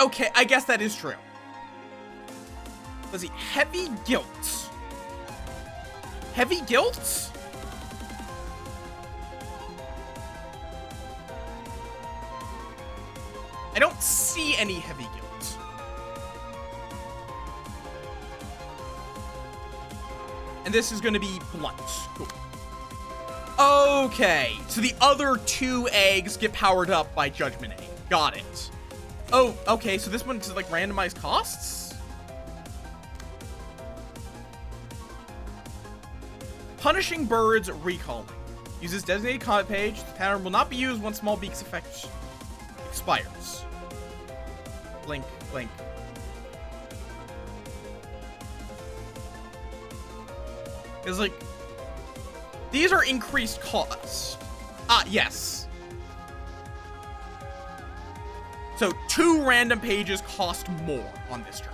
Okay, I guess that is true. Let's see, heavy guilt. Heavy guilt? I don't see any heavy guilt. And this is going to be blunt. Cool. Okay, so the other 2 eggs get powered up by Judgment Egg. Got it. Oh, okay, so this one's like randomized costs? Punishing birds recalling. Uses designated comment page. The pattern will not be used once small beak's effect expires. Blink, blink. Because, like, these are increased cost. Ah, yes. So 2 random pages cost more on this turn.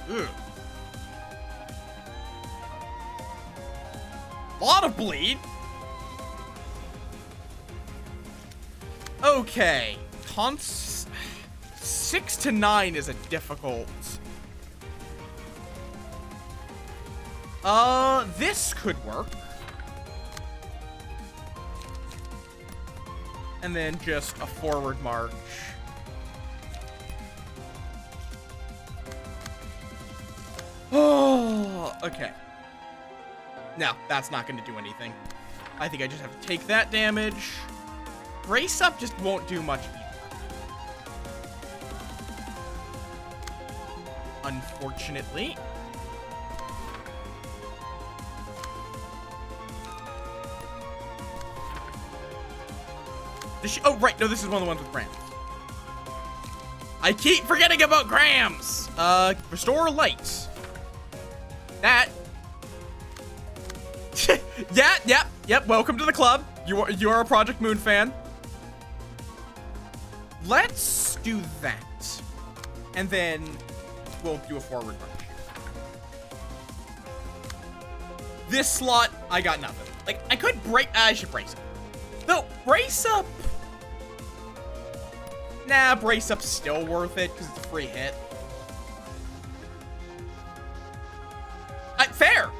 Ugh. Lot of bleed. Okay. 6 to 9 is a difficult. This could work. And then just a forward march. Oh, okay. No, that's not going to do anything. I think I just have to take that damage. Brace up just won't do much either. Unfortunately. Does she? Oh, right. No, this is one of the ones with Grams. I keep forgetting about Grams. Restore light. That. Yep. Welcome to the club. You are a Project Moon fan. Let's do that. And then we'll do a forward march. This slot, I got nothing. Like, I could break. I should brace up. No, brace up. Nah, brace up's still worth it because it's a free hit. Fair.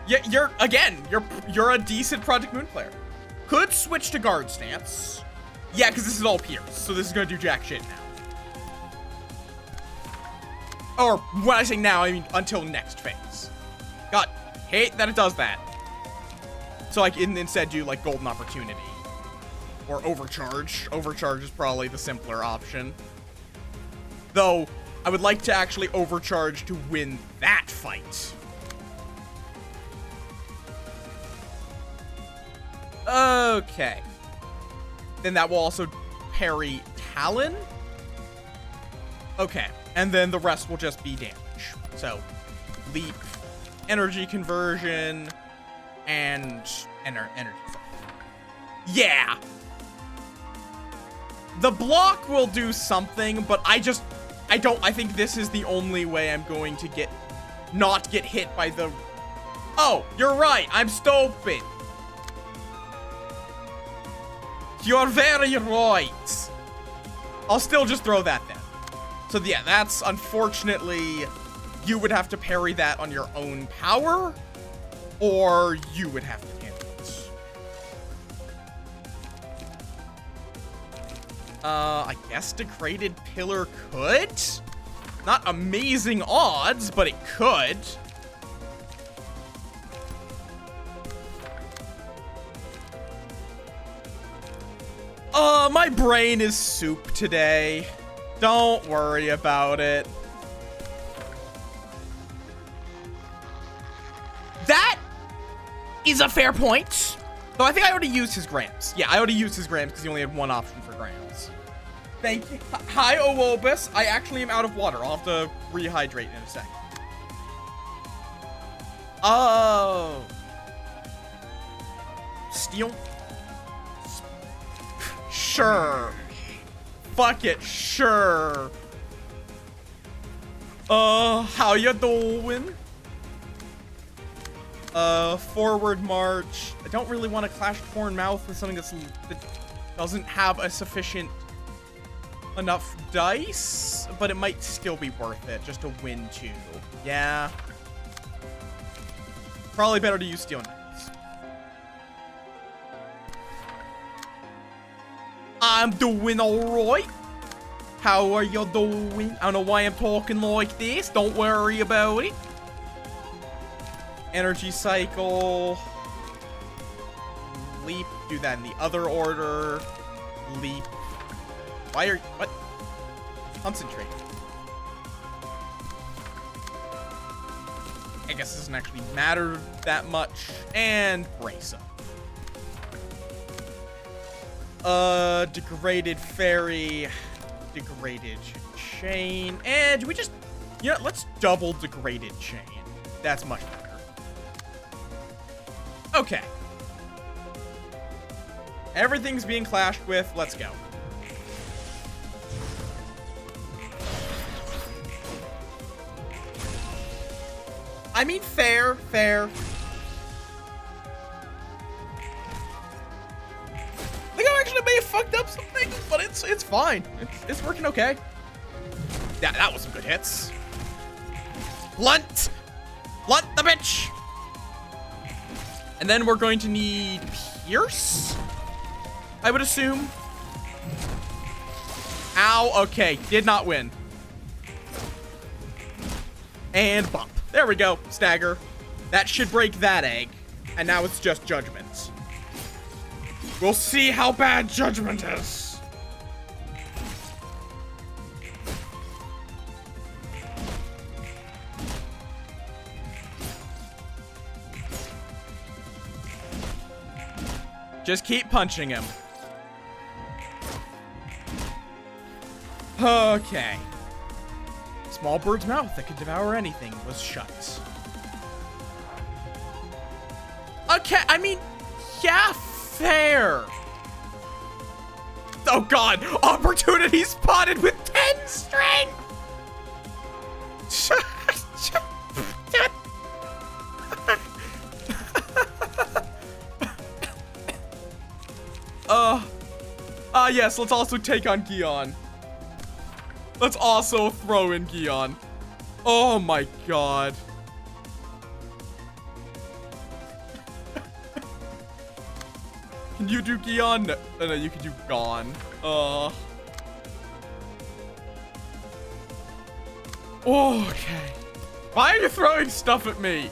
Yeah, you're a decent Project Moon player. Could switch to guard stance. Yeah, because this is all Pierce, so this is gonna do jack shit now. Or when I say now, I mean until next phase. God, hate that it does that. So I can instead do like Golden Opportunity. Or Overcharge. Overcharge is probably the simpler option. Though, I would like to actually Overcharge to win that fight. Okay. Then that will also parry Talon. Okay. And then the rest will just be damage. So, Leap, Energy Conversion, and Energy. Yeah! The block will do something, but I think this is the only way I'm going to not get hit by the... Oh, you're right, I'm stupid. You're very right. I'll still just throw that then. So yeah, that's unfortunately, you would have to parry that on your own power, or you would have to handle it. I guess Degraded Pillar could? Not amazing odds, but it could. My brain is soup today. Don't worry about it. That is a fair point. Though I think I already used his grams. Yeah, I already used his grams because he only had one option for grams. Thank you. Hi, Owobus. I actually am out of water. I'll have to rehydrate in a second. Oh. Steel. Sure. Fuck it. Sure. How you doing? Forward march. I don't really want to clash Torn Mouth with something that doesn't have a sufficient enough dice, but it might still be worth it just to win 2. Yeah. Probably better to use Steel Knights. I'm doing alright.
How are you doing? I don't know why I'm talking like this. Don't worry about it. Energy cycle. Leap. Do that in the other order. Leap. Why are... What? Concentrate. I guess it doesn't actually matter that much. And brace up. Degraded fairy. Degraded chain. And do we just... Yeah, let's double degraded chain. That's much better. Okay. Everything's being clashed with. Let's go. I mean, fair. I think I actually may have fucked up some things, but it's fine. It's working okay. That was some good hits. Blunt the bitch. And then we're going to need Pierce, I would assume. Ow, okay, did not win. And bump. There we go, stagger. That should break that egg. And now it's just Judgment. We'll see how bad Judgment is. Just keep punching him. Okay. Small bird's mouth that could devour anything was shut. Okay, I mean, yeah, fair. Oh god, opportunity spotted with 10 strength. Yes, let's also take on Gion. Let's also throw in Gion. Oh my god. Can you do Gion? No, no, you can do Gon. Okay. Why are you throwing stuff at me?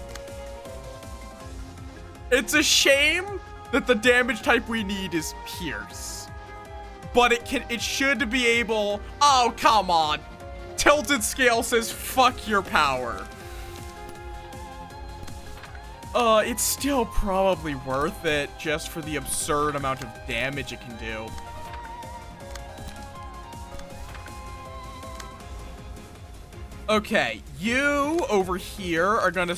It's a shame that the damage type we need is Pierce. But it should be able... Oh, come on. Tilted Scale says fuck your power. It's still probably worth it just for the absurd amount of damage it can do. Okay, you over here are gonna...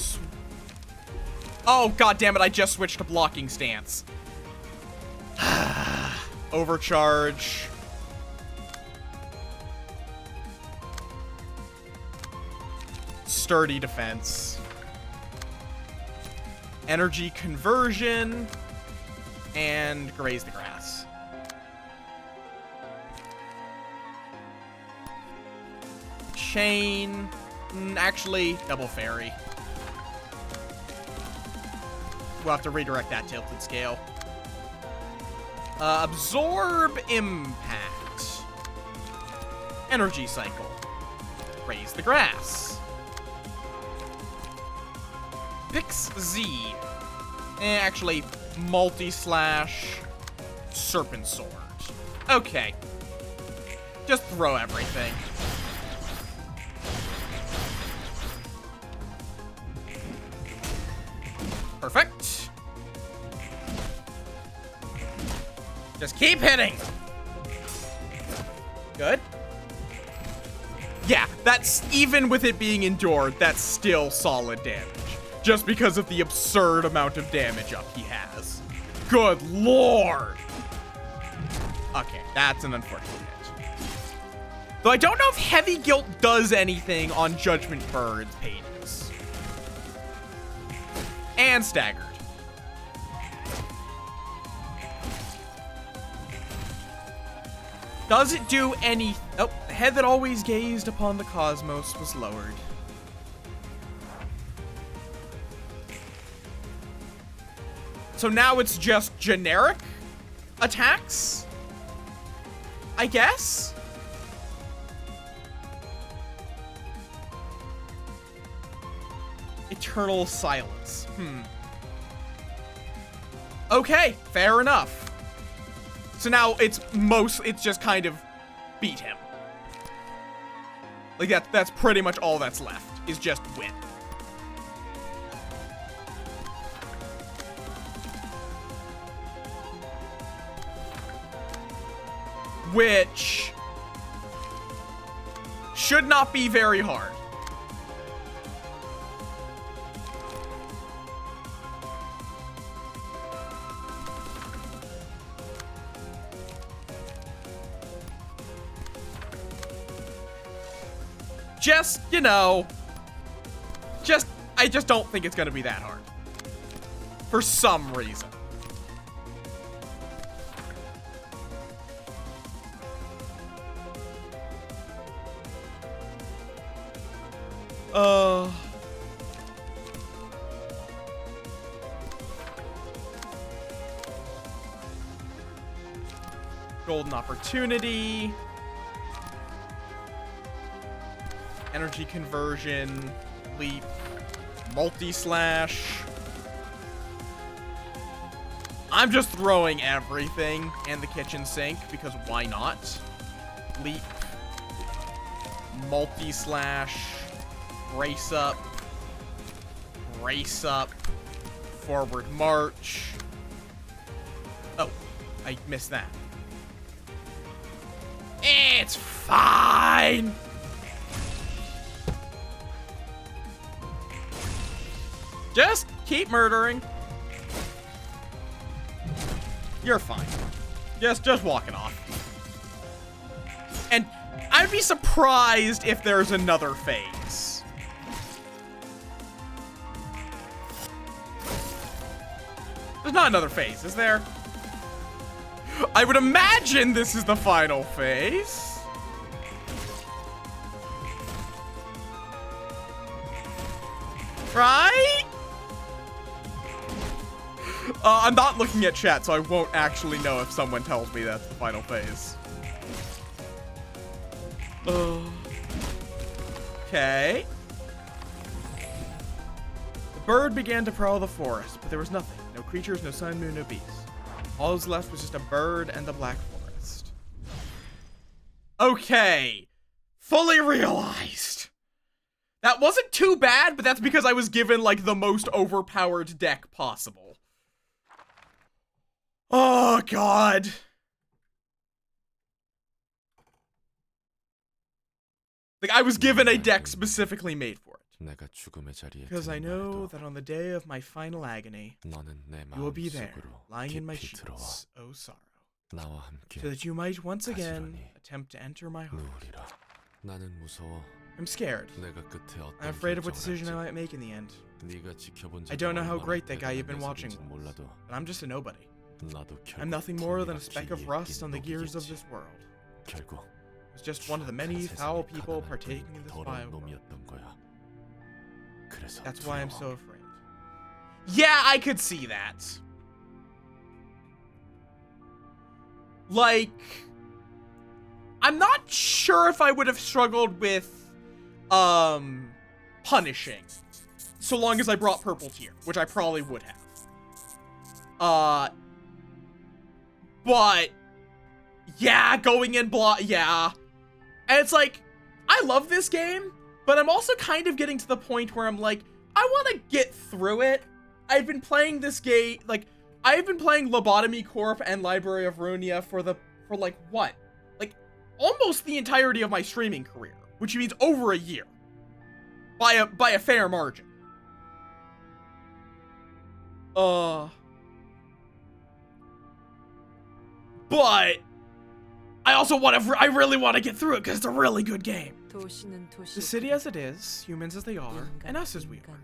Oh, god damn it, I just switched to blocking stance. Overcharge. Sturdy defense. Energy conversion. And graze the grass. Chain. Actually, double fairy. We'll have to redirect that tilted scale. Absorb impact. Energy cycle. Raise the grass. Pix Z. Actually, multi-slash serpent sword. Okay. Just throw everything. Perfect. Just keep hitting. Good. Yeah, that's, even with it being endured, that's still solid damage. Just because of the absurd amount of damage up he has. Good lord. Okay, that's an unfortunate hit. Though I don't know if Heavy Guilt does anything on Judgment Bird's pages. And staggered. Does it do any... Oh, the head that always gazed upon the cosmos was lowered. So now it's just generic attacks? I guess?
eternal silence. Okay, fair enough. So now it's just kind of beat him. Like that's pretty much all that's left, is just win. Which should not be very hard. Just, you know, I just don't think it's gonna be that hard. For some reason. Golden opportunity. Energy conversion. Leap. Multi-slash. I'm just throwing everything in the kitchen sink because why not? Leap. Multi-slash. Brace up. Brace up. Forward march. Oh, I missed that. It's fine. Just keep murdering. You're fine. Just walk it off. And I'd be surprised if there's another phase. There's not another phase, is there? I would imagine this is the final phase. Right? I'm not looking at chat, so I won't actually know if someone tells me that's the final phase. Okay. The bird began to prowl the forest, but there was nothing. No creatures, no sun, moon, no beast. All that was left was just a bird and the black forest. Okay. Fully realized. That wasn't too bad, but that's because I was given, like, the most overpowered deck possible. Oh, God. Like, I was given a deck specifically made for it. Because I know that on the day of my final agony, you will be there, lying in my sheets, oh sorrow, so that you might once again attempt to enter my heart. I'm scared. I'm afraid of what decision I might make in the end. I don't know how great that guy you've been watching was, but I'm just a nobody. I'm nothing more than a speck of rust on the gears of this world. I was just one of the many foul people partaking in this vile world. That's why I'm so afraid. Yeah, I could see that. Like, I'm not sure if I would have struggled with punishing, so long as I brought purple tier, which I probably would have. But yeah, going in yeah. And it's like, I love this game, but I'm also kind of getting to the point where I'm like, I want to get through it. I've been playing this game, like, I've been playing Lobotomy Corp and Library of Runia for like, what? Like, almost the entirety of my streaming career, which means over a year. By a fair margin. But I really want to get through it because it's a really good game. The city as it is, humans as they are, and us as we are.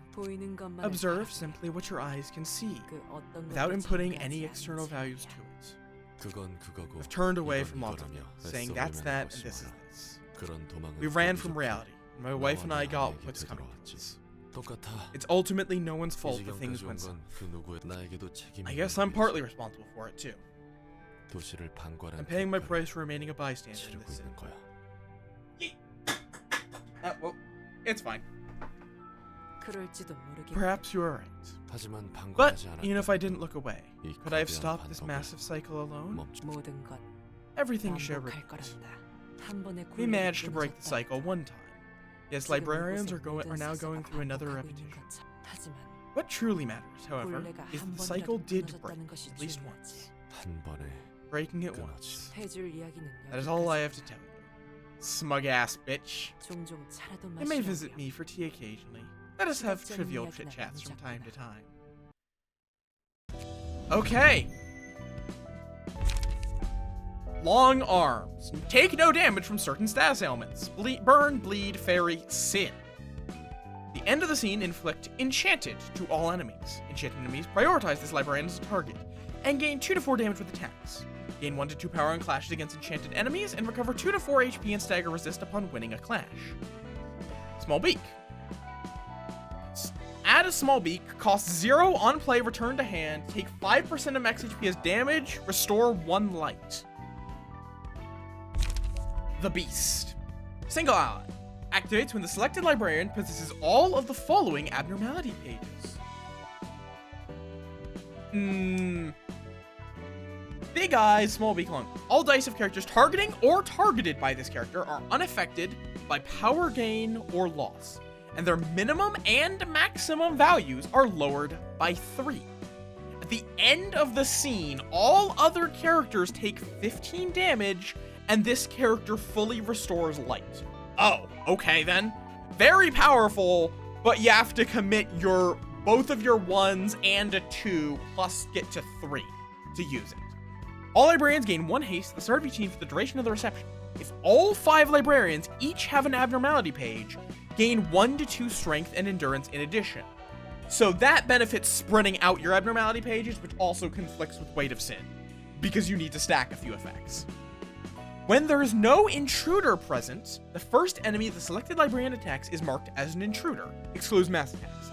Observe simply what your eyes can see, without inputting any external values to it. We've turned away from logic, saying that's that and this is this. We ran from reality, and my wife and I got what's coming to us. It's ultimately no one's fault the things went south. I guess I'm partly responsible for it too. I'm paying my price for remaining a bystander in this city. Well, it's fine. Perhaps you are right.
하지만
But
방관하지
even
않았다.
if I didn't look away,
이
could I have
거대한
stopped this
반동을
massive cycle alone?
멈추-
Everything shall repeat. We managed to break the cycle one time. Yes, librarians are now going through another repetition. What truly matters, however, is that the cycle did break at least once.
한 번에
Breaking it
끊어지.
once. That is all I have to tell you. Smug ass bitch. You may visit me for tea occasionally. Let us have trivial chit chats from time to time. Okay. Long arms. Take no damage from certain status ailments. Burn, bleed, fairy, sin. The end of the scene, inflict enchanted to all enemies. Enchanted enemies prioritize this librarian as a target and gain 2 to 4 damage with attacks. Gain 1 to 2 power on clashes against enchanted enemies and recover 2 to 4 HP and stagger resist upon winning a clash. Small beak. Add a small beak, cost 0 on play, return to hand, take 5% of max HP as damage, restore 1 light. The Beast. Single ally. Activates when the selected librarian possesses all of the following abnormality pages. Big eyes, small beak, long. All dice of characters targeting or targeted by this character are unaffected by power gain or loss, and their minimum and maximum values are lowered by 3. At the end of the scene, all other characters take 15 damage, and this character fully restores light. Oh, okay then. Very powerful, but you have to commit both of your 1s and a 2, plus get to 3 to use it. All librarians gain 1 haste at the start of each scene for the duration of the reception. If all 5 librarians each have an abnormality page, gain 1 to 2 strength and endurance in addition. So that benefits spreading out your abnormality pages, which also conflicts with Weight of Sin, because you need to stack a few effects. When there is no intruder present, the first enemy the selected librarian attacks is marked as an intruder, excludes mass attacks.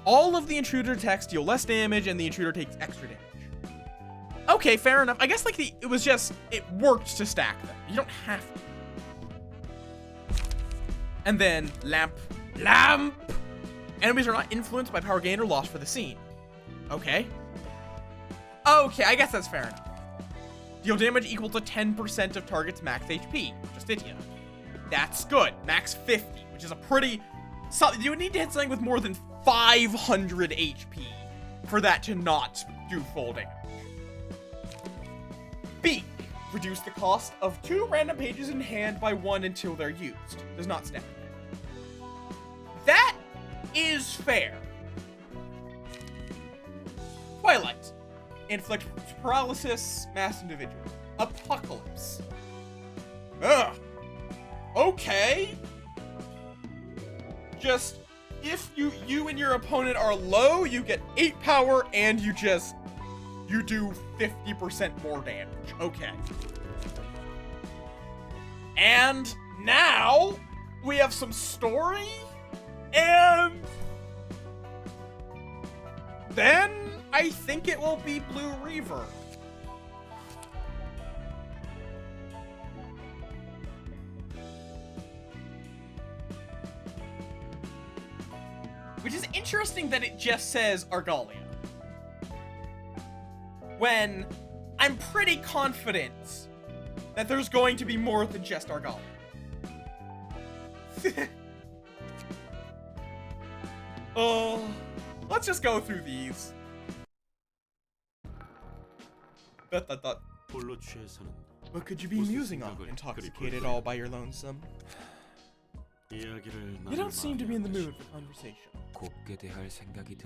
All of the intruder attacks deal less damage, and the intruder takes extra damage. Okay, fair enough. I guess it worked to stack them. You don't have to. And then, lamp. Enemies are not influenced by power gain or loss for the scene. Okay, I guess that's fair enough. Deal damage equal to 10% of target's max HP. Justitia. That's good. Max 50, which is a pretty solid. You would need to hit something with more than 500 HP for that to not do full damage. Beak. Reduce the cost of 2 random pages in hand by 1 until they're used. Does not stack. That is fair. Twilight. Inflict paralysis, mass individual. Apocalypse. Ugh. Okay. Just, if you and your opponent are low, you get 8 power and you do 50% more damage. Okay. And now we have some story, and then I think it will be Blue Reaver. Which is interesting that it just says Argalia, when I'm pretty confident that there's going to be more than just Argalia. Let's just go through these. What could you be musing on, intoxicated all by your lonesome? You don't seem to be in the mood for conversation. I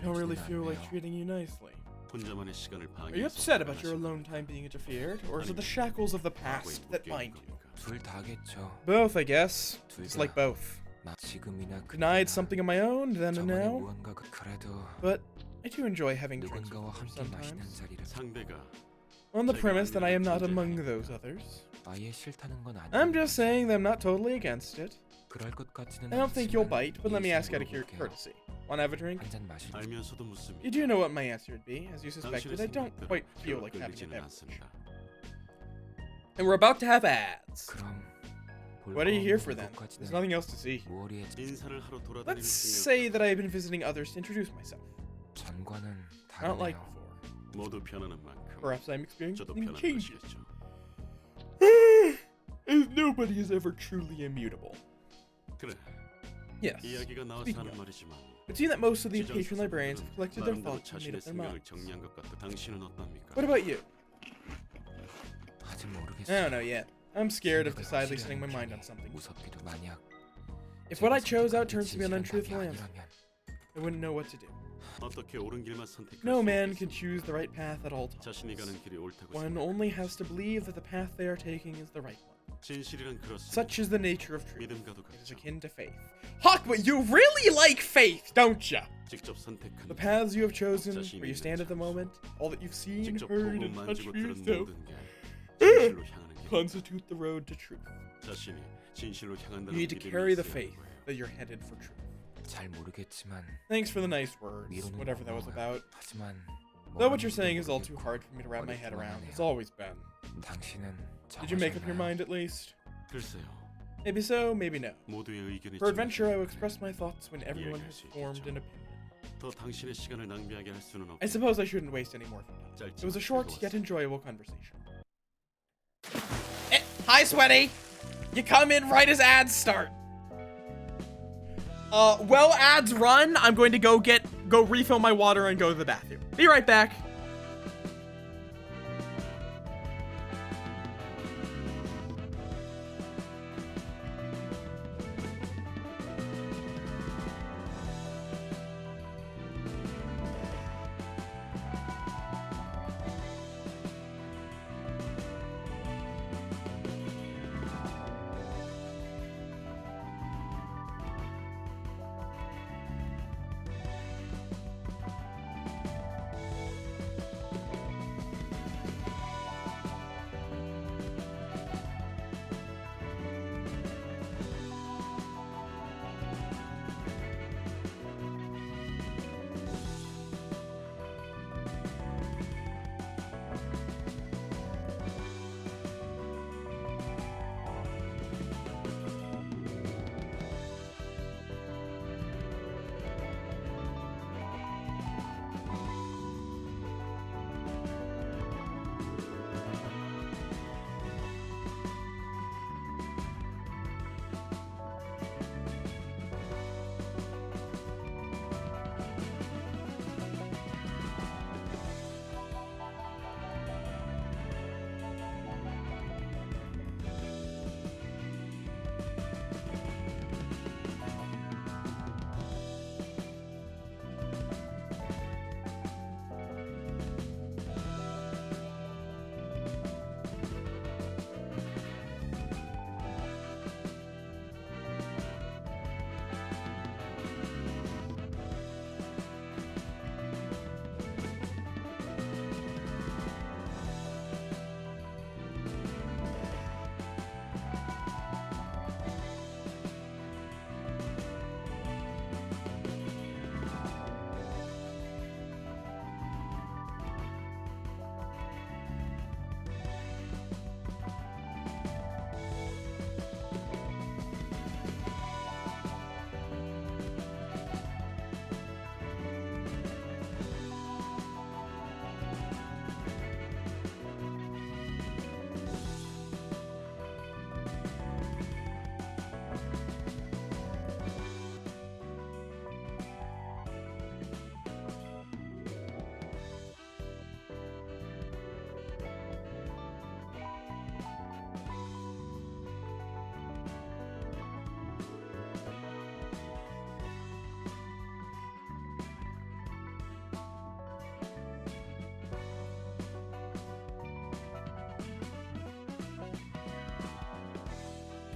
don't really feel like treating you nicely. Are you upset about your alone time being interfered, or is it the shackles of the past that bind you? Both, I guess. It's like both. Denied something of my own, then and now. But I do enjoy having drinks with others sometimes. On the premise that I am not among those others. I'm just saying that I'm not totally against it. I don't think you'll bite, but let me ask out of courtesy. Want to have a drink? You do know what my answer would be. As you suspected, I don't quite feel like having a beverage. And we're about to have ads. What are you here for then? There's nothing else to see. Let's say that I have been visiting others to introduce myself. I don't like before. Perhaps I'm experiencing changes. As nobody is ever truly immutable. Yes. Speaking of, it seems that most of the patron librarians have collected their thoughts and made up their minds. What about you? I don't know yet. I'm scared of decidedly setting my mind on something. If what I chose out turns to be an untruthful answer, I wouldn't know what to do. No man can choose the right path at all times. One only has to believe that the path they are taking is the right one. Such is the nature of truth. It is akin to faith. Hawk, but you really like faith, don't ya? The paths you have chosen, where you stand at the moment, all that you've seen, heard, and touched for yourself, constitute the road to truth. You need to carry the faith that you're headed for truth. Thanks for the nice words, whatever that was about. Though what you're saying is all too hard for me to wrap my head around. It's always been. Did you make up your mind at least? Maybe so, maybe no. For adventure, I will express my thoughts when everyone has formed an opinion. I suppose I shouldn't waste any more time. It was a short yet enjoyable conversation. Hi, Sweaty! You come in right as ads start. Well, ads run, I'm going to go refill my water and go to the bathroom. Be right back.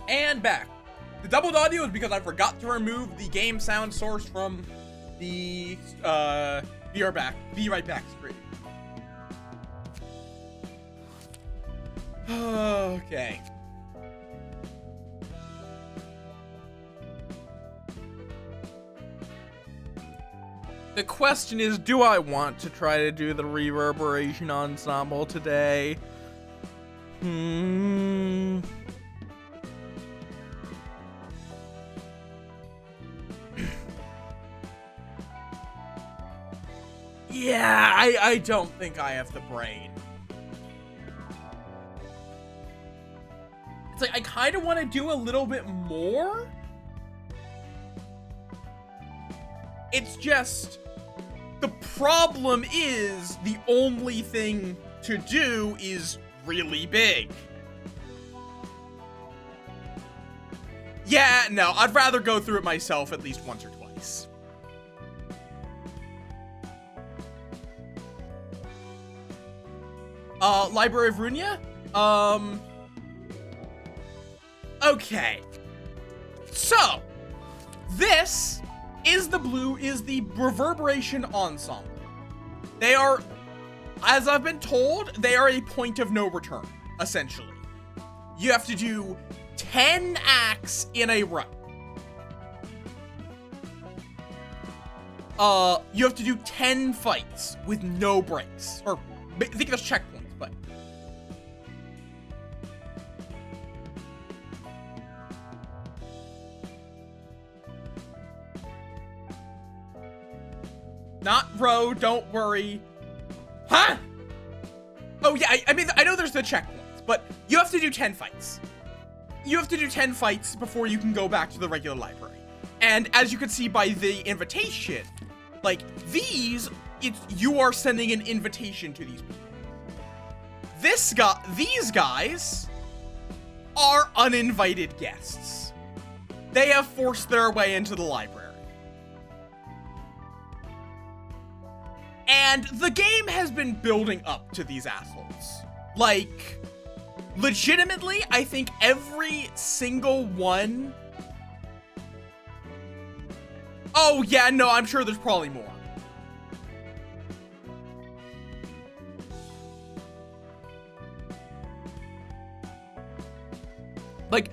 And back. The doubled audio is because I forgot to remove the game sound source from the be right back screen. Okay. The question is, do I want to try to do the reverberation ensemble today? Yeah, I don't think I have the brain. It's like, I kind of want to do a little bit more. It's just, the problem is the only thing to do is really big. Yeah, no, I'd rather go through it myself at least once or twice. Library of Runia? Okay. So, this is the Reverberation Ensemble. They are, as I've been told, they are a point of no return, essentially. You have to do 10 acts in a row. You have to do 10 fights with no breaks. Or, I think that's checkpoints, but... Not row, don't worry. Huh? Oh yeah, I mean, I know there's the checkpoints, but you have to do 10 fights. You have to do 10 fights before you can go back to the regular library. And as you can see by the invitation, like, these, you are sending an invitation to these people. These guys are uninvited guests. They have forced their way into the library. And the game has been building up to these assholes. Like, legitimately, I think every single one... Oh, yeah, no, I'm sure there's probably more. Like,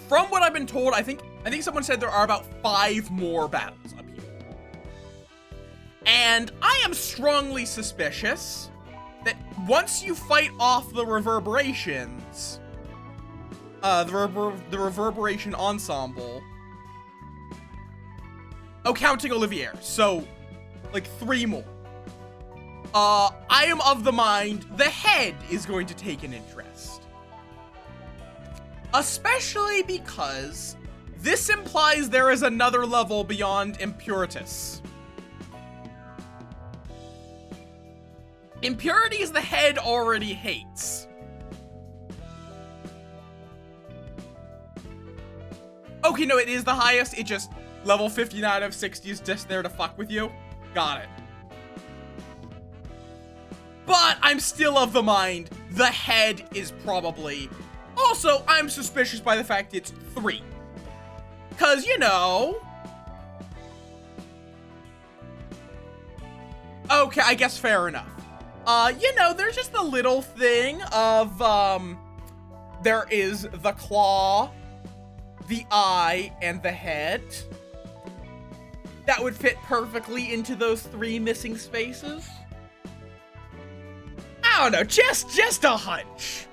from what I've been told, I think someone said there are about 5 more battles up here. And I am strongly suspicious that once you fight off the reverberations, the Reverberation Ensemble, oh, counting Olivier, so, like, 3 more. I am of the mind the head is going to take an interest. Especially because this implies there is another level beyond Impuritus. Impurities the head already hates. Okay, no, it is the highest. It just, level 59 out of 60 is just there to fuck with you. Got it. But I'm still of the mind the head is probably... Also, I'm suspicious by the fact it's 3. Cause, you know... Okay, I guess fair enough. You know, there's just a little thing of, there is the claw, the eye, and the head. That would fit perfectly into those 3 missing spaces. I don't know, just a hunch.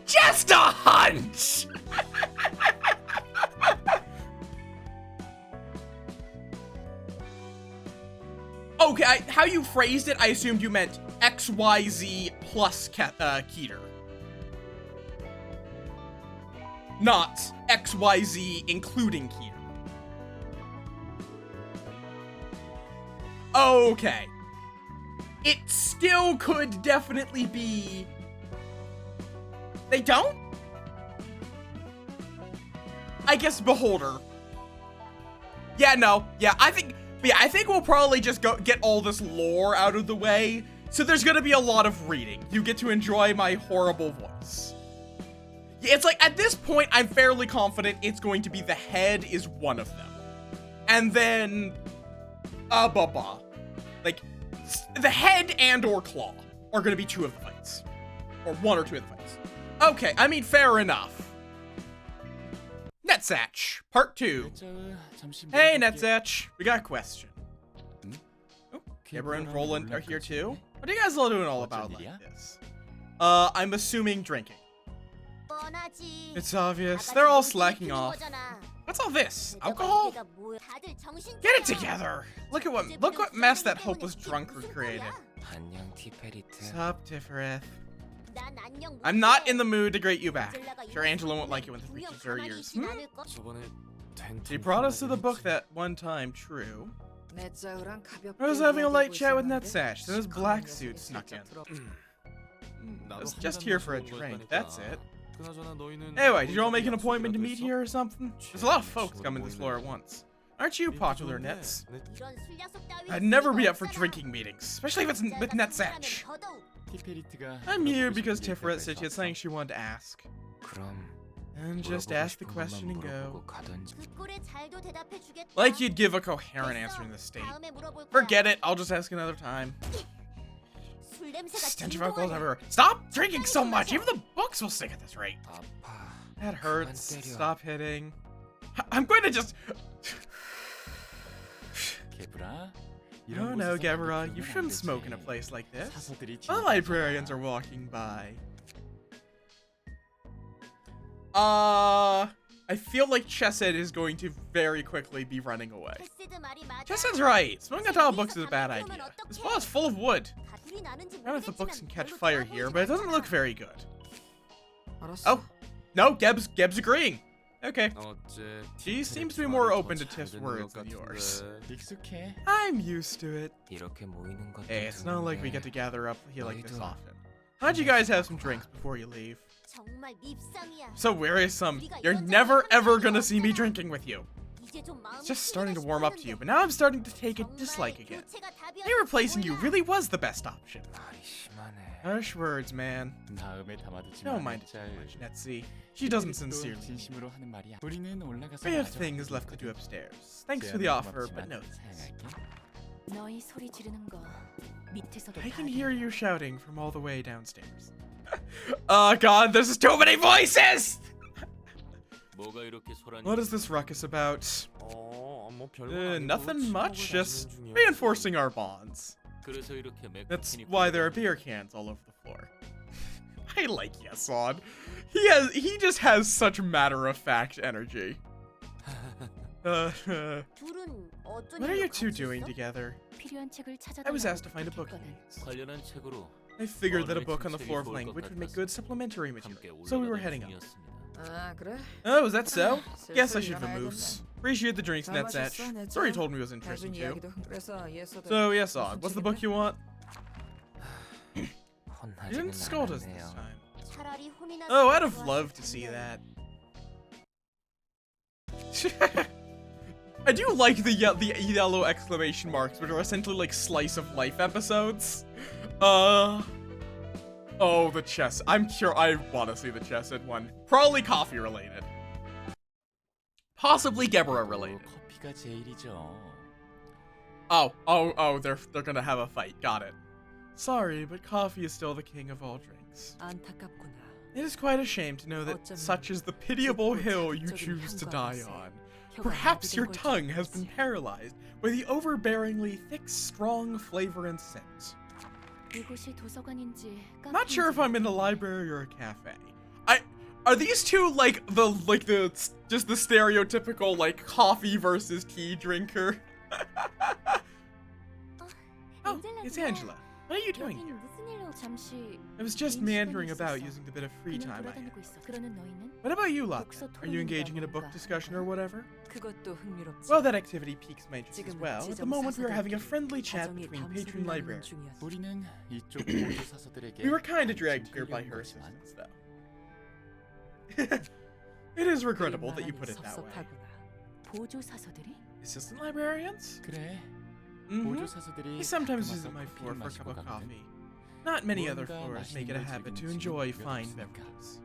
Just a hunch! Okay, how you phrased it, I assumed you meant XYZ plus Keter. Not XYZ including Keter. Okay. It still could definitely be... They don't? I guess Beholder. Yeah, no. Yeah, I think we'll probably just get all this lore out of the way. So there's gonna be a lot of reading. You get to enjoy my horrible voice. Yeah, it's like, at this point, I'm fairly confident it's going to be the head is one of them. And then... Like, the head and or claw are gonna be 2 of the fights. Or 1 or 2 of the fights. Okay, I mean, fair enough. Netsatch, part 2. Hey, Netsatch, we got a question. Oh, Kibber and Roland are here too. What are you guys all doing all about like this? I'm assuming drinking. It's obvious. They're all slacking off. What's all this? Alcohol? Get it together! Look what mess that hopeless drunkard created.
안녕 티페리트.
Sup, Tiferet? I'm not in the mood to greet you back. Sure, Angela won't like it when this reaches her ears.
저번에 된
She brought us to the book that one time, true. I was
was
having a light chat with Netsash, then his black suit snuck in. I was just here for a drink, that's it. Anyway, did you all make an appointment to meet here or something? There's a lot of folks coming to this floor at once. Aren't you popular, Nets? I'd never be up for drinking meetings, especially if it's with Netsash. I'm here because Tiferet said she had something she wanted to ask. And just ask the question and go. Like you'd give a coherent answer in this state. Forget it, I'll just ask another time. Stench of alcohol's everywhere. Stop drinking so much, even the books will sing at this rate. That hurts. Stop hitting. I'm going to just... Oh no, Gebra, you shouldn't smoke in a place like this. The librarians are walking by. I feel like Chesed is going to very quickly be running away. Chesed's right. Smoking on top of books is a bad idea. This wall is full of wood. I don't know if the books can catch fire here, but it doesn't look very good. Oh, no, Geb's agreeing. Okay. She seems to be more open to Tiff's words than yours. I'm used to it. Hey, it's not like we get to gather up here like this often. Why don't you guys have some drinks before you leave? So wearisome. You're never ever gonna see me drinking with you. It's just starting to warm up to you, but now I'm starting to take a dislike again. Maybe replacing you really was the best option. Harsh words, man. Don't mind it too much, Netsi. She doesn't sincerely. We have things left to do upstairs. Thanks for the offer, but no thanks. I can hear you shouting from all the way downstairs. Oh god, there's too many voices! What is this ruckus about? Nothing much, just reinforcing our bonds. That's why there are beer cans all over the floor. I like Yason. He just has such matter-of-fact energy. What are you two doing together? I was asked to find a book. I figured that a book on the floor of language would make good supplementary material, so we were heading up. Oh, is that so? Guess I should have a moose. Appreciate the drinks, Netsatch. Sorry you told me it was interesting too. So, Yason, what's the book you want? You didn't scold us this time. Oh, I'd have loved to see that. I do like the yellow exclamation marks, which are essentially like slice of life episodes. Oh, the chess. I'm sure I want to see the Chesed one. Probably coffee related. Possibly Gebra related. Oh, they're gonna have a fight. Got it. Sorry, but coffee is still the king of all drinks. It is quite a shame to know that such is the pitiable hill you choose to die on. Perhaps your tongue has been paralyzed by the overbearingly thick, strong flavor and scent. Not sure if I'm in a library or a cafe. Are these two like the just the stereotypical like coffee versus tea drinker? Oh, it's Angela. What are you doing here? I was just meandering about using the bit of free time I had. What about you, Lat? Are you engaging in a book discussion or whatever? Well, that activity piques my interest as well. At the moment, we are having a friendly chat between patron librarians. We were kinda dragged here by her assistants, though. It is regrettable that you put it that way. Assistant librarians? They sometimes visit my floor for a cup of coffee. Not many other floors make it a habit to enjoy fine beverages.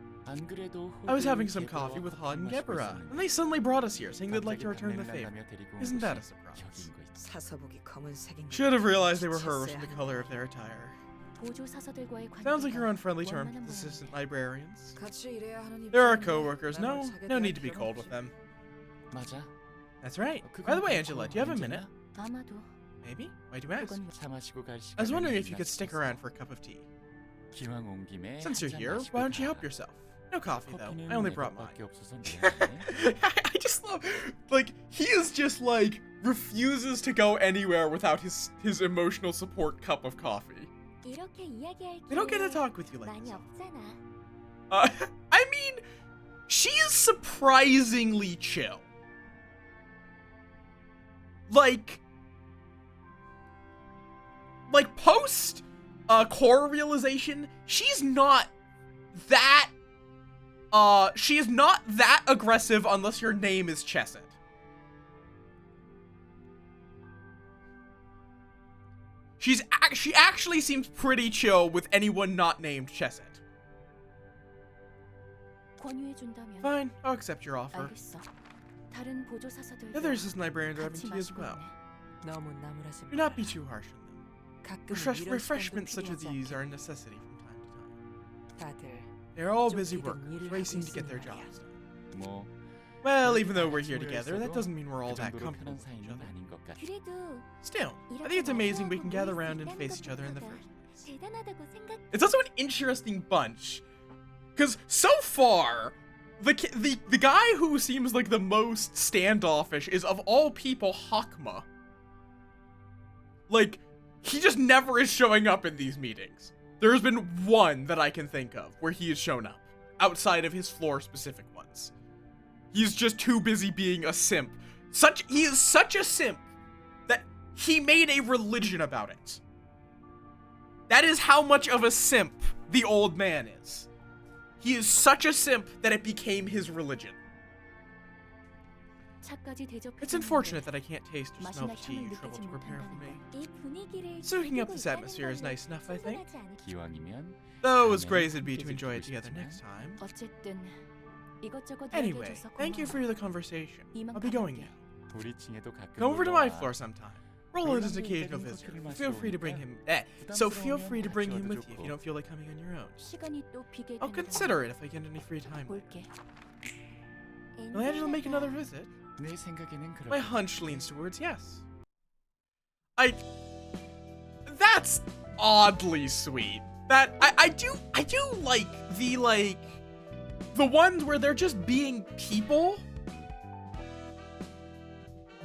I was having some coffee with Hod and Gebra, and they suddenly brought us here, saying they'd like to return the favor. Isn't that a surprise? Should have realized they were hers from the color of their attire. Sounds like you're on friendly terms with assistant librarians. There are co-workers. No need to be cold with them. That's right. By the way, Angela, do you have a minute? Maybe? Why do you ask? I was wondering if you could stick around for a cup of tea. Since you're here, why don't you help yourself? No coffee though. I only brought mine.
없어서 미안해.
I just love, like, he is just like refuses to go anywhere without his emotional support cup of coffee. They don't get to talk with you like this. I mean, she is surprisingly chill. Like post core realization, she's not that she is not that aggressive unless your name is Chesed. She actually seems pretty chill with anyone not named Chesed. Fine, I'll accept your offer. The other assistant librarians are having tea as well. Do not be too harsh on them. Refreshments such as these are a necessity from time to time. They're all busy workers, racing to get their jobs done.
뭐
Well, even though we're here together, that doesn't mean we're all that comfortable with each other.
아닌 것 같아.
Still, I think it's amazing we can gather around and face each other in the first place. It's also an interesting bunch, because so far, the guy who seems like the most standoffish is, of all people, Hakma. Like, he just never is showing up in these meetings. There's been one that I can think of where he has shown up, outside of his floor-specific ones. He's just too busy being a simp. He is such a simp that he made a religion about it. That is how much of a simp the old man is. He is such a simp that it became his religion. It's unfortunate that I can't taste or smell the tea you troubled to prepare for me. Soaking up this atmosphere is nice enough, I think.
기왕이면
Though as great as it'd be to enjoy it together next time. Anyway, thank you for the conversation. I'll be going now.
우리 층에도 가끔
Come over to my
놀러와.
floor sometime. Roland is an occasional visitor. Feel free to bring him with you if you don't feel like coming on your own. I'll consider it if I get any free time. Will Angela make another visit?
내 생각에는
My
그렇게.
hunch leans towards yes. That's oddly sweet. I do like the ones where they're just being people.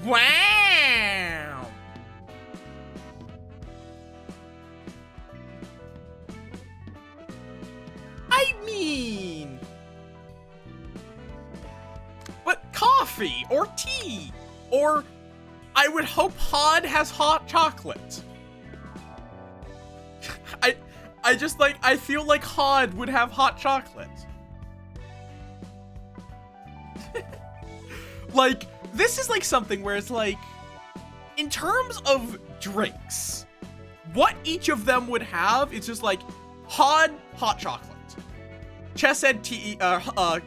Wow. I mean, but coffee or tea, or I would hope Hod has hot chocolate. I feel like Hod would have hot chocolate. Like, this is like something where it's like, in terms of drinks, what each of them would have, it's just like, Hod, hot chocolate. Chesed tea,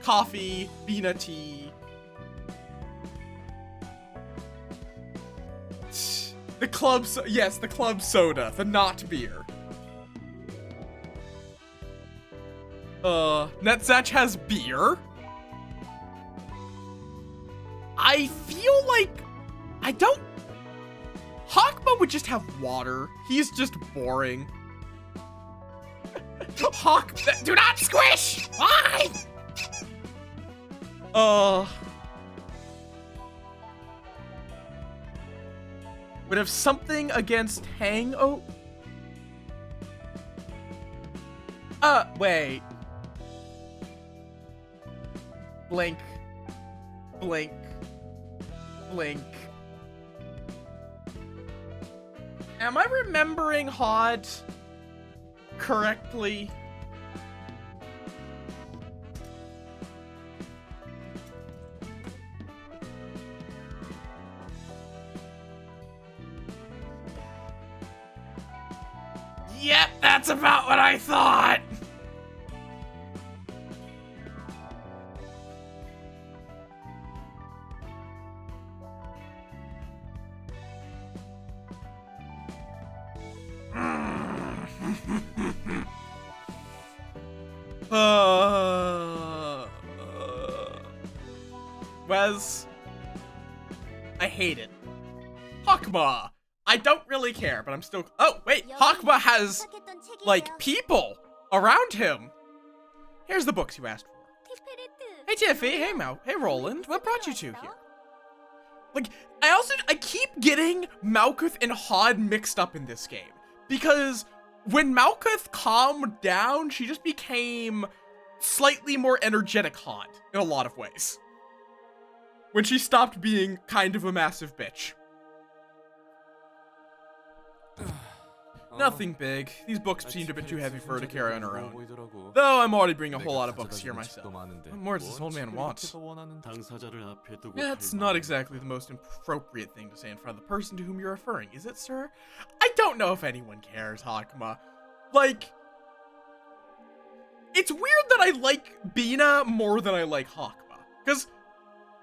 coffee, Bina tea. The club soda, the not beer. Netzach has beer. I feel like Hakma would just have water. He's just boring. Do not squish! Why? Would have something against wait. Blink. Blink. Blink. Am I remembering Hod correctly? Yep, that's about what I thought. Wes, I hate it. Hakma, I don't really care, but I'm still. Oh wait, Hakma has like people around him. Here's the books you asked for.
Hey Tiffy, hey hey Roland, what brought you two here? Like, I keep getting Malkuth and Hod mixed up in this game. Because when Malkuth calmed down, she just became slightly more energetic Hod in a lot of ways. When she stopped being kind of a massive bitch. Nothing big. These books seemed a bit too heavy for her to carry on her own. Though I'm already bringing a whole lot of books here myself. What more does this old man want? Yeah, it's not exactly the most appropriate thing to say in front of the person to whom you're referring, is it, sir? I don't know if anyone cares, Hakma. Like, it's weird that I like Bina more than I like Hakma. Because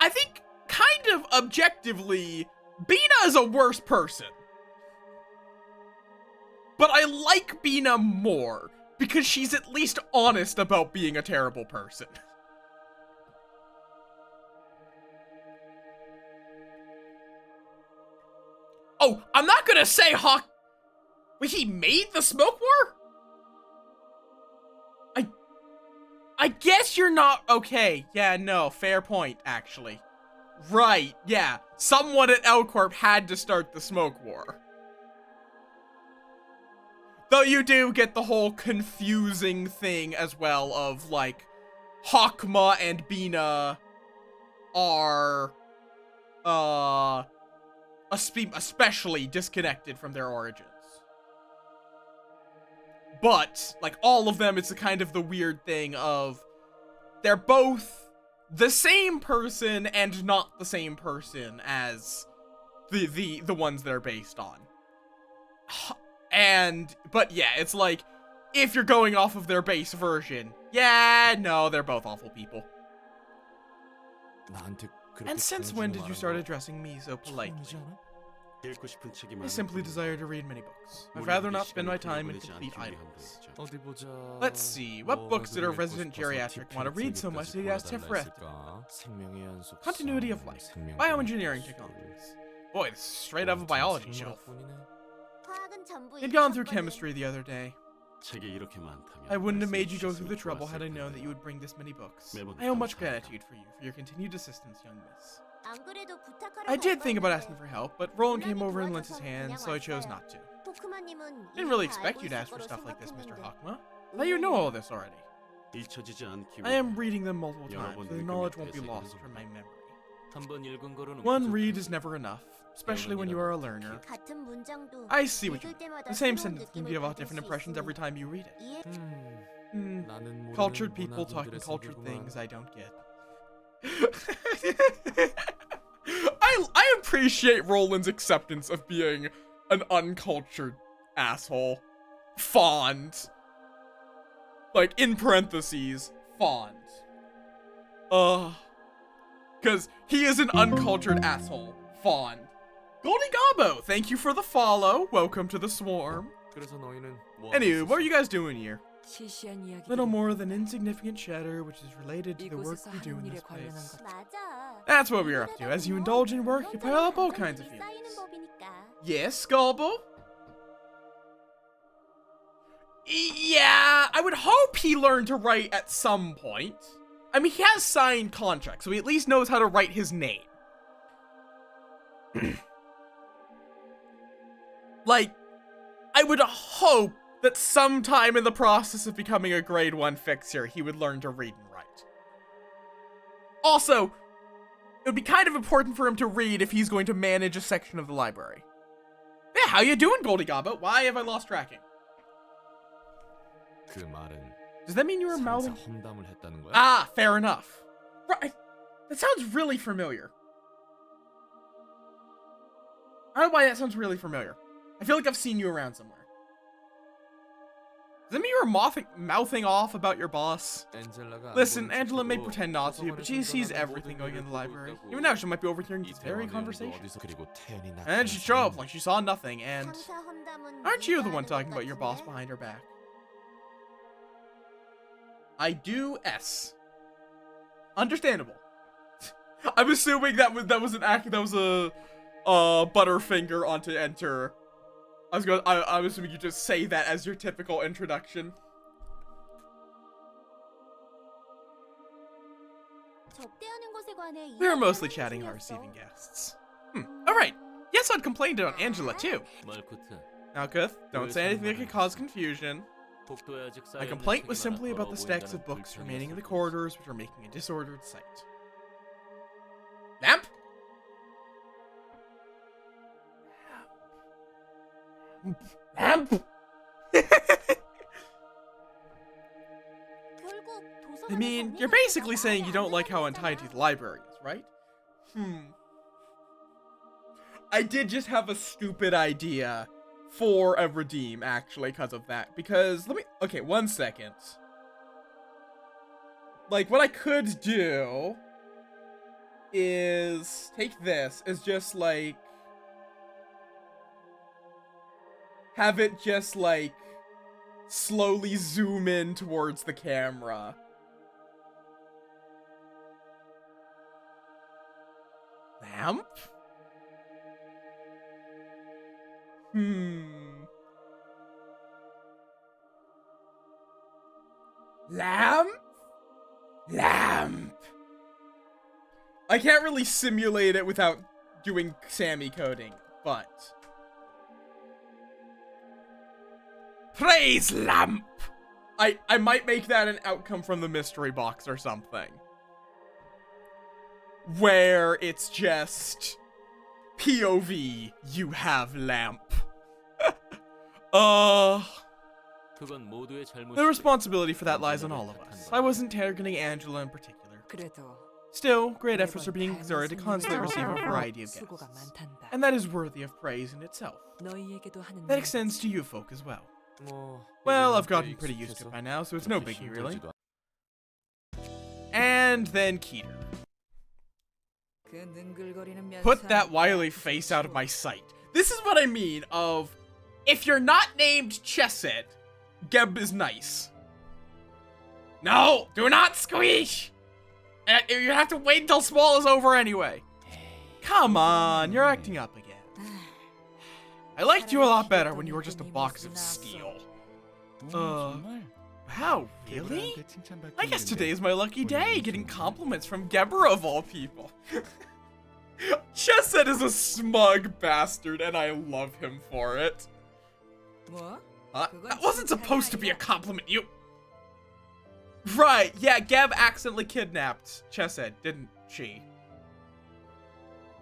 I think, kind of objectively, Bina is a worse person. But I like Bina more, because she's at least honest about being a terrible person. Oh, I'm not gonna say Wait, he made the Smoke War? I guess you're not okay. Yeah, no, fair point, actually. Right, yeah. Someone at L-Corp had to start the Smoke War. Though you do get the whole confusing thing as well of, like, Hakma and Bina are, especially disconnected from their origins. But, like, all of them, it's a kind of the weird thing of they're both the same person and not the same person as the ones they're based on. But yeah, it's like, if you're going off of their base version, yeah, no, they're both awful people. And since when did you start addressing me so politely? I simply desire to read many books. I'd rather not spend my time in complete idleness. Let's see, what books did our resident geriatric want to read so much that he asked Tefreth? Continuity of Life, Bioengineering Technologies. Boy, this is straight out of a biology shelf. He'd gone through chemistry the other day. I wouldn't have made you go through the trouble had I known that you would bring this many books. I owe much gratitude for your continued assistance, young miss. I did think about asking for help, but Roland came over and lent his hand, so I chose not to. Didn't really expect you to ask for stuff like this, Mr. Hakma. I thought you know all this already. I am reading them multiple times, so the knowledge won't be lost from my memory. One read is never enough, especially when you are a learner. I see what you mean. The same sentence can give off different impressions every time you read it. Cultured people talking cultured things I don't get. I appreciate Roland's acceptance of being an uncultured asshole. Fond. Like, in parentheses, fond. Cause he is an uncultured asshole. Fond. Goldie Gobbo, thank you for the follow. Welcome to the swarm. Anyway, what are you guys doing here? Little more than insignificant chatter which is related to the work you do in this place. That's what we're up to. As you indulge in work, you pile up all kinds of feelings. Yes, Gobbo? Yeah, I would hope he learned to write at some point. I mean, he has signed contracts, so he at least knows how to write his name. Like, I would hope that sometime in the process of becoming a grade 1 fixer, he would learn to read and write. Also, it would be kind of important for him to read if he's going to manage a section of the library. Yeah, how you doing, Goldie Gobbo? Why have I lost tracking? Does that mean you were mouthing? Ah, fair enough. Right. That sounds really familiar. I don't know why that sounds really familiar. I feel like I've seen you around somewhere. Does that mean you were mouthing off about your boss? Listen, Angela may pretend not to, but she sees everything going in the library. Even now, she might be overhearing this very conversation. And she'd show up like she saw nothing, and... Aren't you the one talking about your boss behind her back? I do S. Understandable. I'm assuming that was a Butterfinger onto enter. I was assuming you just say that as your typical introduction.
We were mostly chatting on receiving guests. Alright. Yes, I'd complained about Angela too. Now, Kuth, don't say anything that could cause confusion. My complaint was simply about the stacks of books remaining in the corridors, which are making a disordered sight. Lamp? Lamp? I mean, you're basically saying you don't like how untidy the library is, right? I did just have a stupid idea for a redeem, actually, because of that. Because, okay, 1 second. Like, what I could do is take this as just, like, have it just, like, slowly zoom in towards the camera. Lamp? Lamp? Lamp. I can't really simulate it without doing Sammy coding, but... Praise lamp! I might make that an outcome from the mystery box or something. Where it's just... POV, you have lamp. The responsibility for that lies on all of us. I wasn't targeting Angela in particular. Still, great efforts are being exerted to constantly receive a variety of guests. And that is worthy of praise in itself. That extends to you folk as well. Well, I've gotten pretty used to it by now, so it's no biggie, really. And then Keter. Put that wily face out of my sight. This is what I mean of, if you're not named Chesed, Geb is nice. No, do not squeeze! You have to wait until small is over anyway. Come on, you're acting up again. I liked you a lot better when you were just a box of steel. Wow, really? I guess today is my lucky day, getting compliments from Gebra of all people. Chesed is a smug bastard, and I love him for it. That wasn't supposed to be a compliment, you... Right, yeah, Geb accidentally kidnapped Chesed, didn't she?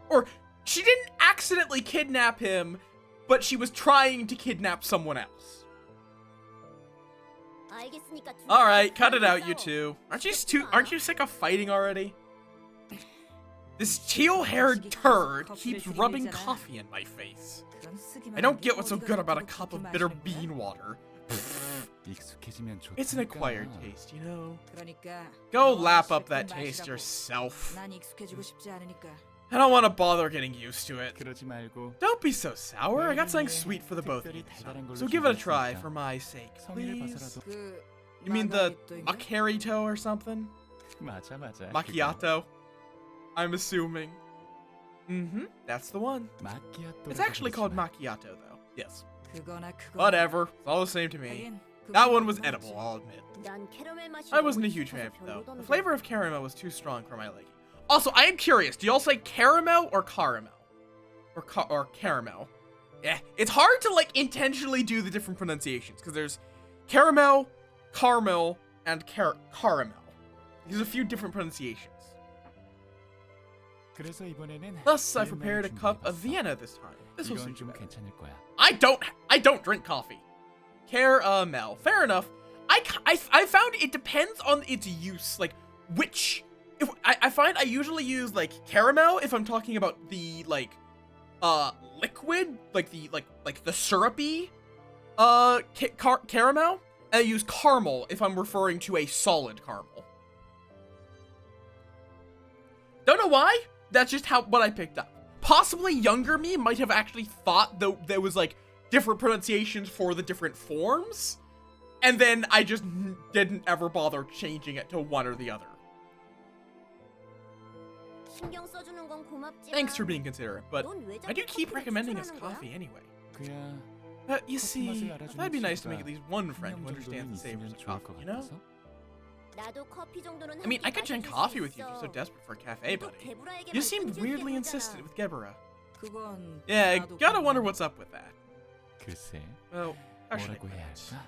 Or, she didn't accidentally kidnap him, but she was trying to kidnap someone else. Alright, cut it out, you two. Aren't you sick of fighting already? This teal-haired turd keeps rubbing coffee in my face. I don't get what's so good about a cup of bitter bean water. It's an acquired taste, you know. Go lap up that taste yourself. I don't want to bother getting used to it. Don't be so sour. I got something sweet for the both of you. So give it a try for my sake, please. You mean the macchiato or something? Macchiato. I'm assuming. That's the one. It's actually called macchiato, though. Yes. Whatever. It's all the same to me. That one was edible, I'll admit. I wasn't a huge fan of it, though. The flavor of caramel was too strong for my liking. Also, I am curious. Do y'all say caramel or caramel? Or caramel? Yeah, it's hard to, like, intentionally do the different pronunciations, because there's caramel, caramel, and caramel. There's a few different pronunciations. Thus, I prepared a cup of Vienna this time. This will suit you better. I don't drink coffee. Caramel. Fair enough. I found it depends on its use. Like, which... I find I usually use, like, caramel if I'm talking about the, like, liquid. Like, the syrupy, caramel. And I use caramel if I'm referring to a solid caramel. Don't know why. That's just what I picked up. Possibly younger me might have actually thought that there was, like, different pronunciations for the different forms. And then I just didn't ever bother changing it to one or the other. Thanks for being considerate, but I do keep recommending us coffee anyway. You see, that'd be nice to make at least one friend who understands the savors of coffee, you know? I mean, I could drink coffee with you if you're so desperate for a cafe, buddy. You seemed weirdly insistent with Gebura. Yeah, I gotta wonder what's up with that.
글쎄,
Well, actually,
뭐라고 해야 할까?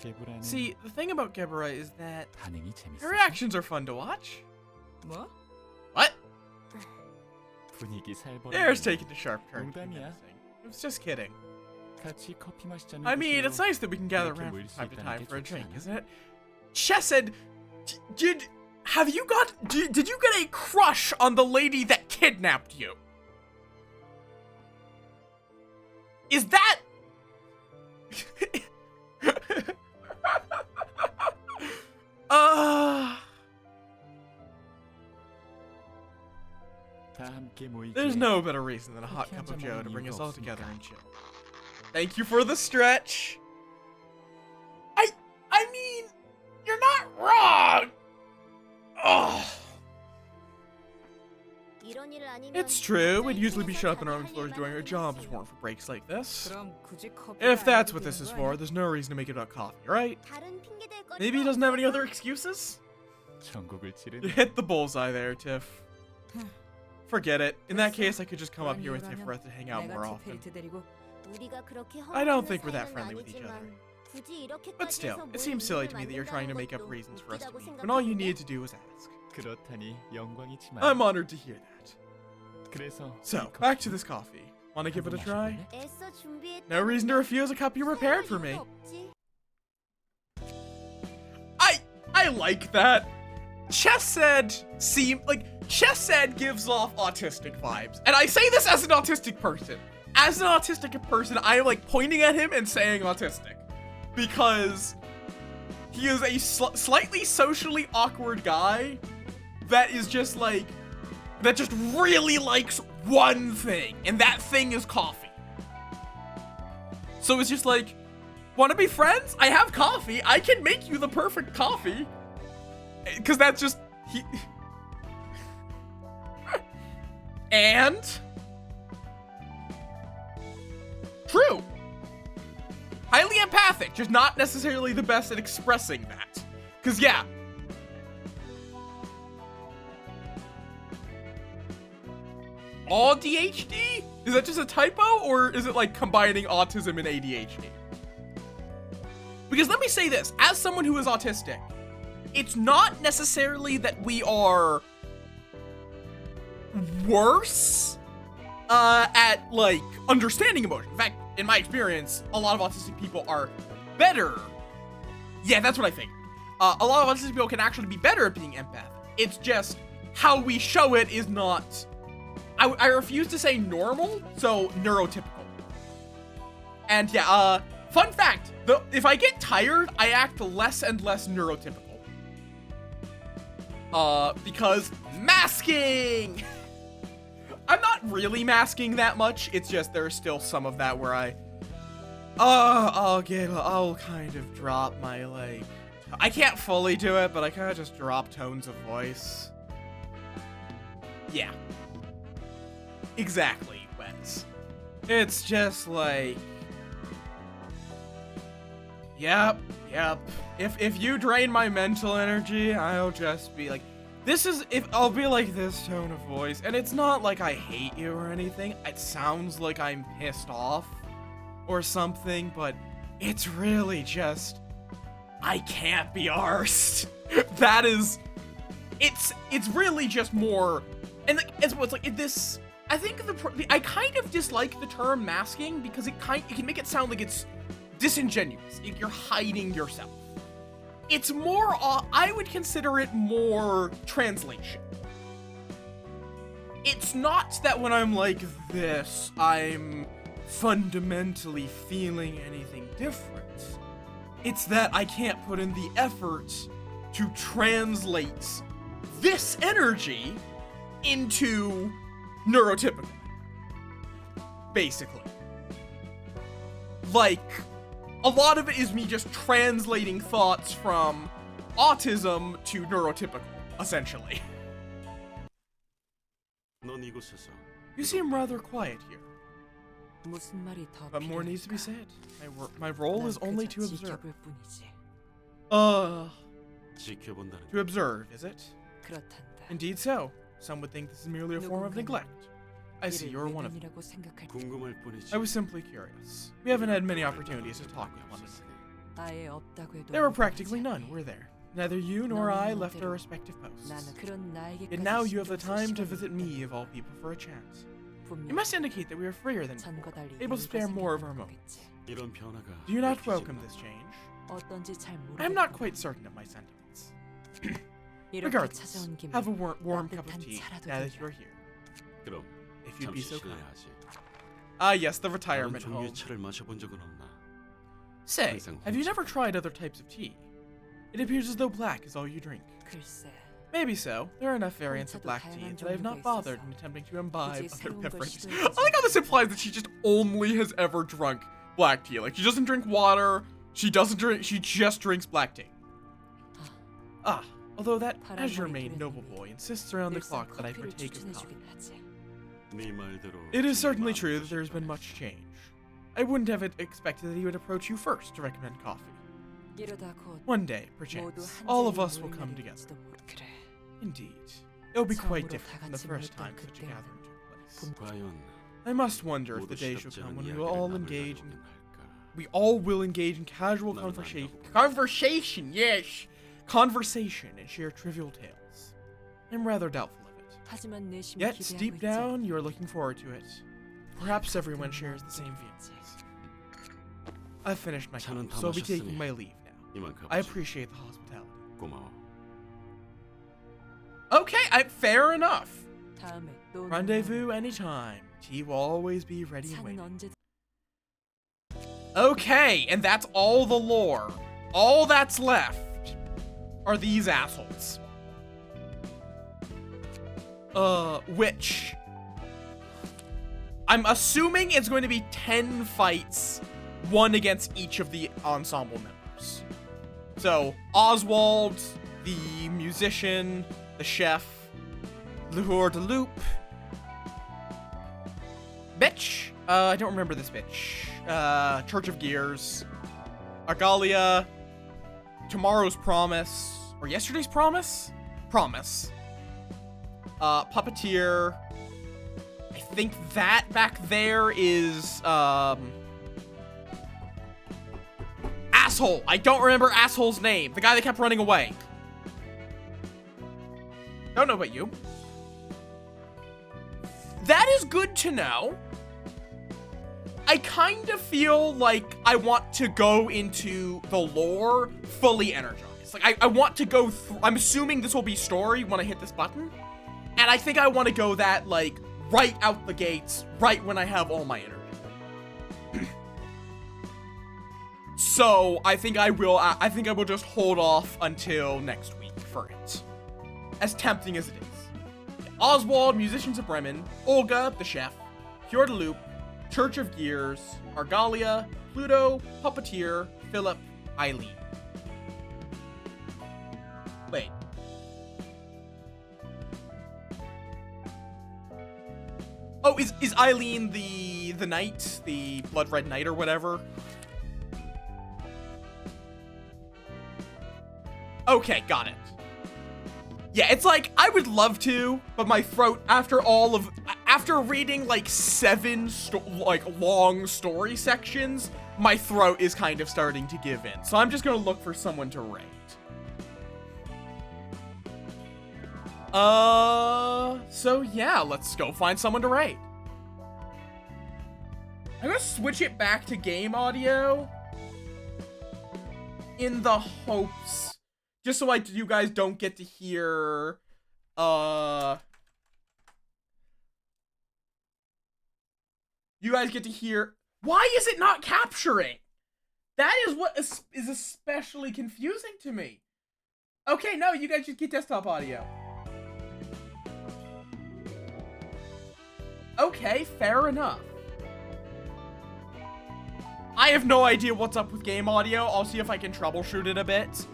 개보라는
see, the thing about Gebura is that
반응이 재밌어.
her reactions are fun to watch.
뭐?
What?
분위기 살벌.
There's taking a sharp turn.
농담이야.
I was just kidding.
같이 커피 마시자는
I mean,
뜻으로
it's nice that we can gather
이렇게
around
모일
from
수
time to
있다는
time
게
for a
좋지
drink,
않아?
isn't it? Chess said, did you get a crush on the lady that kidnapped you? Is that?
다 함께 모이기에
There's no better reason than a hot cup of Joe to bring us all together and chill. Thank you for the stretch. I mean, you're not wrong. Ugh. It's true, we'd usually be shut up in our own floors doing our jobs if it weren't for breaks like this. If that's what this is for, there's no reason to make it about coffee, right? Maybe he doesn't have any other excuses?
전국을 찌르는
You hit the bullseye there, Tiff. Forget it. In that case, I could just come up here with Tiff for us to hang out more often. I don't think we're that friendly with each other. But still, it seems silly to me that you're trying to make up reasons for us to meet, when all you needed to do was ask.
그렇다니 영광이지만
I'm honored to hear that.
그래서
So, back to this coffee. Wanna give it a try? No reason to refuse a cup you prepared for me. I like that. Chess said gives off autistic vibes. And I say this as an autistic person. As an autistic person, I am like pointing at him and saying autistic. Because he is a slightly socially awkward guy that is just like, that just really likes one thing. And that thing is coffee. So it's just like, wanna be friends? I have coffee. I can make you the perfect coffee. Because that's just, he... And... True. Highly empathic, just not necessarily the best at expressing that. Because, yeah. All DHD? Is that just a typo, or is it like combining autism and ADHD? Because let me say this, as someone who is autistic, it's not necessarily that we are worse at like understanding emotion. In fact, in my experience, a lot of autistic people are better. Yeah, that's what I think. A lot of autistic people can actually be better at being empathic. It's just how we show it is not. I refuse to say normal, so neurotypical. And yeah, fun fact, if I get tired, I act less and less neurotypical. Because masking! I'm not really masking that much, it's just there's still some of that where I'll kind of drop my, like, I can't fully do it, but I kind of just drop tones of voice. Yeah. Exactly, Wes. It's just like, yep. If you drain my mental energy, I'll just be like, I'll be like this tone of voice, and it's not like I hate you or anything. It sounds like I'm pissed off or something, but it's really just, I can't be arsed. That is, it's really just more, and it's like this. I think I kind of dislike the term masking because it can make it sound like it's disingenuous. If you're hiding yourself. It's more, I would consider it more translation. It's not that when I'm like this, I'm fundamentally feeling anything different. It's that I can't put in the effort to translate this energy into neurotypical. Basically. Like, a lot of it is me just translating thoughts from autism to neurotypical, essentially. You seem rather quiet here. But more needs to be said. My role is only to observe.
지켜본다는
To observe, is it?
그렇단다.
Indeed so. Some would think this is merely a form of neglect. I see you're one of them.
외면이라고 생각할 때
궁금할 뿐이지.
I was simply curious. We haven't had many opportunities to talk with one another.
아예 없다고 해도
There were practically none, were there? Neither you nor I left our respective posts.
나는 그런 나에게까지
Yet now you have the
신경 쓸
time to
시간이
visit
있다.
me of all people for a chance.
분명
It must indicate that we are freer than before,
전과 달리
able to
여유가
spare more of our
생겼던
moments.
거겠지.
이런 변화가
Do you not
믿기지
welcome
마.
this change?
어떤지 잘
I am not
모르겠고
quite certain of my sentiments.
이렇게
Regardless,
찾아온 김에
have a warm cup of
따뜻한
tea
차라도
now that you
들자.
are here.
그럼
If you'd be
잠시
so kind.
쉬어야지.
Ah, yes, the
다른
retirement
종류의
home.
차를 마셔본 적은 없나?
Say,
항상
have you
혼자.
never tried other types of tea? It appears as though black is all you drink.
글쎄
Maybe so. There are enough variants of
혼자도
black tea
다양한
that I have not
종류가
bothered
있어서
in attempting to imbibe
굳이
other
새로운 걸
beverages.
시도해보지
I like how this
않았다.
implies that she just only has ever drunk black tea. Like, she doesn't drink water, she just drinks black tea. Ah, although that azure-made noble boy insists around the
늘상
clock that I
커피를
partake of coffee.
추천해주긴 하지.
네 말대로
It is
정말
certainly
마음
true that there has been
같으실
much change. I wouldn't have expected that he would approach you first to recommend coffee.
이러다 곧
One day,
모두
perchance,
한
all of
자리에
us will
모일
come
날이
together.
올지도 모르- 그래.
Indeed. It'll be quite
처음으로
different from the
다 같이
first
모였던
time such a
그때는
gathering took place.
과연
I must wonder if
모두
the day shall
시답지
come
않은
when we
이야기를
will all
나눌
engage in
날이 오긴 할까?
we all will engage in casual
나는
conversation.
아니라고.
Conversation, yes. Conversation and share trivial tales. I'm rather doubtful of it.
하지만 내심은
Yet,
기대하고
deep
있지.
down, you are looking forward to it. Perhaps everyone shares the same feelings. I've finished my
차는
cup,
다
so I'll be
마셨으니
taking my leave now.
이만
I
가보자.
appreciate the hospitality.
고마워.
Okay, fair enough.
다음에 또
Rendezvous anytime. Tea will always be ready and
차는
waiting.
언제
Okay, and that's all the lore. All that's left are these assholes. Which I'm assuming it's going to be 10 fights, one against each of the ensemble members. So, Oswald, the musician, the chef, Luhur de Loop, bitch. I don't remember this bitch. Church of Gears, Argalia, Tomorrow's Promise, or Yesterday's Promise? Promise. Puppeteer. I think that back there is, Asshole. I don't remember Asshole's name. The guy that kept running away. Don't know about you. That is good to know. I kind of feel like I want to go into the lore fully energized. Like, I want to go through, I'm assuming this will be story when I hit this button. And I think I want to go that, like, right out the gates, right when I have all my energy. So, I think I will just hold off until next week for it. As tempting as it is. Oswald, Musicians of Bremen, Olga, the chef, Pure de Loop, Church of Gears, Argalia, Pluto, Puppeteer, Philip, Eileen. Wait. Oh, is Eileen the knight? The blood red knight or whatever? Okay, got it. Yeah, it's like, I would love to, but my throat, after reading like 7 long story sections, my throat is kind of starting to give in. So I'm just gonna look for someone to raid. So yeah, let's go find someone to raid. I'm gonna switch it back to game audio in the hopes, just so you guys don't get to hear, you guys get to hear, why is it not capturing? That is what is especially confusing to me. Okay, no, you guys just get desktop audio. Okay, fair enough. I have no idea what's up with game audio. I'll see if I can troubleshoot it a bit.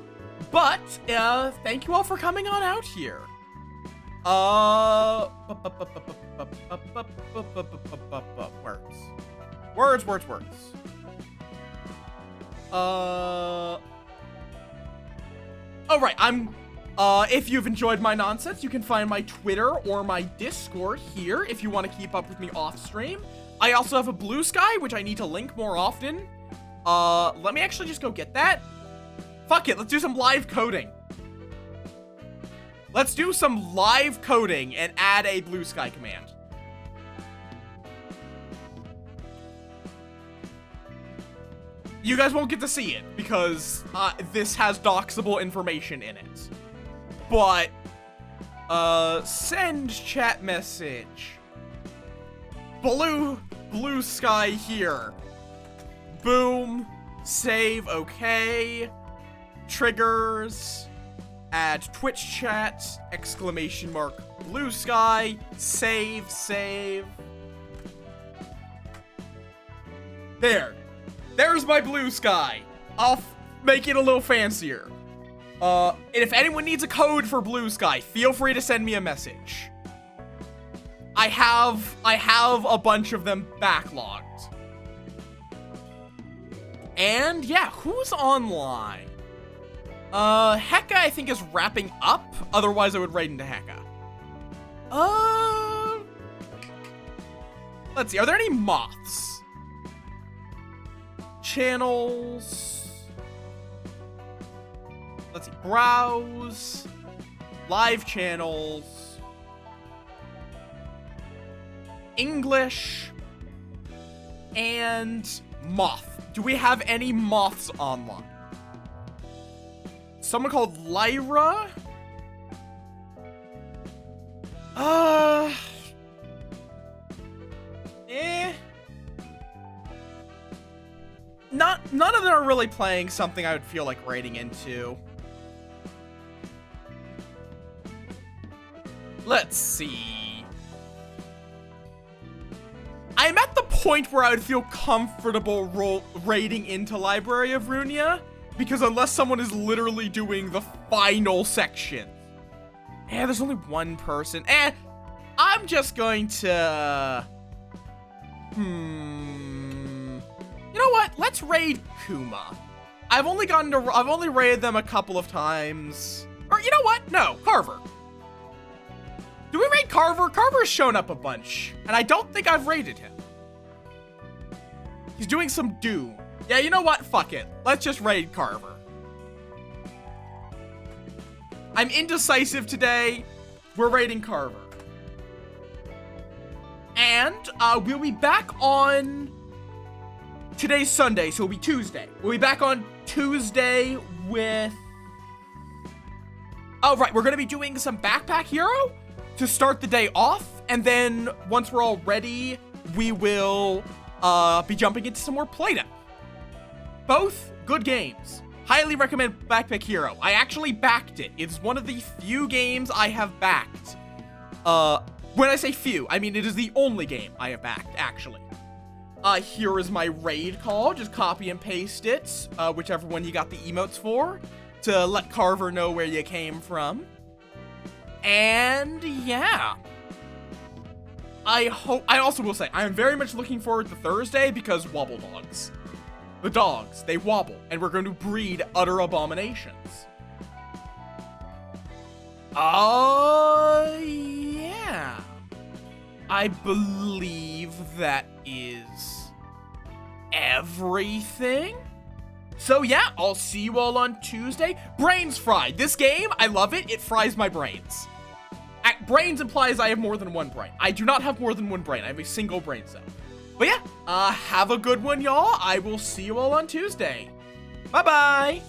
But, thank you all for coming on out here. Words. Oh, right, if you've enjoyed my nonsense, you can find my Twitter or my Discord here if you want to keep up with me off stream. I also have a Blue Sky, which I need to link more often. Let me actually just go get that. Fuck it, let's do some live coding. Let's do some live coding and add a Blue Sky command. You guys won't get to see it because this has doxable information in it. But, send chat message. Blue Sky here. Boom. Save, okay. Triggers. Add Twitch chat. Exclamation mark. Blue Sky. Save. There. There's my Blue Sky. I'll make it a little fancier. And if anyone needs a code for Blue Sky, feel free to send me a message. I have a bunch of them backlogged. And yeah, who's online? Heka I think is wrapping up. Otherwise I would raid into Heka. Let's see, are there any moths? Channels. Let's see, browse. Live channels. English. And moth. Do we have any moths online? Someone called Lyra? None of them are really playing something I would feel like raiding into. Let's see. I'm at the point where I would feel comfortable raiding into Library of Runia, because unless someone is literally doing the final section. There's only one person. I'm just going to... You know what? Let's raid Kuma. I've only raided them a couple of times. Or you know what? No, Carver. Do we raid Carver? Carver's shown up a bunch, and I don't think I've raided him. He's doing some Doom. Yeah, you know what? Fuck it. Let's just raid Carver. I'm indecisive today. We're raiding Carver. And we'll be back on... Today's Sunday, so it'll be Tuesday. We'll be back on Tuesday with... Oh, right. We're going to be doing some Backpack Hero to start the day off. And then once we're all ready, we will be jumping into some more Play-Doh. Both good games. Highly recommend Backpack Hero. I actually backed it. It's one of the few games I have backed. When I say few, I mean it is the only game I have backed, actually. Here is my raid call. Just copy and paste it, whichever one you got the emotes for, to let Carver know where you came from. And yeah. I also will say, I am very much looking forward to Thursday because wobble dogs. The dogs, they wobble, and we're going to breed utter abominations. Yeah. I believe that is everything. So yeah, I'll see you all on Tuesday. Brains fried. This game, I love it. It fries my brains. Brains implies I have more than one brain. I do not have more than one brain. I have a single brain cell. But yeah, have a good one, y'all. I will see you all on Tuesday. Bye-bye.